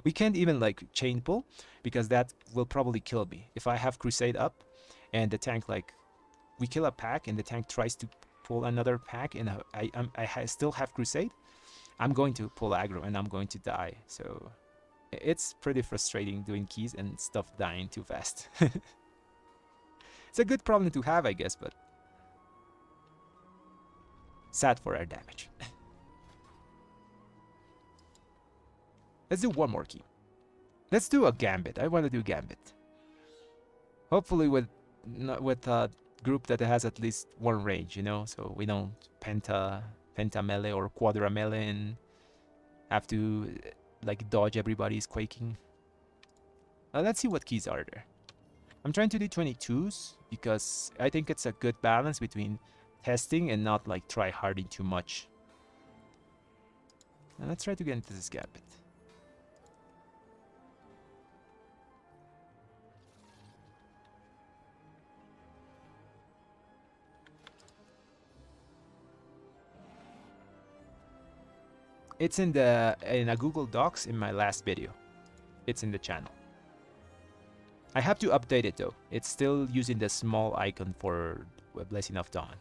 We can't even like chain pull because that will probably kill me. If I have Crusade up and the tank, like, we kill a pack and the tank tries to pull another pack and I still have Crusade, I'm going to pull aggro and I'm going to die. So it's pretty frustrating doing keys and stuff dying too fast. It's a good problem to have, I guess, but sad for our damage. Let's do one more key. Let's do a Gambit. I want to do Gambit. Hopefully with a group that has at least one range, you know, so we don't penta melee or quadra melee and have to like dodge everybody's quaking. Let's see what keys are there. I'm trying to do 22s because I think it's a good balance between testing and not like try harding too much. Now let's try to get into this Gambit. It's in a Google Docs in my last video. It's in the channel. I have to update it though. It's still using the small icon for Blessing of Dawn.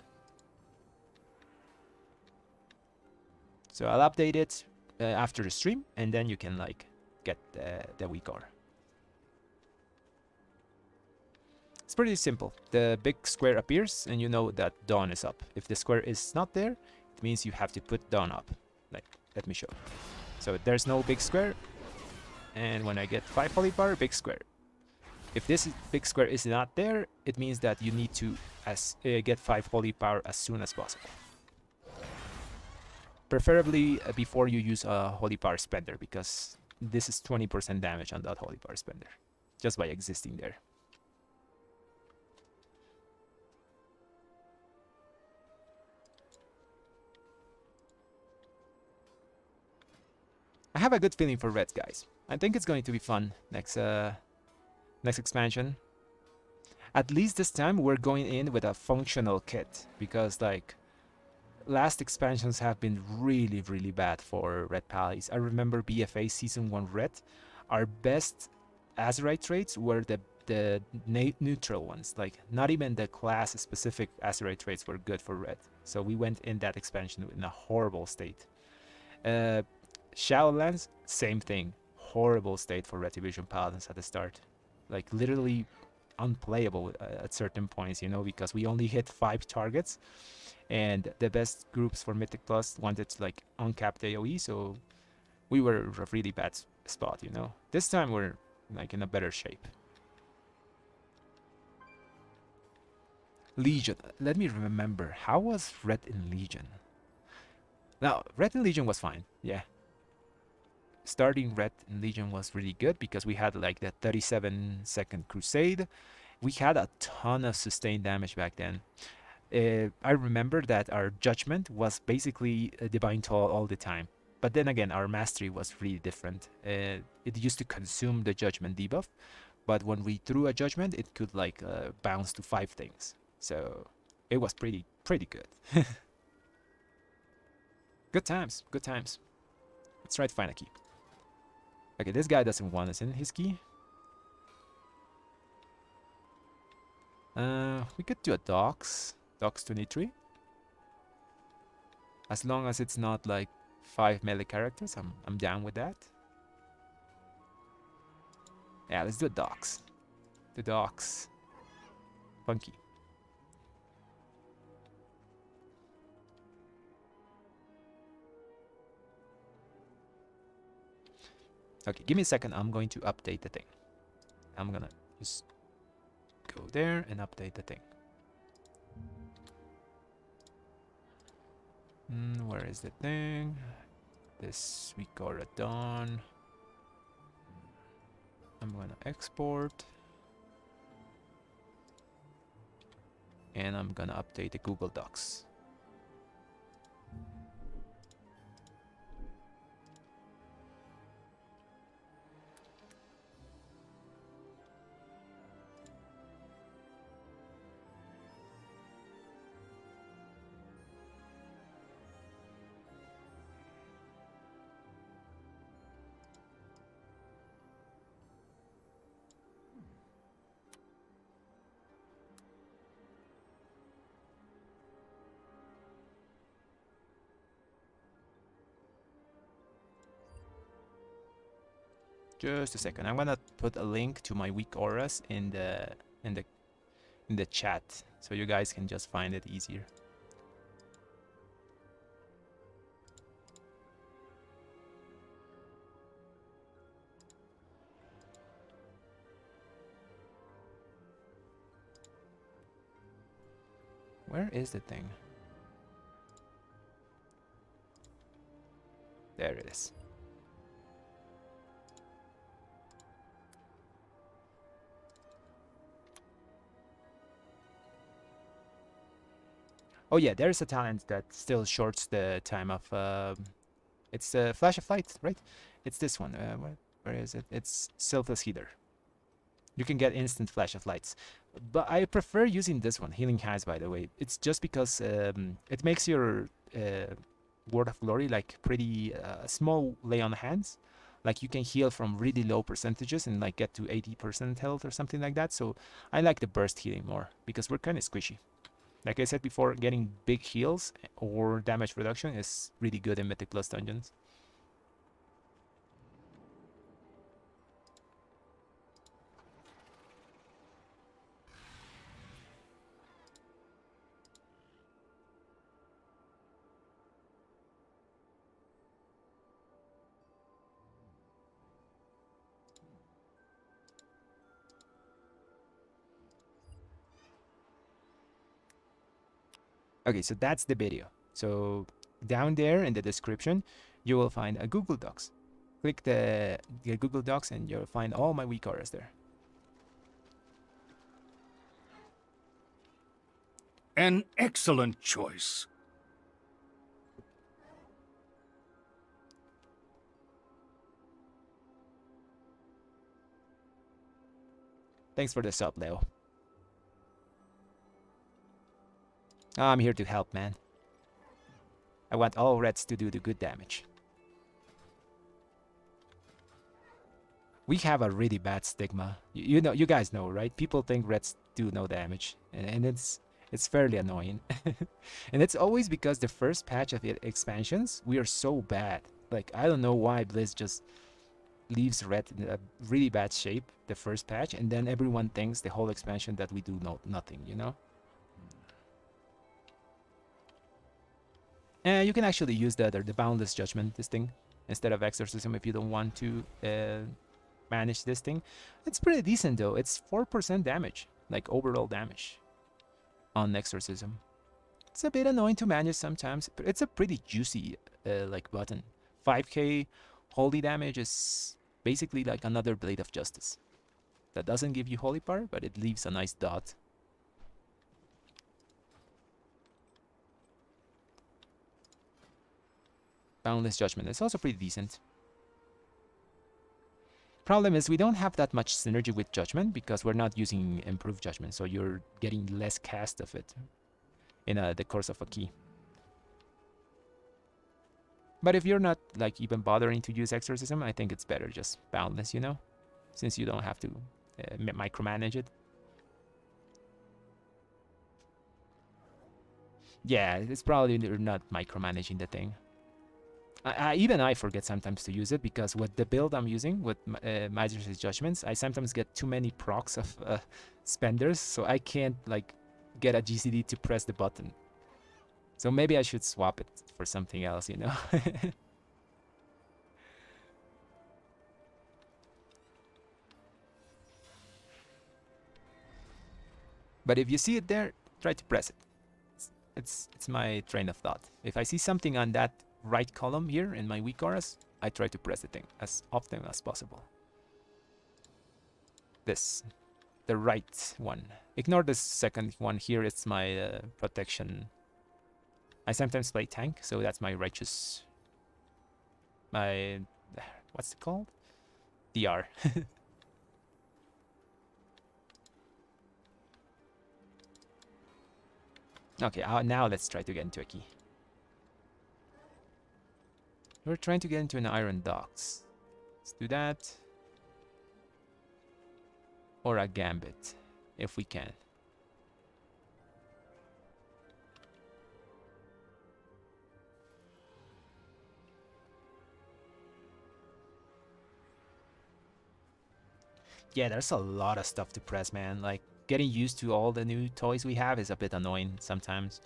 So I'll update it after the stream, and then you can like get the weak order. It's pretty simple. The big square appears, and you know that Dawn is up. If the square is not there, it means you have to put Dawn up. Like, let me show. So there's no big square, and when I get 5 holy power, big square. If this big square is not there, it means that you need to get 5 holy power as soon as possible. Preferably before you use a holy power spender, because this is 20% damage on that holy power spender, just by existing there. I have a good feeling for reds, guys. I think it's going to be fun next expansion. At least this time we're going in with a functional kit, because like last expansions have been really, really bad for red pallies. I remember BFA Season 1 red. Our best Azerite traits were the neutral ones. Like, not even the class-specific Azerite traits were good for red. So we went in that expansion in a horrible state. Shadowlands, same thing. Horrible state for Retribution Paladins at the start. Like, literally unplayable at certain points, you know, because we only hit 5 targets. And the best groups for Mythic Plus wanted like uncapped AoE, so we were a really bad spot, you know. This time we're like in a better shape. Legion. Let me remember. How was Red in Legion? Now, Red in Legion was fine. Yeah. Starting Red in Legion was really good because we had like that 37-second crusade. We had a ton of sustained damage back then. I remember that our judgment was basically a divine toll all the time. But then again, our mastery was really different. It used to consume the judgment debuff, but when we threw a judgment, it could like bounce to 5 things. So it was pretty good. Good times, good times. Let's try to find a key. Okay, this guy doesn't want us in his key. We could do a Dox. Dox 23. As long as it's not like 5 melee characters, I'm down with that. Yeah, let's do a Dox. The Dox. Funky. Okay, give me a second. I'm going to update the thing. I'm gonna just go there and update the thing. Where is the thing? This we got it done. I'm gonna export. And I'm gonna update the Google Docs. Just a second. I'm gonna put a link to my weak auras in the chat, so you guys can just find it easier. Where is the thing? There it is. Oh yeah, there's a talent that still shorts the time of. It's a Flash of Light, right? It's this one. Where is it? It's Selfless Healer. You can get instant Flash of Lights, but I prefer using this one, Healing Hands. By the way, it's just because it makes your Word of Glory like pretty small lay on hands. Like you can heal from really low percentages and like get to 80% health or something like that. So I like the burst healing more because we're kind of squishy. Like I said before, getting big heals or damage reduction is really good in Mythic Plus dungeons. Okay, so that's the video. So down there in the description, you will find a Google Docs. Click the Google Docs and you'll find all my weak auras there. An excellent choice. Thanks for the sub, Leo. I'm here to help, man. I want all reds to do the good damage. We have a really bad stigma. You know, you guys know, right? People think reds do no damage, and it's fairly annoying. And it's always because the first patch of the expansions, we are so bad. Like, I don't know why Blizz just leaves red in a really bad shape the first patch, and then everyone thinks the whole expansion that we do nothing, you know? You can actually use the Boundless Judgment, this thing, instead of Exorcism if you don't want to manage this thing. It's pretty decent though. It's 4% damage, like overall damage on Exorcism. It's a bit annoying to manage sometimes, but it's a pretty juicy like button. 5k holy damage is basically like another Blade of Justice. That doesn't give you holy power, but it leaves a nice dot. Boundless Judgment is also pretty decent. Problem is we don't have that much synergy with Judgment because we're not using Improved Judgment, so you're getting less cast of it in the course of a key. But if you're not like even bothering to use exorcism, I think it's better just boundless, you know, since you don't have to micromanage it. Yeah, it's probably you're not micromanaging the thing. Even I forget sometimes to use it because with the build I'm using with Majesty's Judgments, I sometimes get too many procs of spenders, so I can't like get a GCD to press the button. So maybe I should swap it for something else, you know. But if you see it there, try to press it. It's my train of thought. If I see something on that right column here in my weak auras, I try to press the thing as often as possible. This, the right one. Ignore the second one here. It's my protection. I sometimes play tank, so that's my righteous. My, what's it called? DR. Okay, now let's try to get into a key. We're trying to get into an iron docks. Let's do that. Or a gambit, if we can. Yeah, there's a lot of stuff to press, man. Like, getting used to all the new toys we have is a bit annoying sometimes.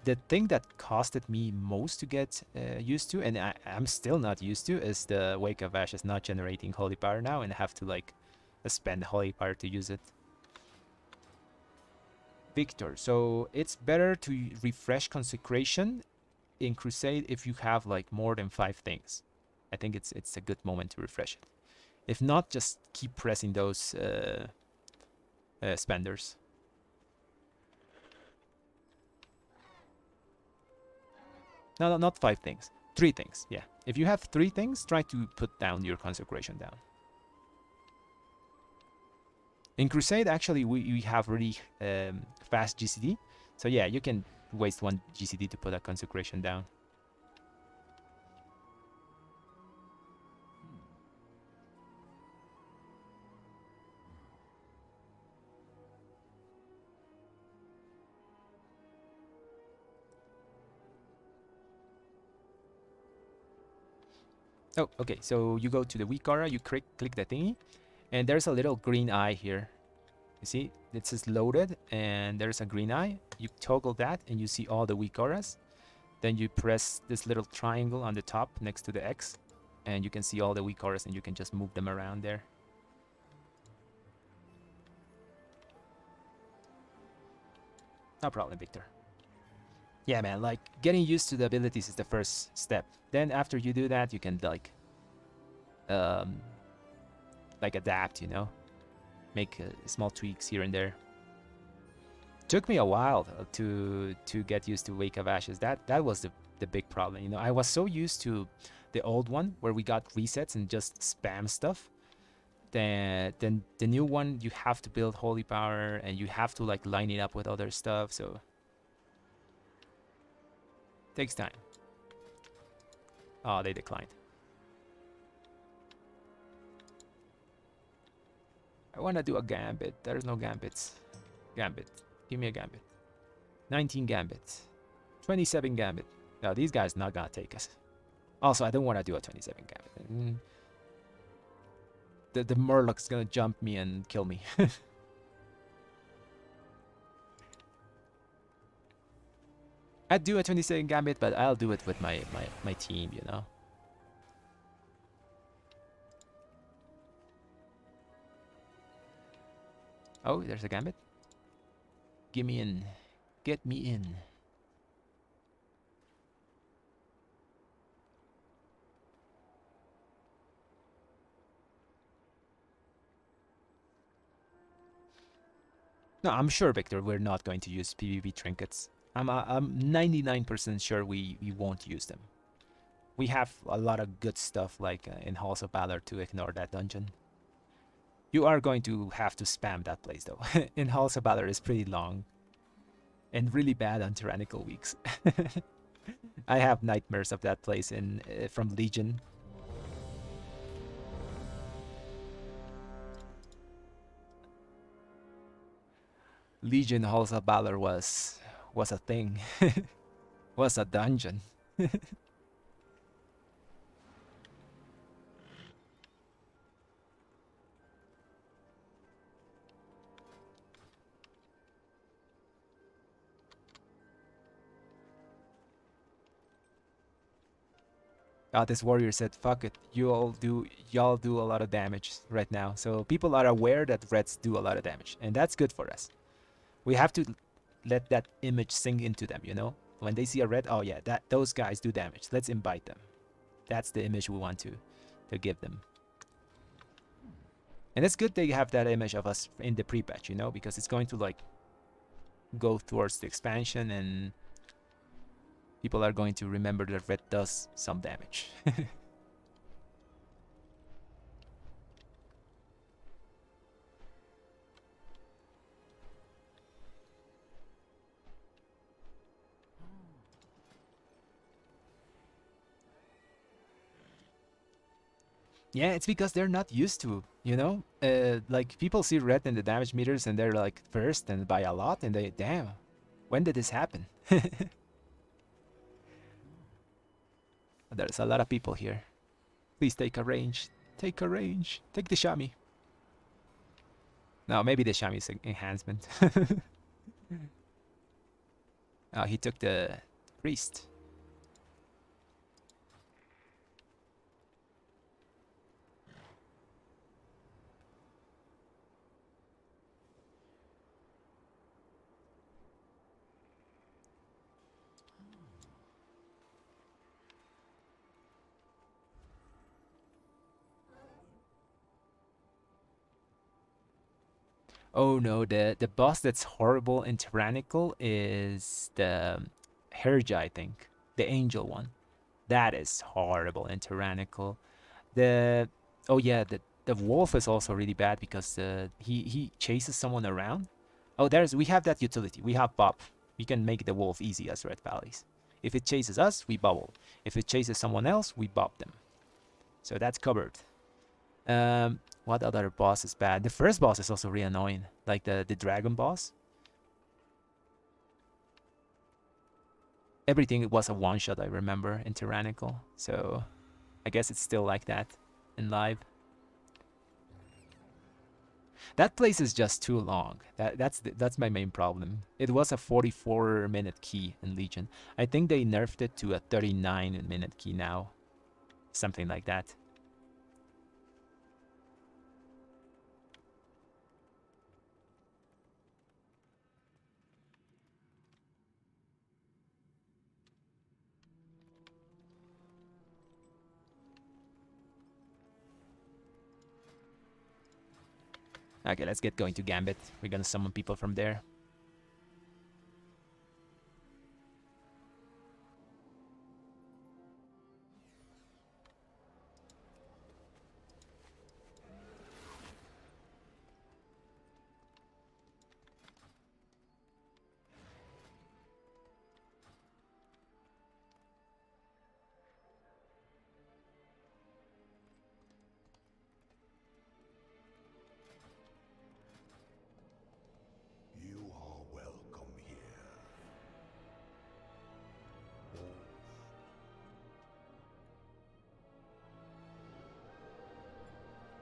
The thing that costed me most to get used to, and I'm still not used to, is the Wake of Ashes not generating Holy Power now, and have to like spend Holy Power to use it. Victor, so it's better to refresh Consecration in Crusade if you have like more than 5 things. I think it's a good moment to refresh it. If not, just keep pressing those spenders. No, not 5 things. 3 things, yeah. If you have 3 things, try to put down your Consecration down. In Crusade, actually, we have really fast GCD. So yeah, you can waste 1 GCD to put a Consecration down. Oh, okay, so you go to the weak aura, you click the thingy, and there's a little green eye here. You see, it says loaded, and there's a green eye. You toggle that, and you see all the weak auras. Then you press this little triangle on the top next to the X, and you can see all the weak auras, and you can just move them around there. No problem, Victor. Yeah, man, like, getting used to the abilities is the first step. Then after you do that, you can, like adapt, you know? Make small tweaks here and there. Took me a while to get used to Wake of Ashes. That was the big problem, you know? I was so used to the old one, where we got resets and just spam stuff. Then the new one, you have to build Holy Power, and you have to, like, line it up with other stuff, so... Takes time. Oh, they declined. I want to do a gambit. There's no gambits. Gambit. Give me a gambit. 19 gambit. 27 gambit. No, these guys not gonna take us. Also, I don't want to do a 27 gambit. The Murloc's gonna jump me and kill me. I'd do a 27 gambit, but I'll do it with my team, you know. Oh, there's a gambit. Get me in. Get me in. No, I'm sure, Victor, we're not going to use PvP trinkets. I'm 99% sure we won't use them. We have a lot of good stuff, like in Halls of Valor, to ignore that dungeon. You are going to have to spam that place, though. In Halls of Valor is pretty long. And really bad on tyrannical weeks. I have nightmares of that place in from Legion. Legion Halls of Valor was a thing. Was a dungeon. This warrior said, "Fuck it, y'all do a lot of damage right now." So people are aware that reds do a lot of damage, and that's good for us. We have to let that image sink into them, you know? When they see a red, oh yeah, those guys do damage. Let's invite them. That's the image we want to give them. And it's good they have that image of us in the pre-patch, you know, because it's going to like go towards the expansion and people are going to remember that red does some damage. Yeah, it's because they're not used to, you know? Like, people see red in the damage meters and they're like first and by a lot and they, damn, when did this happen? There's a lot of people here. Please take a range. Take a range. Take the Shami. No, maybe the Shami's enhancement. Oh, he took the priest. Oh no, the boss that's horrible and tyrannical is the Herja, I think. The angel one. That is horrible and tyrannical. The oh yeah, the wolf is also really bad because he chases someone around. Oh, we have that utility. We have Bob. We can make the wolf easy as Red Valleys. If it chases us, we bubble. If it chases someone else, we bob them. So that's covered. What other boss is bad? The first boss is also really annoying, like the dragon boss. Everything was a one-shot, I remember, in Tyrannical. So I guess it's still like that in live. That place is just too long. That's my main problem. It was a 44-minute key in Legion. I think they nerfed it to a 39-minute key now. Something like that. Okay, let's get going to Gambit. We're gonna summon people from there.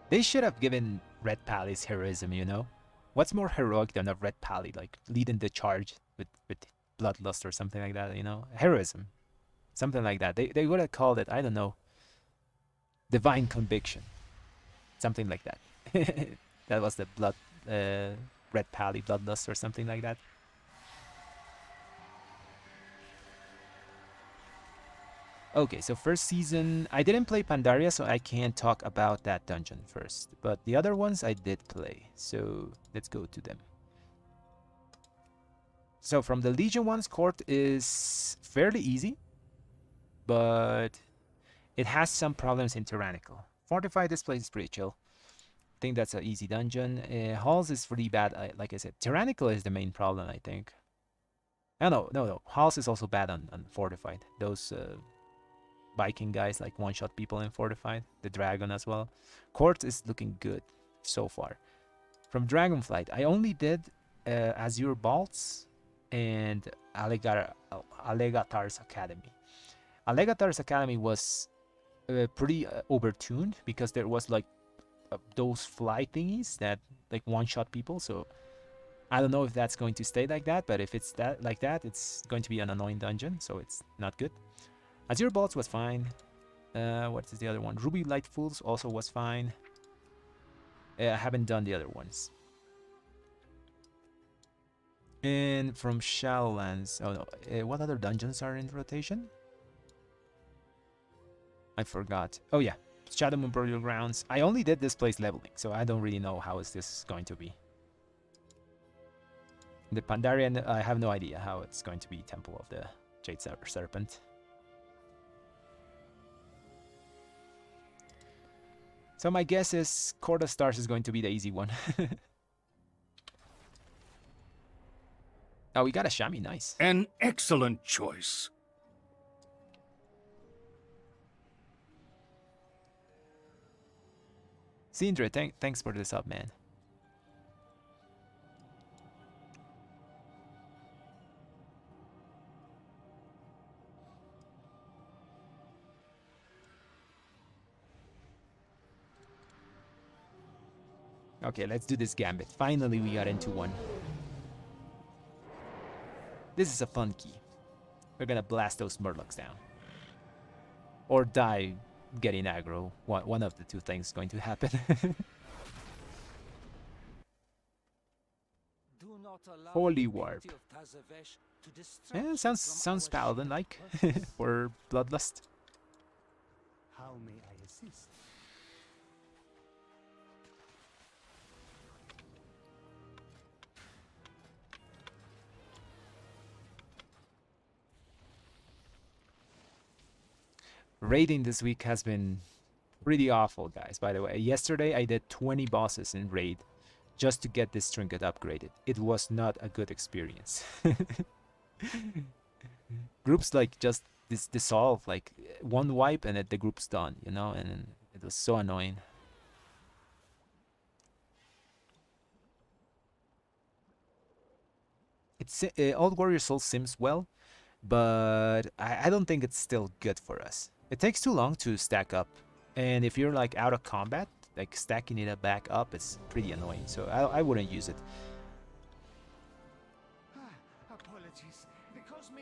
They should have given Red Pally's heroism, you know? What's more heroic than a Red Pally, like leading the charge with bloodlust or something like that, you know? Heroism. Something like that. They would have called it, I don't know, divine conviction. Something like that. That was the Red Pally bloodlust or something like that. Okay, so first season, I didn't play Pandaria, so I can't talk about that dungeon first. But the other ones I did play, so let's go to them. So from the Legion ones, Court is fairly easy, but it has some problems in Tyrannical. Fortify, this place is pretty chill. I think that's an easy dungeon. Halls is really bad, like I said. Tyrannical is the main problem, I think. Oh, no. Halls is also bad on Fortified. Those Viking guys like one-shot people in Fortified. The Dragon as well. Court is looking good so far. From Dragonflight, I only did Azure Bolts and Allegatar's Academy. Allegatar's Academy was pretty overtuned because there was like those fly thingies that like one-shot people. So I don't know if that's going to stay like that, but if it's that like that, it's going to be an annoying dungeon, so it's not good. Azure Bolts was fine. What is the other one? Ruby Lightfools also was fine. I haven't done the other ones. And from Shadowlands, oh no, what other dungeons are in rotation? I forgot. Oh yeah, Shadow Moon Burial Grounds. I only did this place leveling, so I don't really know how is this going to be. The Pandarian, I have no idea how it's going to be Temple of the Jade Serpent. So my guess is Court of Stars is going to be the easy one. Oh, we got a Shami, nice. An excellent choice. Sindre, thanks for the sub, man. Okay, let's do this gambit. Finally, we got into one. This is a fun key. We're gonna blast those Murlocs down. Or die getting aggro. One of the two things is going to happen. Holy Warp. Yeah, sounds Paladin-like for Bloodlust. How may I assist? Raiding this week has been pretty awful, guys, by the way. Yesterday, I did 20 bosses in Raid just to get this trinket upgraded. It was not a good experience. Groups, like, just dissolve, like, one wipe and the group's done, you know? And it was so annoying. It's Old Warrior Soul sims well, but I don't think it's still good for us. It takes too long to stack up, and if you're like out of combat, like stacking it back up, it's pretty annoying. So I wouldn't use it.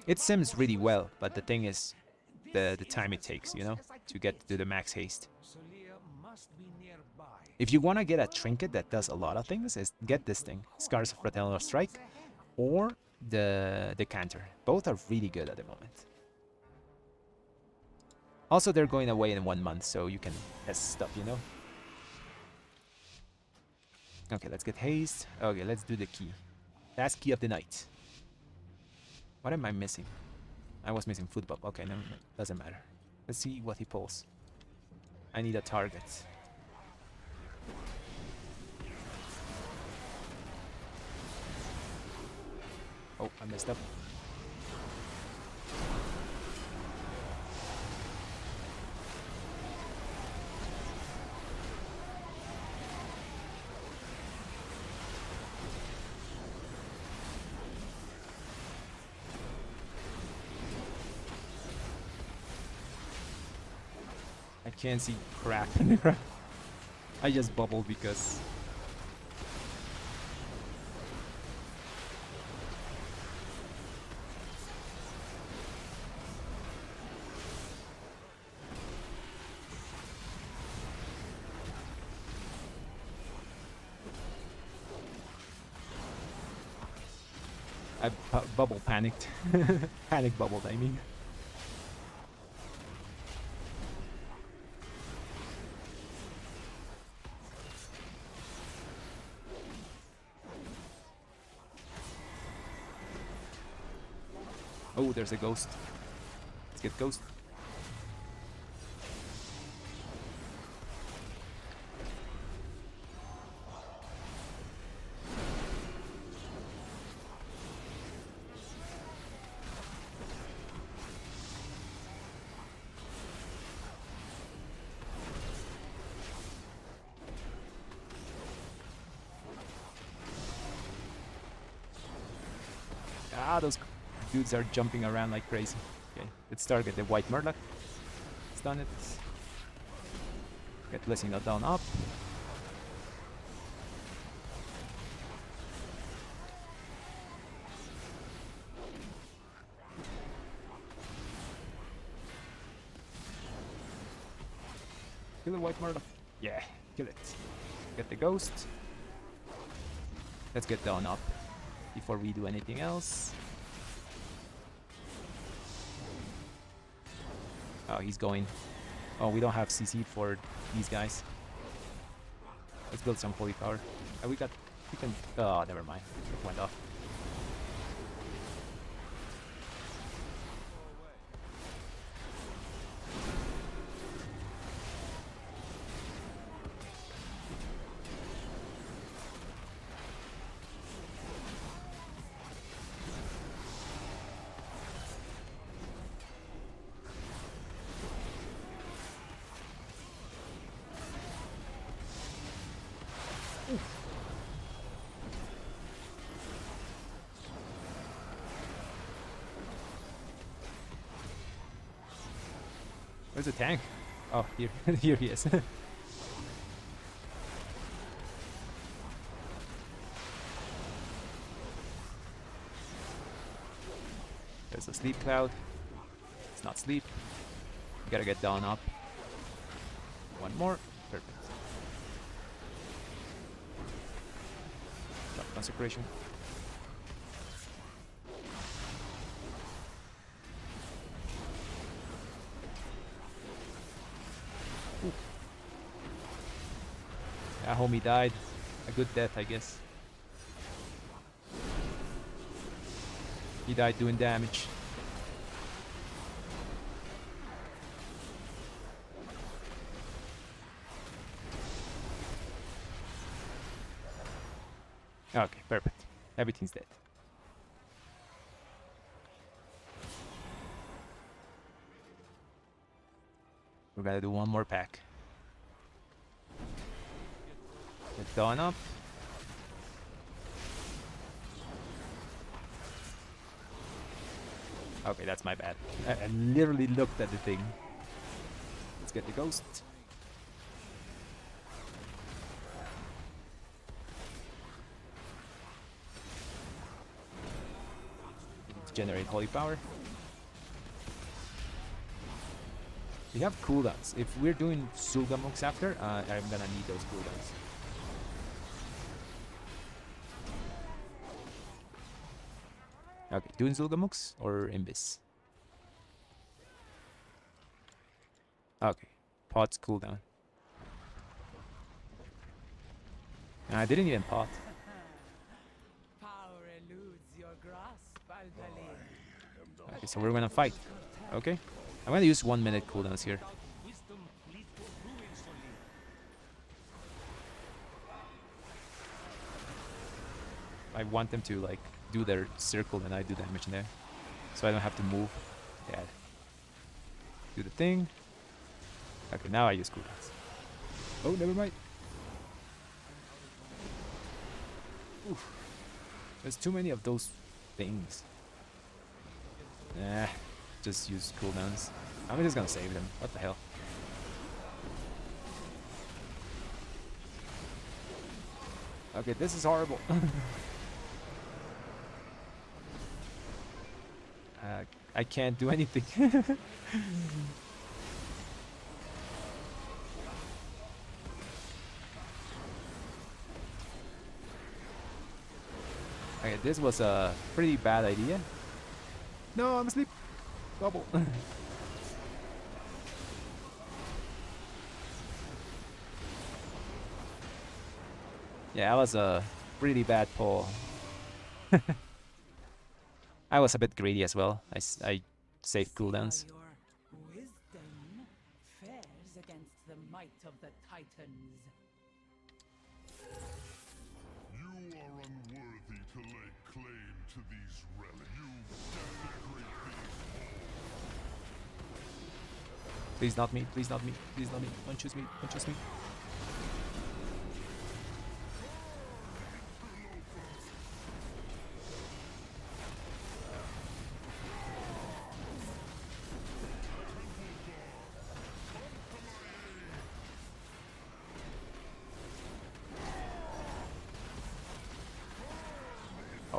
It sims really well, but the thing is, the time it takes, you know, to get to the max haste. If you want to get a trinket that does a lot of things, is get this thing, Scars of Fraternal Strike, or the Decanter. Both are really good at the moment. Also, they're going away in 1 month, so you can test stuff, you know? Okay, let's get haste. Okay, let's do the key. Last key of the night. What am I missing? I was missing football. Okay, no, doesn't matter. Let's see what he pulls. I need a target. Oh, I messed up. I can't see crap in the ground. I just bubbled because... I bubble panicked. Panic bubbled, I mean. Oh, there's a ghost. Let's get ghost. Ah, those dudes are jumping around like crazy. Okay, let's target the white Murloc. Stun it. Get Blessing that down up. Kill the white Murloc. Yeah, kill it. Get the ghost. Let's get down up before we do anything else. Oh, he's going. Oh, we don't have CC for these guys. Let's build some holy power. We can. Oh, never mind. It went off. Where's the tank? Oh, here. Here he is. There's a sleep cloud. It's not sleep. You gotta get down up. One more. Perfect. Drop consecration. That homie died. A good death, I guess. He died doing damage. Okay, perfect. Everything's dead. We gotta do one more pack. Get done up. Okay, that's my bad. I literally looked at the thing. Let's get the ghost. Let's generate holy power. We have cooldowns. If we're doing Zul'Gamooks after, I'm gonna need those cooldowns. Okay, doing Zul'Gamooks or Imbis? Okay, pot's cooldown. I didn't even pot. Power eludes your grasp, Alphalin. Okay, so we're gonna fight. Okay, I'm gonna use 1 minute cooldowns here. Wisdom leads to ruin solely. I want them to like do their circle and I do damage in there, so I don't have to move. Yeah. Do the thing. Okay, now I use cooldowns. Oh, never mind. Oof. There's too many of those things. Nah, just use cooldowns. I'm just gonna save them. What the hell? Okay, this is horrible. I can't do anything. Okay, this was a pretty bad idea. No, I'm asleep. Bubble. Yeah, that was a pretty bad pull. I was a bit greedy as well. I saved cooldowns. Your wisdom fares against the might of the Titans. You are unworthy to lay claim to these relics. You desecrate these Please not me, please not me, please not me. Don't choose me, don't choose me.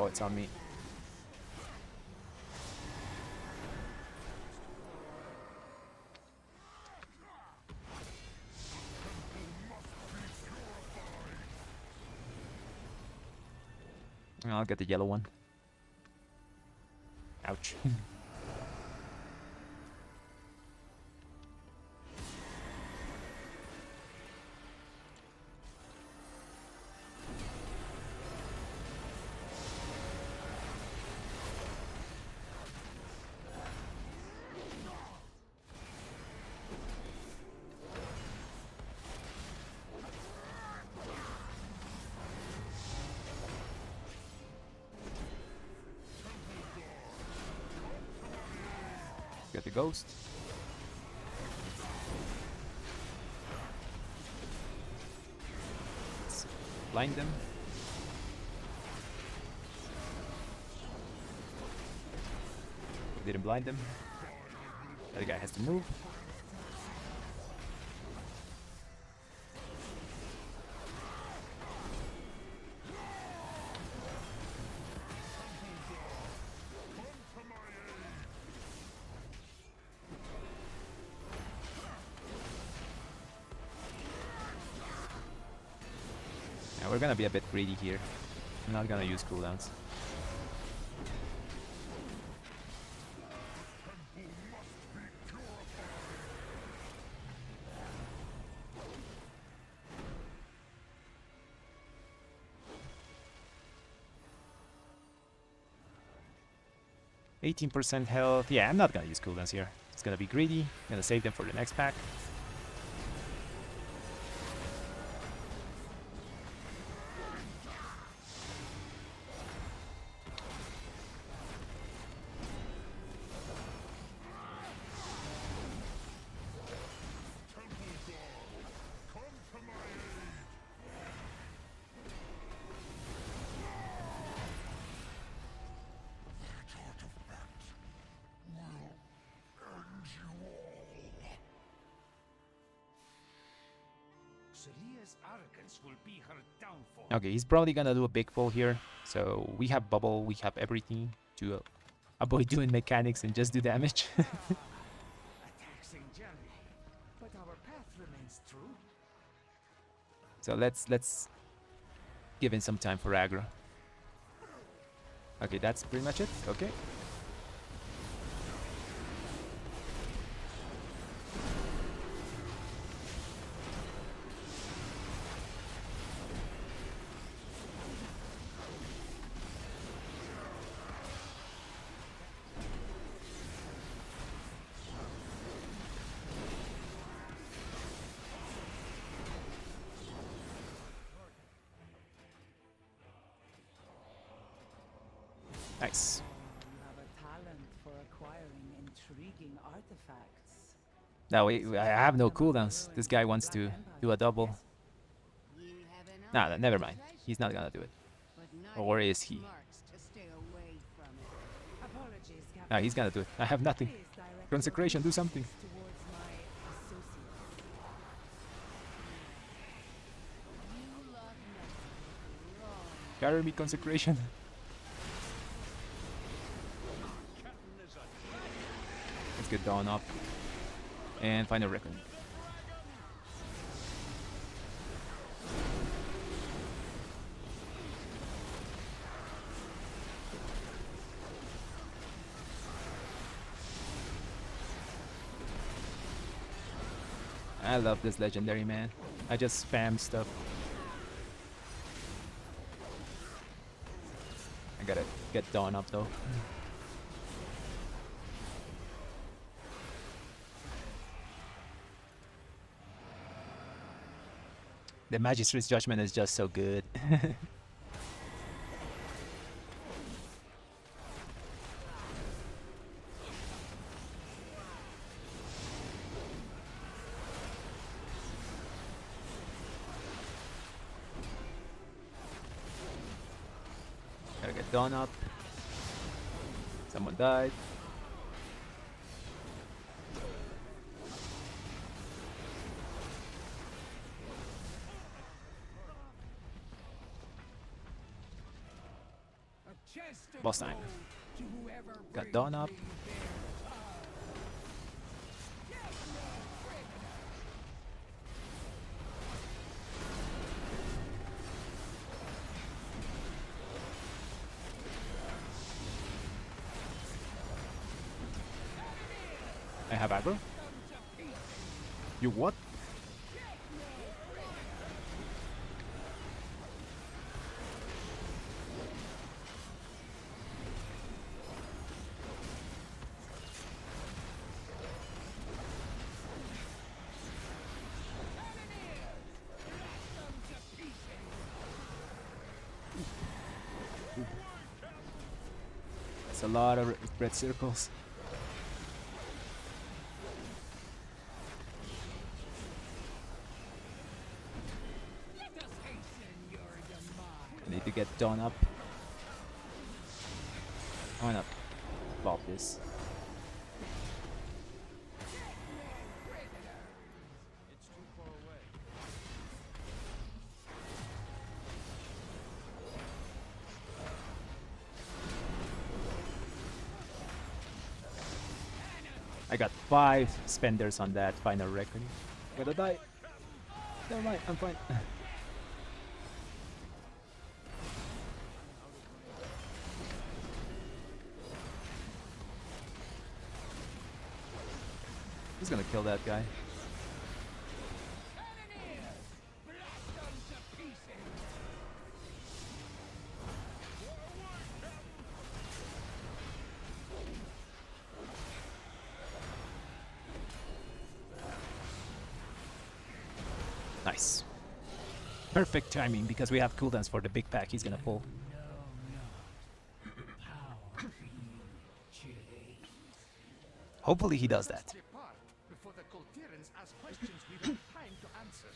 Oh, it's on me. I'll get the yellow one. Ouch. Get the ghost. Let's blind them. Didn't blind them. The other guy has to move. Now we're gonna be a bit greedy here. I'm not gonna use cooldowns. %, health. Yeah, I'm not gonna use cooldowns here. It's gonna be greedy. I'm gonna save them for the next pack. Celia's arrogance will be her downfall. Okay, he's probably gonna do a big pull here. So we have bubble, we have everything to avoid doing mechanics and just do damage. A taxing journey, but our path remains true. So let's give in some time for aggro. Okay, that's pretty much it. Okay. Nice. You have a talent for acquiring intriguing artifacts. No, I have no cooldowns. This guy wants to do a double. You have an Nah, never mind. He's not gonna do it. but not Or enough is he? smarts to stay away from it. Apologies, Captain. Nah, he's gonna do it. I have nothing. Please direct your Consecration, do something. towards my associates. You love nothing wrong. Carry me, consecration. Let's get Dawn up. And final record. I love this legendary, man. I just spam stuff. I gotta get Dawn up though. The Magistrate's Judgment is just so good. Gotta get Dawn up. Someone died. Chest of Boss time. gold to whoever Got brings Dawn up. me their I have aggro. You what? That's a lot of red circles. I need to get Dawn up. I wanna pop this. It's too far away. I got 5 spenders on that final reckoning. Gonna die. Never mind, I'm fine. Who's gonna kill that guy? Nice. Perfect timing because we have cooldowns for the big pack he's gonna pull. Hopefully he does that. Depart before the Coltirans ask questions we don't have time to answer.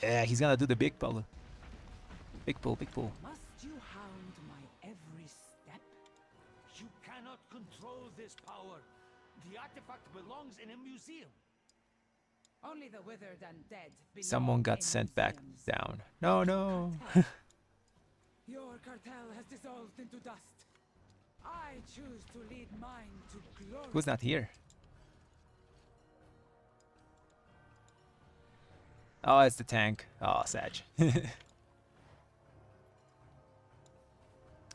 Yeah, he's gonna do the big pull. Big pull, big pull. Must you hound my every step? You cannot control this power. The artifact belongs in a museum. Only the withered and dead belong Someone got in sent back museums. down. No, no. Your cartel has dissolved into dust. I choose to lead mine to glory. Who's not here? Oh, it's the tank. Oh, Sag.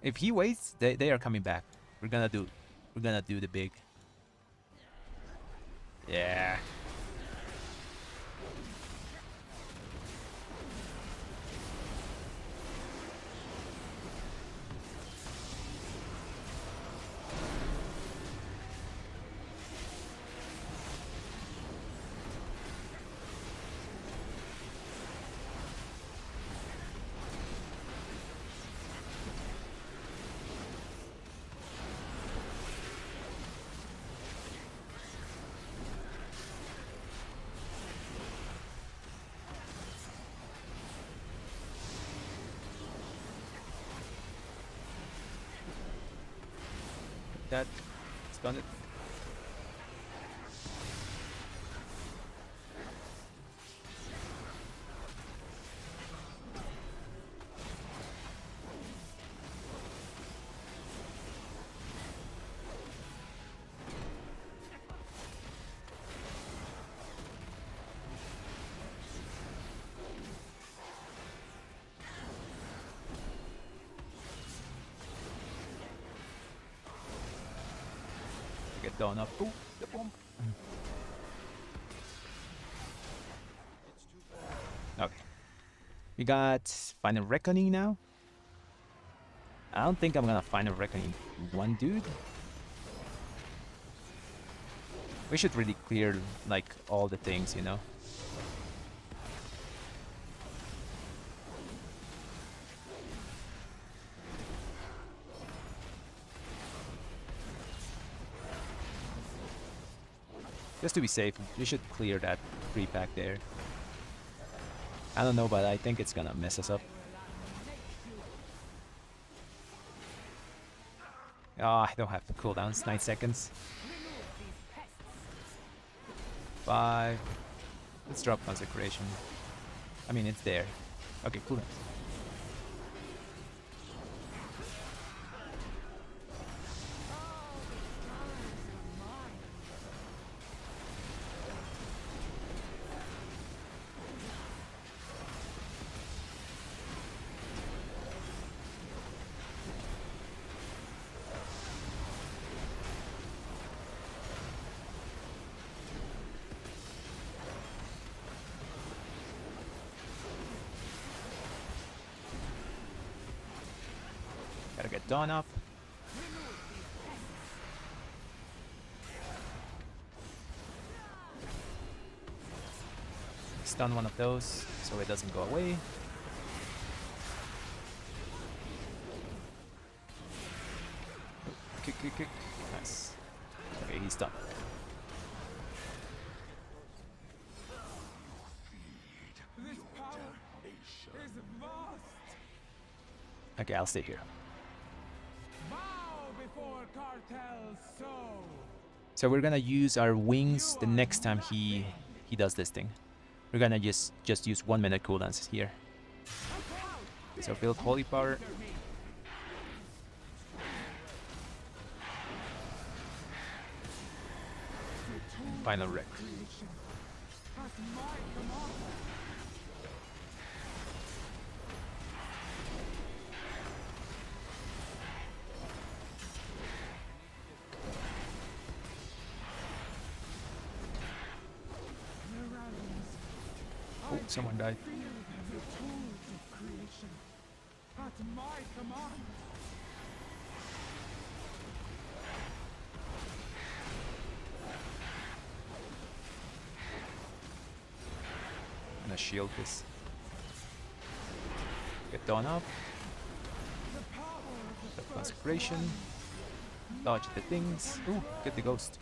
If he waits, they are coming back. We're gonna do the big. Yeah. That stun it. Get down up. Ooh, the bomb. Okay. We got Final Reckoning now. I don't think I'm gonna Final Reckoning one dude. We should really clear like all the things, you know. Just to be safe, we should clear that 3-pack there. I don't know, but I think it's gonna mess us up. Oh, I don't have the cooldowns. 9 seconds. 5. Let's drop Consecration. I mean, it's there. Okay, cool. Gotta get Dawn up. Stun one of those so it doesn't go away. Kick, kick, kick. Nice. Okay, he's done. This power is vast. Okay, I'll stay here. Bow before cartel's soul. So we're gonna use our wings the next time he does this thing. We're gonna just use 1 minute cooldowns here. So build holy power. Final wreck. Oh, someone died. At my command. I'm gonna shield this. Get Dawn up. Set consecration. Dodge the things. Ooh, get the ghost.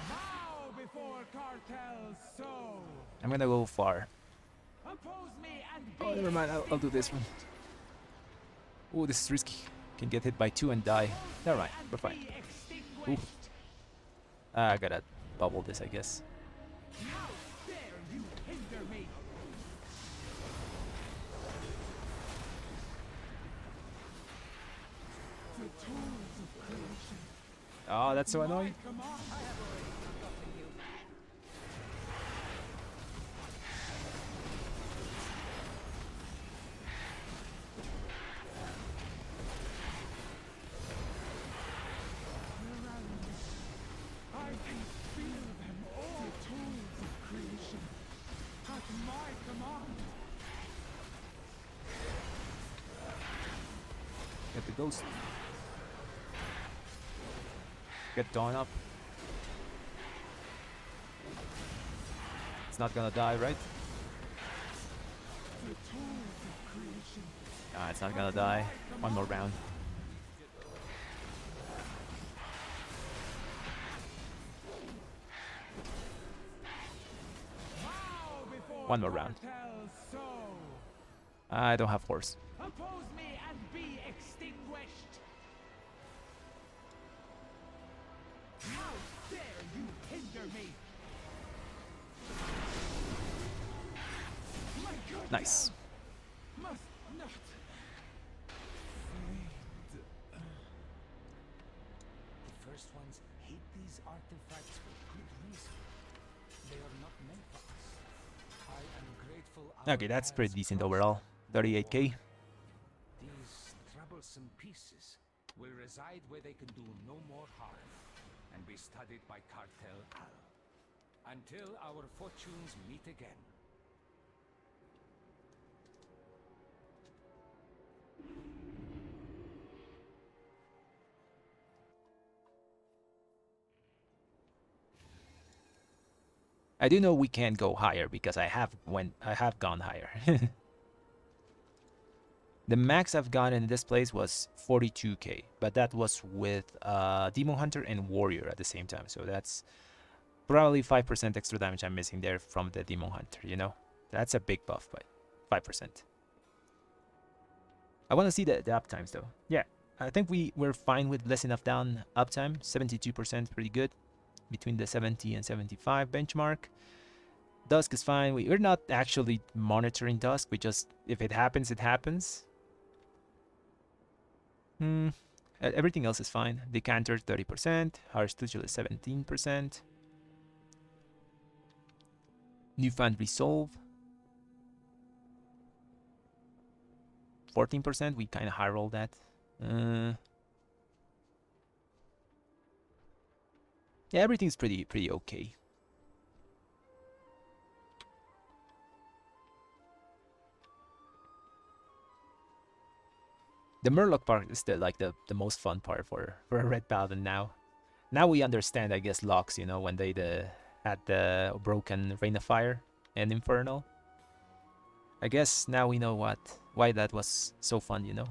Bow before cartel's soul. I'm gonna go far. Oppose me and Oh, be never mind. I'll do this one. Oh, this is risky. Can get hit by 2 and die. Never mind. We're fine. Ooh. I gotta bubble this, I guess. How dare you hinder me? The tools of creation. Oh, that's so annoying. Come on. I can feel them all. The tools of creation. At my command. Get the ghost. Get Dawn up. It's not gonna die, right? The tools of creation. Ah, it's not gonna die. One more round. Bow before One more round. cartel's soul. I don't have horse. Oppose me and be extinguished. How dare you hinder me? My goodness. Nice. Must not. The first ones hate these artifacts for good reason. They are not meant for us. I am grateful. Okay, that's pretty decent overall. 38k. These troublesome pieces will reside where they can do no more harm and be studied by Cartel Al until our fortunes meet again. I do know we can't go higher because I have gone higher. The max I've gotten in this place was 42k, but that was with Demon Hunter and Warrior at the same time. So that's probably 5% extra damage I'm missing there from the Demon Hunter, you know? That's a big buff, but 5%. I want to see the uptimes though. Yeah, I think we're fine with less enough down uptime. 72%, pretty good. Between the 70 and 75 benchmark. Dusk is fine. We're not actually monitoring Dusk. We just, if it happens, it happens. Everything else is fine. Decanter 30%. Harsh Tuchel is 17%. Newfound Resolve 14%. We kind of high roll that. Yeah, everything's pretty okay. The Murloc part is the most fun part for a Red Paladin now. Now we understand, I guess, locks, you know, when they had the broken Rain of Fire and Infernal. I guess now we know why that was so fun, you know.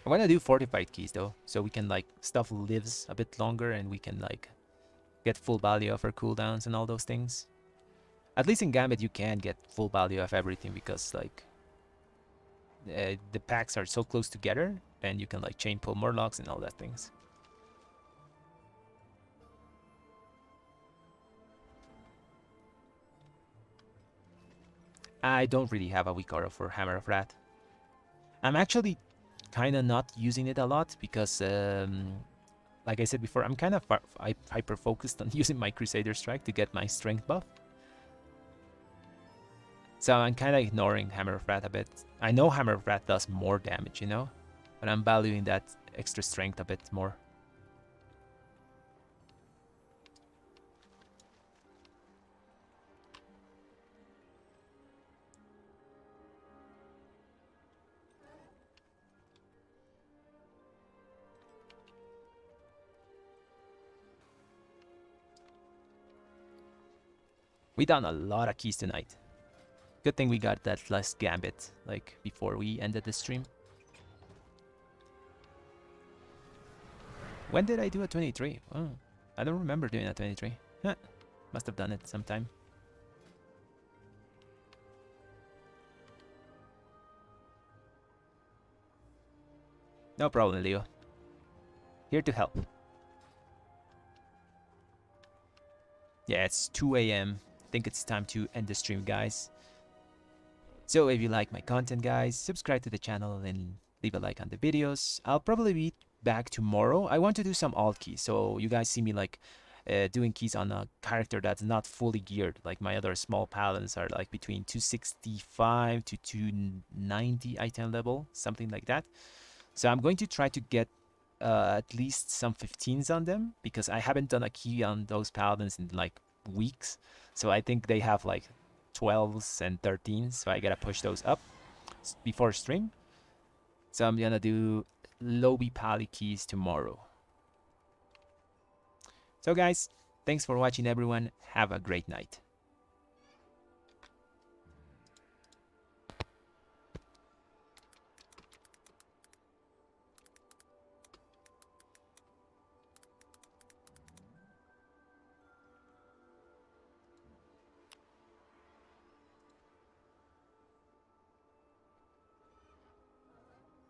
I want to do fortified keys though, so we can like stuff lives a bit longer and we can like get full value of our cooldowns and all those things. At least in Gambit you can get full value of everything because like the packs are so close together and you can like chain pull Murlocs and all that things. I don't really have a weak aura for Hammer of Wrath. I'm actually kind of not using it a lot because like I said before, I'm kind of hyper focused on using my Crusader Strike to get my strength buff. So I'm kind of ignoring Hammer of Wrath a bit. I know Hammer of Wrath does more damage, you know, but I'm valuing that extra strength a bit more. We done a lot of keys tonight. Good thing we got that last gambit, like, before we ended the stream. When did I do a 23? Oh, I don't remember doing a 23. Huh. Must have done it sometime. No problem, Leo. Here to help. Yeah, it's 2 AM. I think it's time to end the stream, guys. So if you like my content, guys, subscribe to the channel and leave a like on the videos. I'll probably be back tomorrow. I want to do some alt keys, so you guys see me like doing keys on a character that's not fully geared. Like my other small paladins are like between 265 to 290 item level, something like that. So I'm going to try to get at least some 15s on them because I haven't done a key on those paladins in like weeks. So I think they have like 12s and 13s, so I gotta push those up before stream. So I'm gonna do Lobby Pally keys tomorrow. So guys, thanks for watching everyone. Have a great night.